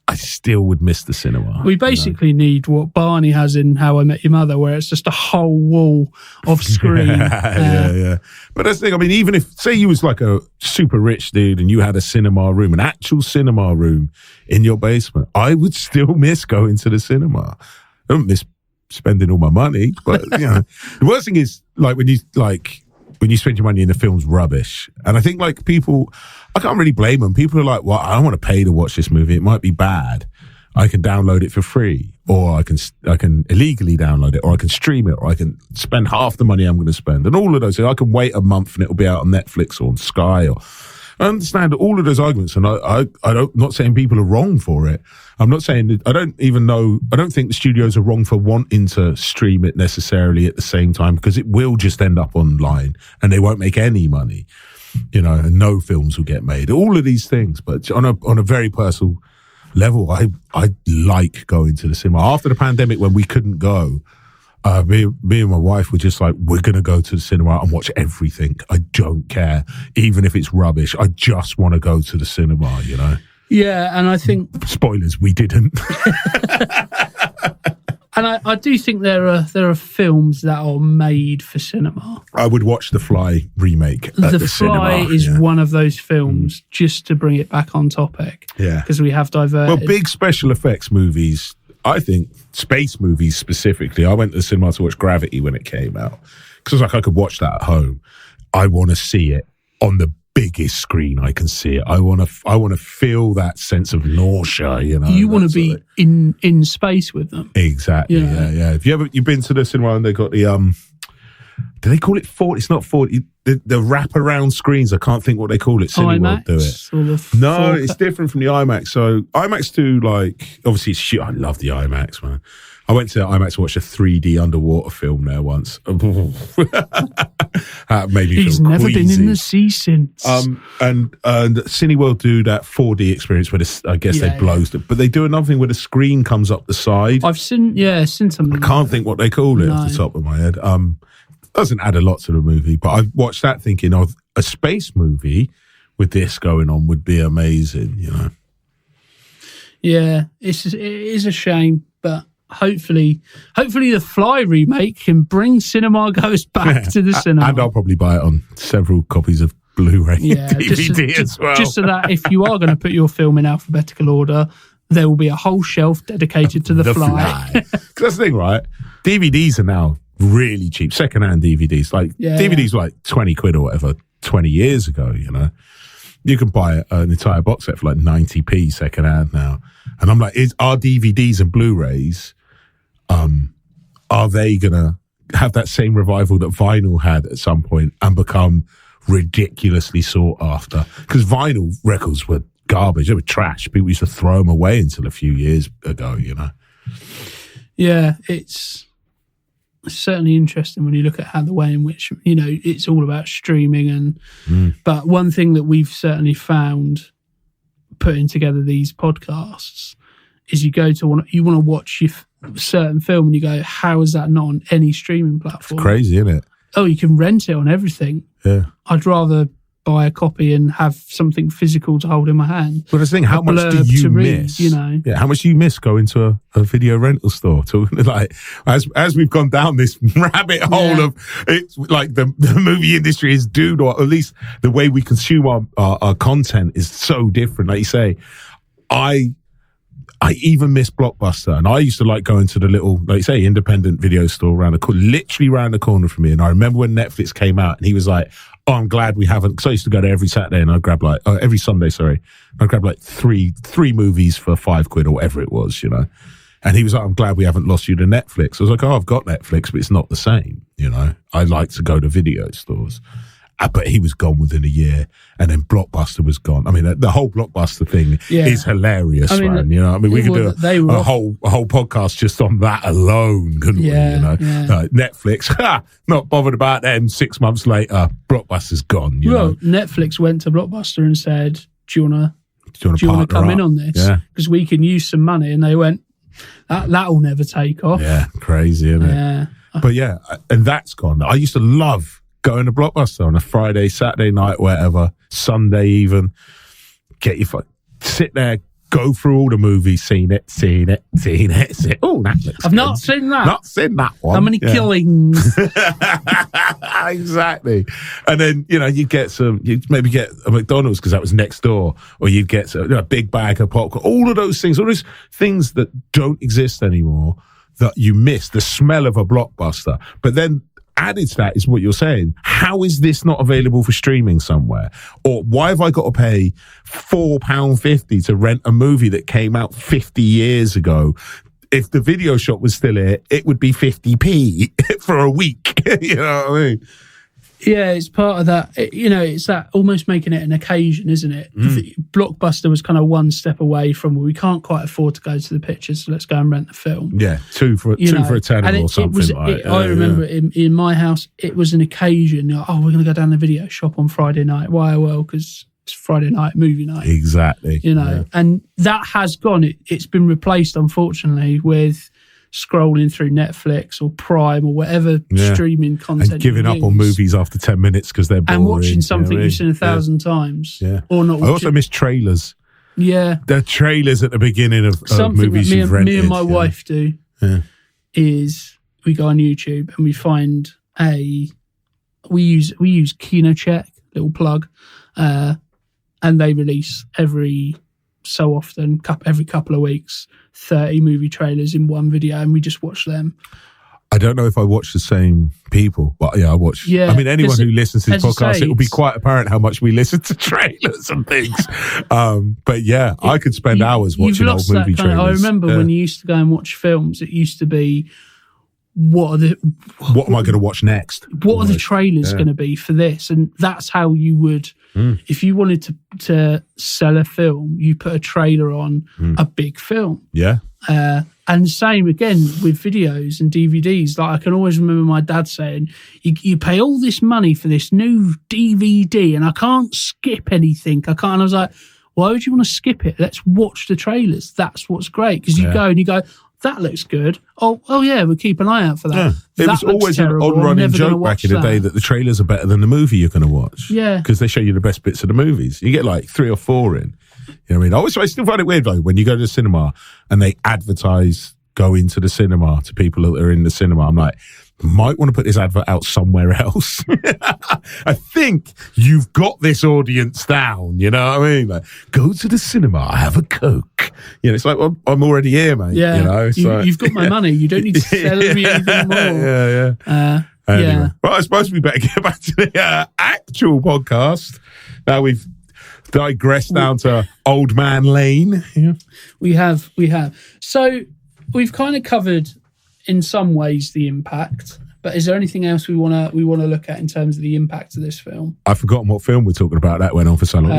I still would miss the cinema. We basically need what Barney has in How I Met Your Mother, where it's just a whole wall of screen. Yeah. But that's the thing. I mean, even if, say you was like a super rich dude and you had a cinema room, an actual cinema room in your basement, I would still miss going to the cinema. I don't miss spending all my money, but you know, the worst thing is when you spend your money and the film's rubbish. And I think people, I can't really blame them. People are like, well, I don't want to pay to watch this movie. It might be bad. I can download it for free, or I can illegally download it, or I can stream it, or I can spend half the money I'm going to spend. And all of those things, I can wait a month and it'll be out on Netflix or on Sky. I understand all of those arguments, and I'm not saying people are wrong for it. I'm not saying that, I don't think the studios are wrong for wanting to stream it necessarily at the same time, because it will just end up online and they won't make any money, you know, and no films will get made. All of these things, but on a very personal level, I like going to the cinema. After the pandemic, when we couldn't go, me and my wife were just like, we're going to go to the cinema and watch everything. I don't care. Even if it's rubbish, I just want to go to the cinema, you know? Yeah, and I think... Spoilers, we didn't. And I do think there are films that are made for cinema. I would watch The Fly remake at the Fly cinema. Is one of those films, just to bring it back on topic. Yeah. Because we have diverted. Well, big special effects movies, I think, space movies specifically. I went to the cinema to watch Gravity when it came out. Because I was like, I could watch that at home. I want to see it on the biggest screen I can see it. I want to feel that sense of nausea, you know. You want to be in space with them. Exactly. Yeah. Have you've been to the cinema and they got the do they call it 40? It's not 40. The wraparound screens. I can't think what they call it. Cineworld do it. No, it's different from the IMAX. So IMAX do obviously it's shit. I love the IMAX, man. I went to IMAX to watch a 3D underwater film there once. That made me He's feel never queasy. been in the sea since. And Cineworld do that 4D experience where I guess they blow stuff, but they do another thing where the screen comes up the side. I've seen something. I can't think what they call it off the top of my head. Doesn't add a lot to the movie, but I watched that thinking of a space movie with this going on would be amazing, you know. Yeah, it is a shame, but hopefully the Fly remake can bring cinema goers back to the cinema. And I'll probably buy it on several copies of Blu-ray and DVD as well. Just so that if you are going to put your film in alphabetical order, there will be a whole shelf dedicated to the Fly. Because that's the thing, right? DVDs are now really cheap. Second-hand DVDs. DVDs were like 20 quid or whatever 20 years ago, you know. You can buy an entire box set for like 90p second-hand now. And I'm like, are DVDs and Blu-rays, are they going to have that same revival that vinyl had at some point and become ridiculously sought after? Because vinyl records were garbage. They were trash. People used to throw them away until a few years ago, you know. Yeah, it's certainly interesting when you look at how the way in which, you know, it's all about streaming. And but one thing that we've certainly found putting together these podcasts is you want to watch your certain film and you go, how is that not on any streaming platform? It's crazy, isn't it? Oh, you can rent it on everything. Yeah. I'd rather buy a copy and have something physical to hold in my hand. Well, the thing, how much do you miss? You know, how much do you miss going to a video rental store? To like, as we've gone down this rabbit hole of it's like the movie industry is doomed, or at least the way we consume our content is so different. Like you say, I even miss Blockbuster, and I used to like going to the little, like you say, independent video store literally around the corner from me. And I remember when Netflix came out, and he was like, "Oh, I'm glad we haven't." Because I used to go there every Saturday, and I'd grab every Sunday. Sorry, I'd grab like three movies for £5 or whatever it was, you know. And he was like, "I'm glad we haven't lost you to Netflix." I was like, "Oh, I've got Netflix, but it's not the same, you know. I like to go to video stores." But he was gone within a year, and then Blockbuster was gone. I mean, the whole Blockbuster thing is hilarious, man. You know, I mean, we could do a whole podcast just on that alone, couldn't we? You know, Netflix, not bothered about them. 6 months later, Blockbuster's gone. You know? Netflix went to Blockbuster and said, "Do you want to come in on this? Because we can use some money." And they went, "That'll never take off." Yeah, crazy, isn't it? Yeah, but and that's gone. I used to love going to Blockbuster on a Friday, Saturday night, whatever, Sunday even. Sit there, go through all the movies, seen it. Oh, that looks I've good. not seen that. Not seen that one. How many killings? Exactly. And then, you know, you'd maybe get a McDonald's because that was next door, or you'd get a big bag of popcorn. All of those things, all those things that don't exist anymore that you miss, the smell of a Blockbuster. But then, added to that is what you're saying. How is this not available for streaming somewhere? Or why have I got to pay £4.50 to rent a movie that came out 50 years ago? If the video shop was still here, it would be 50p for a week. You know what I mean? Yeah, it's part of that. You know, it's that almost making it an occasion, isn't it? Blockbuster was kind of one step away from, we can't quite afford to go to the pictures, so let's go and rent the film. Yeah, two for a tenner or something I remember in my house, it was an occasion. You know, we're going to go down the video shop on Friday night. Why? Well, because it's Friday night, movie night. Exactly. You know, and that has gone. It's been replaced, unfortunately, with scrolling through Netflix or Prime or whatever streaming content, and giving up on movies after 10 minutes because they're boring, and watching something you've seen 1,000 times, or not. I also miss trailers. Yeah, the trailers at the beginning of movies that you've rented. Me and my wife do is we go on YouTube and we find we use KinoCheck, little plug, and they release every so often, every couple of weeks, 30 movie trailers in one video, and we just watch them. I don't know if I watch the same people, but I watch. Yeah, I mean, anyone who listens to this podcast, it will be quite apparent how much we listen to trailers and things. But I could spend hours watching old movie trailers. I remember when you used to go and watch films, it used to be, what am I going to watch next? What are the trailers going to be for this? And that's how you would If you wanted to sell a film, you put a trailer on a big film. Yeah. And same again with videos and DVDs. Like I can always remember my dad saying, you pay all this money for this new DVD and I can't skip anything. I can't. And I was like, why would you want to skip it? Let's watch the trailers. That's what's great. Because you go and you go, that looks good. Oh yeah, we'll keep an eye out for that. Yeah. It was always an on-running joke back in the day that the trailers are better than the movie you're going to watch. Yeah. Because they show you the best bits of the movies. You get like 3 or 4 in. You know what I mean? I still find it weird though, when you go to the cinema and they advertise going to the cinema to people that are in the cinema. I'm like, might want to put this advert out somewhere else. I think you've got this audience down, you know what I mean? Like, go to the cinema, have a Coke. You know, it's like, well, I'm already here, mate. Yeah, you know, so. You've got my money. You don't need to sell me anything more. Yeah. Anyway. Well, I suppose we better get back to the actual podcast. Now we've digressed down to Old Man Lane. Yeah. We have. So we've kind of covered in some ways the impact, but is there anything else we want to look at in terms of the impact of this film? I've forgotten what film we're talking about. That went on for so long.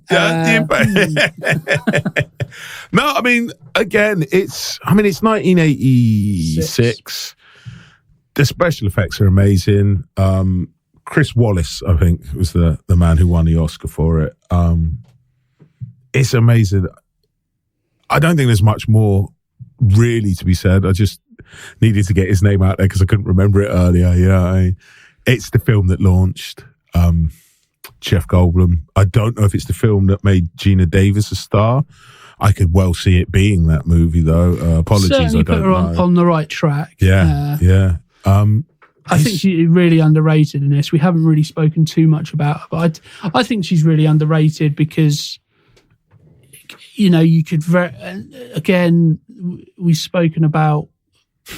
The impact. No, I mean, again, it's 1986. The special effects are amazing. Chris Wallace, I think, was the man who won the Oscar for it. It's amazing. I don't think there's much more really to be said. I just needed to get his name out there because I couldn't remember it earlier. You know, it's the film that launched Jeff Goldblum. I don't know if it's the film that made Gina Davis a star. I could well see it being that movie, though. Apologies, certainly I don't put her on the right track. Yeah. I think she's really underrated in this. We haven't really spoken too much about her, but I think she's really underrated because, you know, you could again, we've spoken about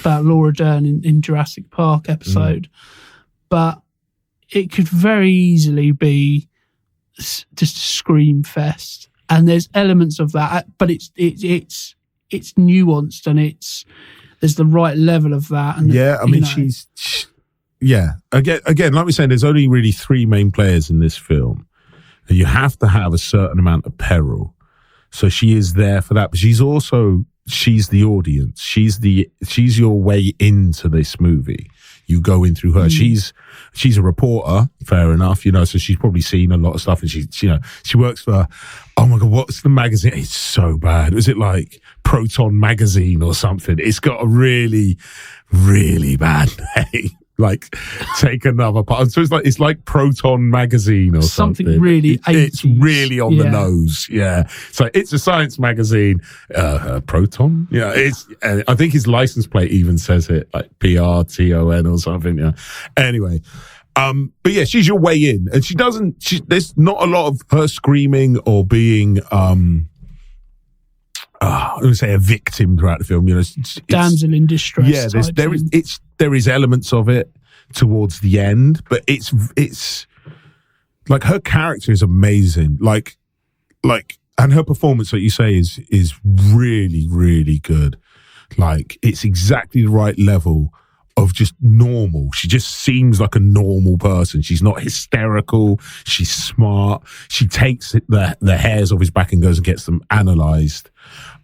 Laura Dern in Jurassic Park episode, but it could very easily be just a scream fest, and there's elements of that, but it's nuanced and there's the right level of that. And again, like we're saying, there's only really 3 main players in this film, and you have to have a certain amount of peril. So she is there for that, but she's the audience. She's your way into this movie. You go in through her. She's a reporter, fair enough, you know, so she's probably seen a lot of stuff, and she works for, oh my God, what's the magazine? It's so bad. Was it like Proton Magazine or something? It's got a really, really bad name. Like, take another part. So it's like Proton Magazine or something. Really 80s. It's really on the nose. Yeah. So it's a science magazine. Proton. Yeah. I think his license plate even says it, like PRTON or something. Yeah. Anyway. But yeah, she's your way in, and there's not a lot of her screaming or being, I would say a victim throughout the film, you know, it's damsel in distress. Yeah, there is elements of it towards the end, but it's like her character is amazing. Like, and her performance, like you say, is really, really good. Like, it's exactly the right level of just normal. She just seems like a normal person. She's not hysterical. She's smart. She takes the hairs off his back and goes and gets them analysed.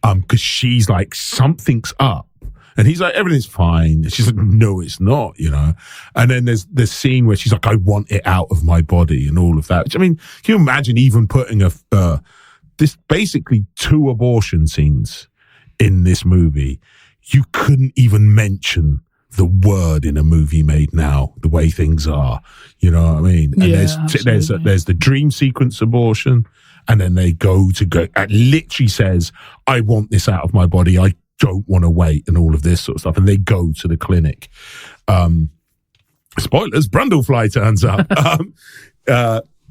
Because she's like, something's up. And he's like, everything's fine. She's like, no, it's not, you know. And then there's this scene where she's like, I want it out of my body and all of that. I mean, can you imagine even putting this basically 2 abortion scenes in this movie? You couldn't even mention the word in a movie made now, the way things are, you know what I mean? And there's the dream sequence abortion, and then they go, it literally says, I want this out of my body, I don't want to wait, and all of this sort of stuff, and they go to the clinic. Spoilers, Brundlefly turns up.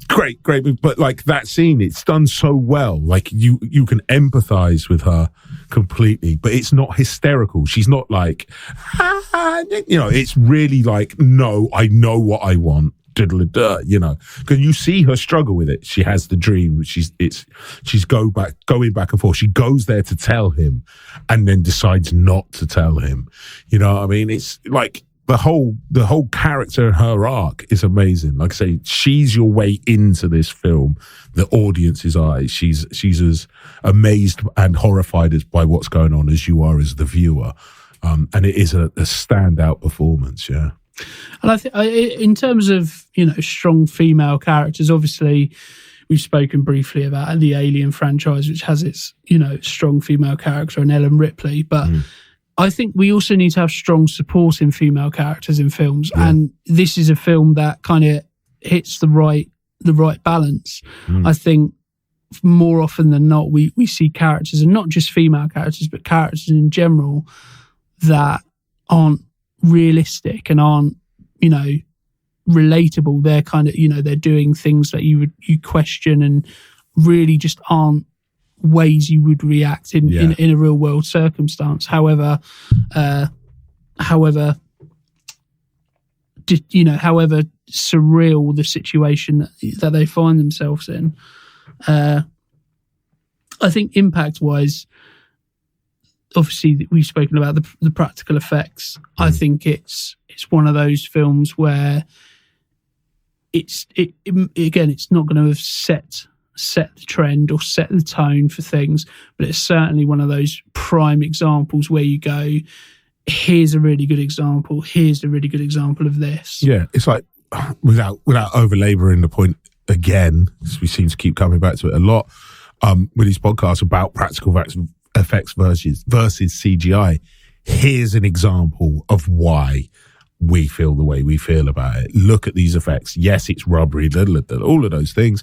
Great, but like that scene, it's done so well. Like you can empathize with her completely, but it's not hysterical. She's not like, you know, it's really like, no, I know what I want. You know, because you see her struggle with it. She has the dream, she's going back and forth. She goes there to tell him, and then decides not to tell him. You know what I mean? It's like the whole character and her arc is amazing. Like I say, she's your way into this film, the audience's eyes. She's as amazed and horrified by what's going on as you are as the viewer. And it is a standout performance, yeah. And I think in terms of, strong female characters, obviously we've spoken briefly about the Alien franchise, which has its, strong female character and Ellen Ripley, but I think we also need to have strong supporting female characters in films, and this is a film that kind of hits the right balance. I think more often than not, we see characters, and not just female characters, but characters in general that aren't realistic and aren't, relatable. They're kind of, they're doing things that you question and really just aren't ways you would react in a real world circumstance. However surreal the situation that they find themselves in. I think impact wise, obviously we've spoken about the practical effects. I think it's one of those films where it's not going to have set the trend or set the tone for things, but it's certainly one of those prime examples where you go, here's a really good example, here's a really good example of this. Yeah, it's like, without over-labouring the point again, because we seem to keep coming back to it a lot with these podcasts about practical effects versus CGI, here's an example of why we feel the way we feel about it. Look at these effects. Yes, it's rubbery, all of those things.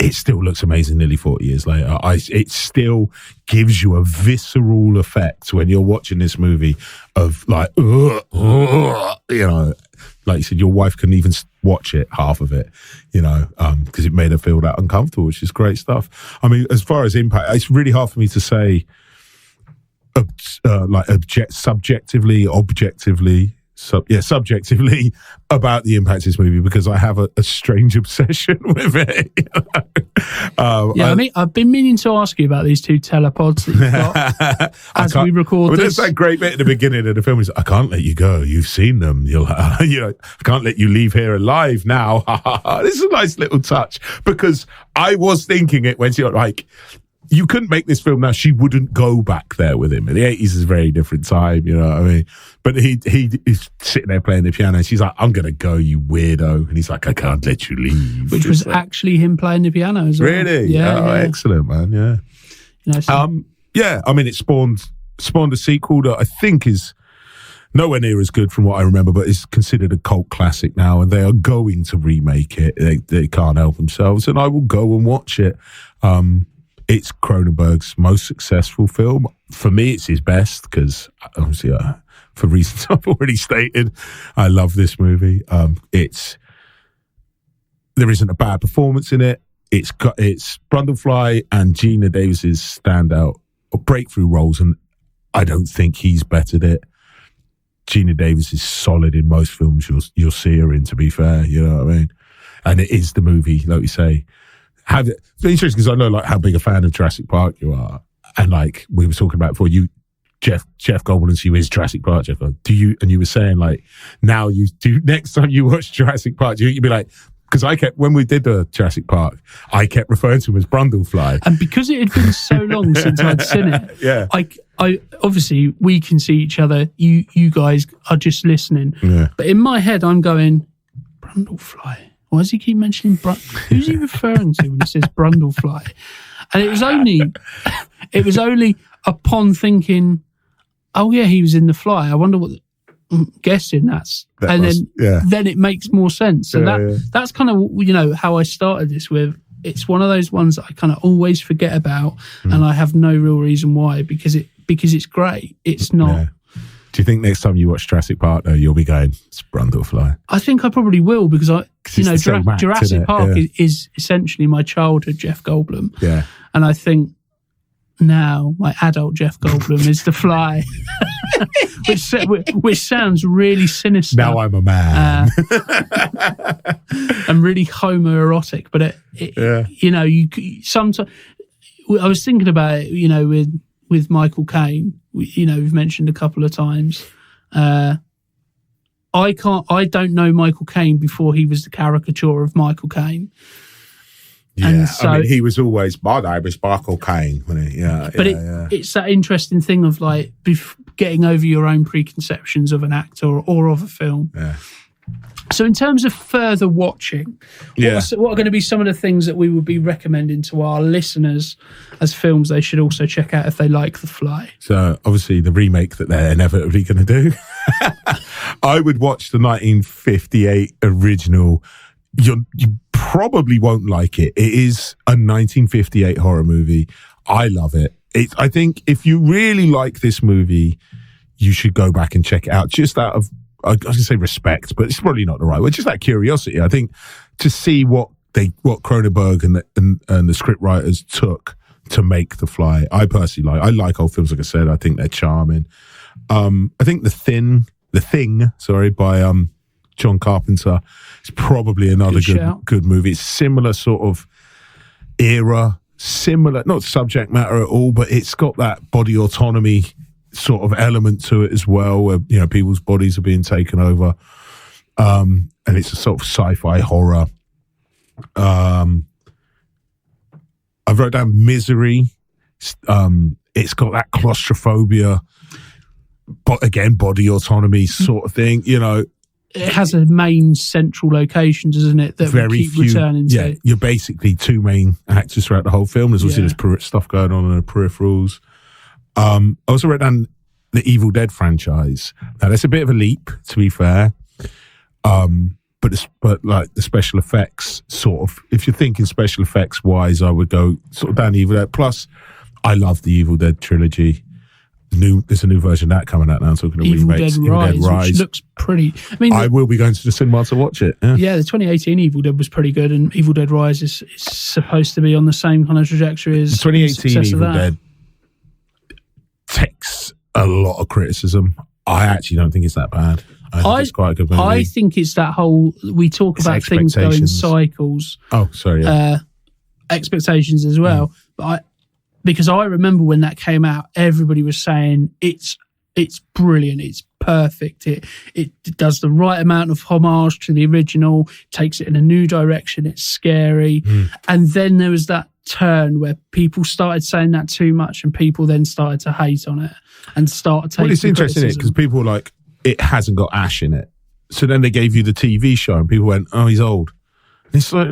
It still looks amazing nearly 40 years later. It still gives you a visceral effect when you're watching this movie of like, like you said, your wife couldn't even watch it, half of it, because it made her feel that uncomfortable, which is great stuff. I mean, as far as impact, it's really hard for me to say subjectively about the impact of this movie, because I have a strange obsession with it. I've been meaning to ask you about these two telepods that you've got as we record this. There's that great bit at the beginning of the film is, I can't let you go. You've seen them. I can't let you leave here alive now. This is a nice little touch, because I was thinking it when she like, you couldn't make this film now. She wouldn't go back there with him. In the 80s is a very different time, you know what I mean? But he's sitting there playing the piano. And she's like, I'm going to go, you weirdo. And he's like, I can't let you leave. Which was actually him playing the piano as well. Really? Yeah. Excellent, man. Yeah. I mean, it spawned a sequel that I think is nowhere near as good from what I remember, but is considered a cult classic now. And they are going to remake it. They can't help themselves. And I will go and watch it. It's Cronenberg's most successful film. For me, it's his best, because obviously, for reasons I've already stated, I love this movie. There isn't a bad performance in it. It's Brundlefly and Gina Davis's standout or breakthrough roles, and I don't think he's bettered it. Gina Davis is solid in most films you'll see her in, to be fair, you know what I mean? And it is the movie, like we say. It's interesting because I know like how big a fan of Jurassic Park you are, and like we were talking about before, Jeff Goldblum, you is Jurassic Park. Jeff, do you? And you were saying like, now you do. Next time you watch Jurassic Park, you'd be like, because when we did the Jurassic Park, I kept referring to him as Brundlefly, and because it had been so long since I'd seen it, yeah. I obviously we can see each other. You guys are just listening, yeah. But in my head, I'm going Brundlefly. Why does he keep mentioning who's he referring to when he says Brundlefly? And it was only upon thinking, oh yeah, he was in The Fly. I wonder what. I'm guessing then it makes more sense. So that's kind of how I started this with. It's one of those ones that I kind of always forget about, and I have no real reason why, because it's great. It's not. Yeah. Do you think next time you watch Jurassic Park, though, you'll be going, it's Brundlefly? I think I probably will, because Jurassic Park is essentially my childhood Jeff Goldblum. Yeah. And I think now my adult Jeff Goldblum is The Fly, which sounds really sinister. Now I'm a man. And really homoerotic, but sometimes I was thinking about it, with Michael Caine, we've mentioned a couple of times. I don't know Michael Caine before he was the caricature of Michael Caine. Yeah, and so, I mean, he was always, my name is Michael Caine, wasn't he? Yeah, but it's that interesting thing of like getting over your own preconceptions of an actor or of a film. Yeah. So in terms of further watching, what are going to be some of the things that we would be recommending to our listeners as films they should also check out if they like The Fly? So obviously the remake that they're inevitably going to do. I would watch the 1958 original. You probably won't like it. It is a 1958 horror movie. I love it. I think if you really like this movie, you should go back and check it out just out of, I was going to say respect, but it's probably not the right word. Just that curiosity. I think to see what Cronenberg and the script writers took to make The Fly. I personally like old films. Like I said, I think they're charming. I think The Thing, by John Carpenter is probably another good movie. It's similar sort of era, similar, not subject matter at all, but it's got that body autonomy sort of element to it as well, where, you know, people's bodies are being taken over. And it's a sort of sci-fi horror. I wrote down Misery. It's got that claustrophobia, but again, body autonomy sort of thing, you know. It has a main central location, doesn't it? That very we keep few, returning to. Yeah, you're basically two main actors throughout the whole film. There's also this stuff going on in the peripherals. I also wrote down the Evil Dead franchise. Now that's a bit of a leap, to be fair. But like the special effects sort of, if you're thinking special effects wise, I would go sort of down Evil Dead. Plus, I love the Evil Dead trilogy. There's a new version of that coming out now. Talking of remakes, Evil Dead Rise, which looks pretty. I mean, I will be going to the cinema to watch it. Yeah, the 2018 Evil Dead was pretty good, and Evil Dead Rise is supposed to be on the same kind of trajectory as the 2018 Evil Dead. Takes a lot of criticism. I actually don't think it's that bad. I think it's quite a good movie. I think it's that whole, we talk about things going in cycles. Oh, sorry. Yeah. Expectations as well. But because I remember when that came out, everybody was saying it's brilliant, it's perfect, it does the right amount of homage to the original, takes it in a new direction, it's scary. And then there was that turn where people started saying that too much, and people then started to hate on it and start taking. Well, it's interesting because people were like, it hasn't got Ash in it. So then they gave you the TV show, and people went, "Oh, he's old." And it's like,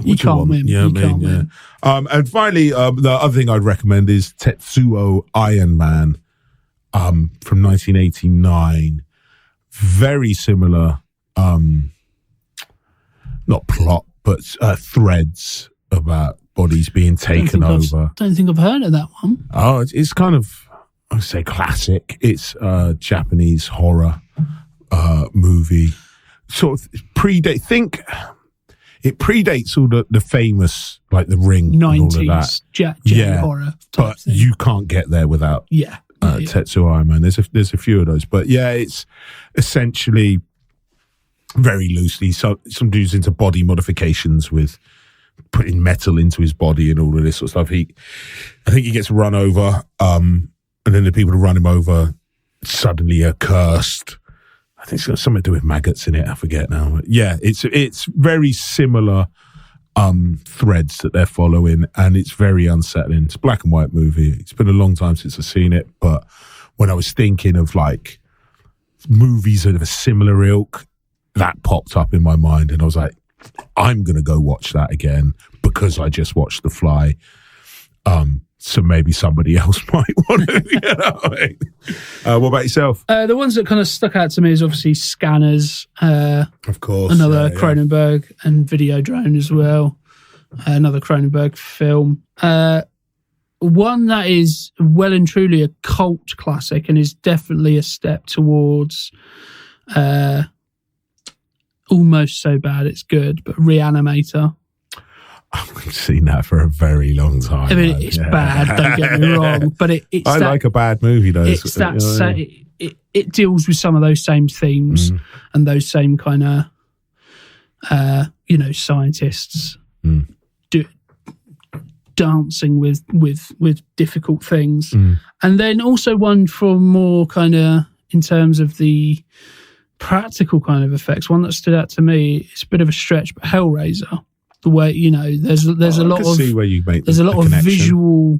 you can't win. Yeah, win. And finally, the other thing I'd recommend is Tetsuo Iron Man from 1989. Very similar, not plot, but threads about bodies being taken over. I don't think I've heard of that one. Oh, it's kind of, I would say, classic. It's a Japanese horror movie. Sort of it predates all the famous, like The Ring 90s horror but thing. You can't get there without Tetsuo Iron Man. There's a few of those, but yeah, it's essentially very loosely some dude's into body modifications with putting metal into his body and all of this sort of stuff. I think he gets run over, and then the people who run him over suddenly are cursed. I think it's got something to do with maggots in it. I forget now. But yeah, it's very similar threads that they're following, and it's very unsettling. It's a black and white movie. It's been a long time since I've seen it, but when I was thinking of like movies of a similar ilk, that popped up in my mind, and I was like, I'm going to go watch that again because I just watched The Fly. So maybe somebody else might want to. You know? What about yourself? The ones that kind of stuck out to me is obviously Scanners. Of course. Another Cronenberg, and Videodrome as well. Another Cronenberg film. One that is well and truly a cult classic and is definitely a step towards almost so bad it's good, but Reanimator. I've seen that for a very long time. I mean, it's bad, don't get me wrong, but it's I like a bad movie though. It's that it deals with some of those same themes and those same kind of scientists dancing with difficult things. And then also one from more kind of in terms of the practical kind of effects, one that stood out to me, it's a bit of a stretch, but Hellraiser, the way, there's a lot of see where you make there's a lot of connection. visual,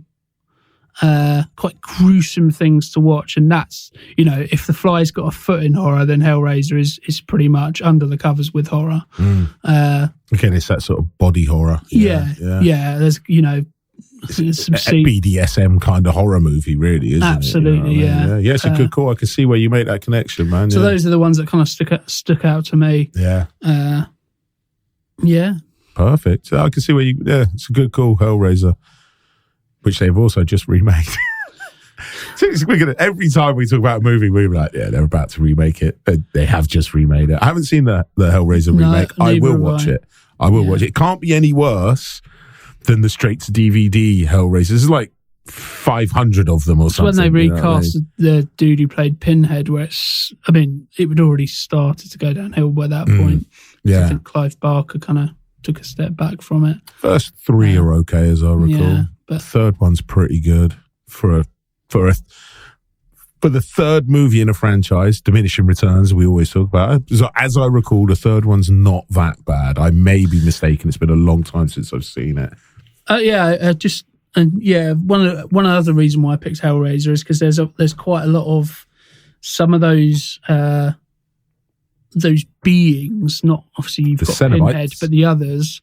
quite gruesome things to watch, and that's, if The Fly's got a foot in horror, then Hellraiser is pretty much under the covers with horror. Again, it's that sort of body horror. Yeah. There's it's a BDSM kind of horror movie, really, isn't absolutely, it? Absolutely, yeah. It's a good call. I can see where you make that connection, man. So those are the ones that kind of stuck out to me. Yeah. Yeah. Perfect. I can see where it's a good call, Hellraiser, which they've also just remade. So every time we talk about a movie, we're like, they're about to remake it. They have just remade it. I haven't seen the Hellraiser remake. I will watch it. I will watch it. It can't be any worse than the straight-to-DVD Hellraiser. There's like 500 of them or something. When they recast the dude who played Pinhead, where it would already started to go downhill by that point. Yeah. I think Clive Barker kind of took a step back from it. First three are okay, as I recall. Yeah, but third one's pretty good for the third movie in a franchise. Diminishing returns, we always talk about. As I recall, the third one's not that bad. I may be mistaken. It's been a long time since I've seen it. One other reason why I picked Hellraiser is because there's quite a lot of some of those beings. Not obviously you've got Cenobites. Pinhead, but the others.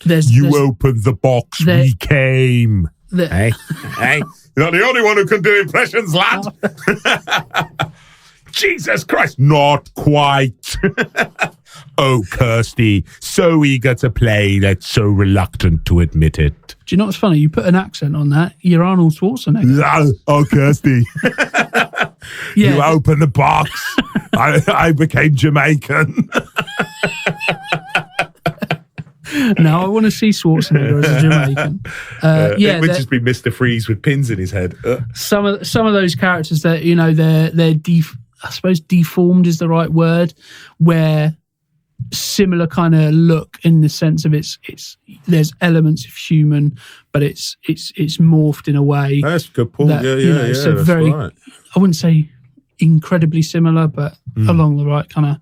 Opened the box. We came. Hey, you're not the only one who can do impressions, lad. Jesus Christ, not quite. Oh, Kirsty, so eager to play, yet so reluctant to admit it. Do you know what's funny? You put an accent on that, you're Arnold Schwarzenegger. Oh, Kirsty. You opened the box. I became Jamaican. Now I want to see Schwarzenegger as a Jamaican. It would just be Mr. Freeze with pins in his head. Some of those characters that they're I suppose deformed is the right word, where similar kind of look in the sense of it's there's elements of human, but it's morphed in a way. That's a good point. So that's very, right. I wouldn't say incredibly similar, but along the right kind of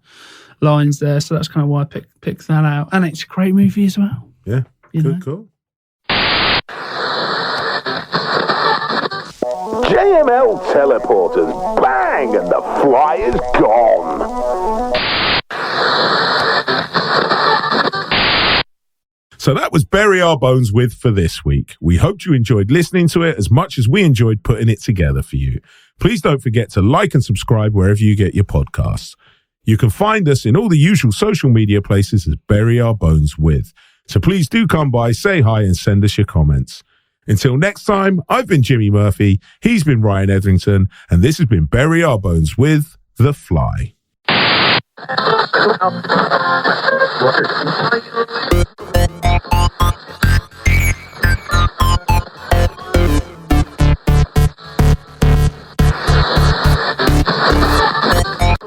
lines there. So that's kind of why I picked that out, and it's a great movie as well. Yeah, good call. JML teleporters, bang, and the fly is gone. So that was Bury Our Bones With for this week. We hoped you enjoyed listening to it as much as we enjoyed putting it together for you. Please don't forget to like and subscribe wherever you get your podcasts. You can find us in all the usual social media places as Bury Our Bones With. So please do come by, say hi, and send us your comments. Until next time, I've been Jimmy Murphy, he's been Ryan Etherington, and this has been Bury Our Bones With The Fly.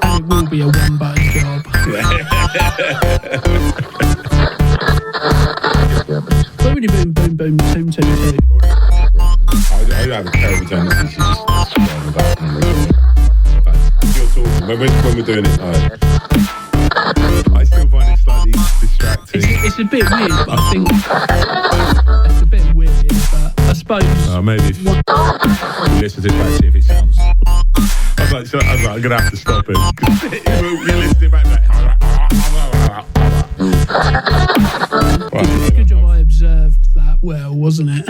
And it will be a one-button job. Boomity boom boom boom toom toom toom. I have a terrible tendency to just scroll about and you're talking when we're doing it. I still find it slightly distracting. It's a bit weird, but I think it's a bit weird. But I suppose maybe if you listen to it back, see if it sounds. I was like, I'm gonna have to stop it. You listen to it back. Good job I observed that well, wasn't it?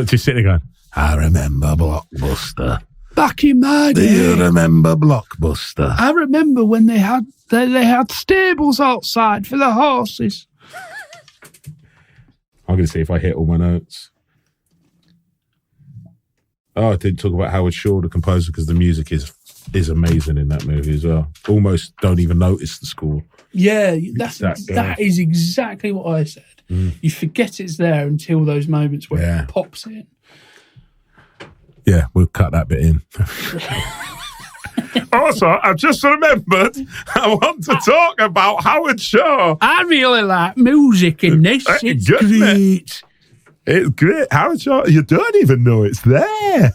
Just sitting there going, I remember Blockbuster. Back in my Do day, you remember Blockbuster? I remember when they had stables outside for the horses. I'm going to see if I hit all my notes. Oh, I did talk about Howard Shore, the composer, because the music is amazing in that movie as well. Almost don't even notice the score. Yeah, that is exactly what I said. You forget it's there until those moments where it pops in. Yeah, we'll cut that bit in. Also, I've just remembered I want to talk about Howard Shore. I really like music in this. It's Good, great. It's great. How you don't even know it's there.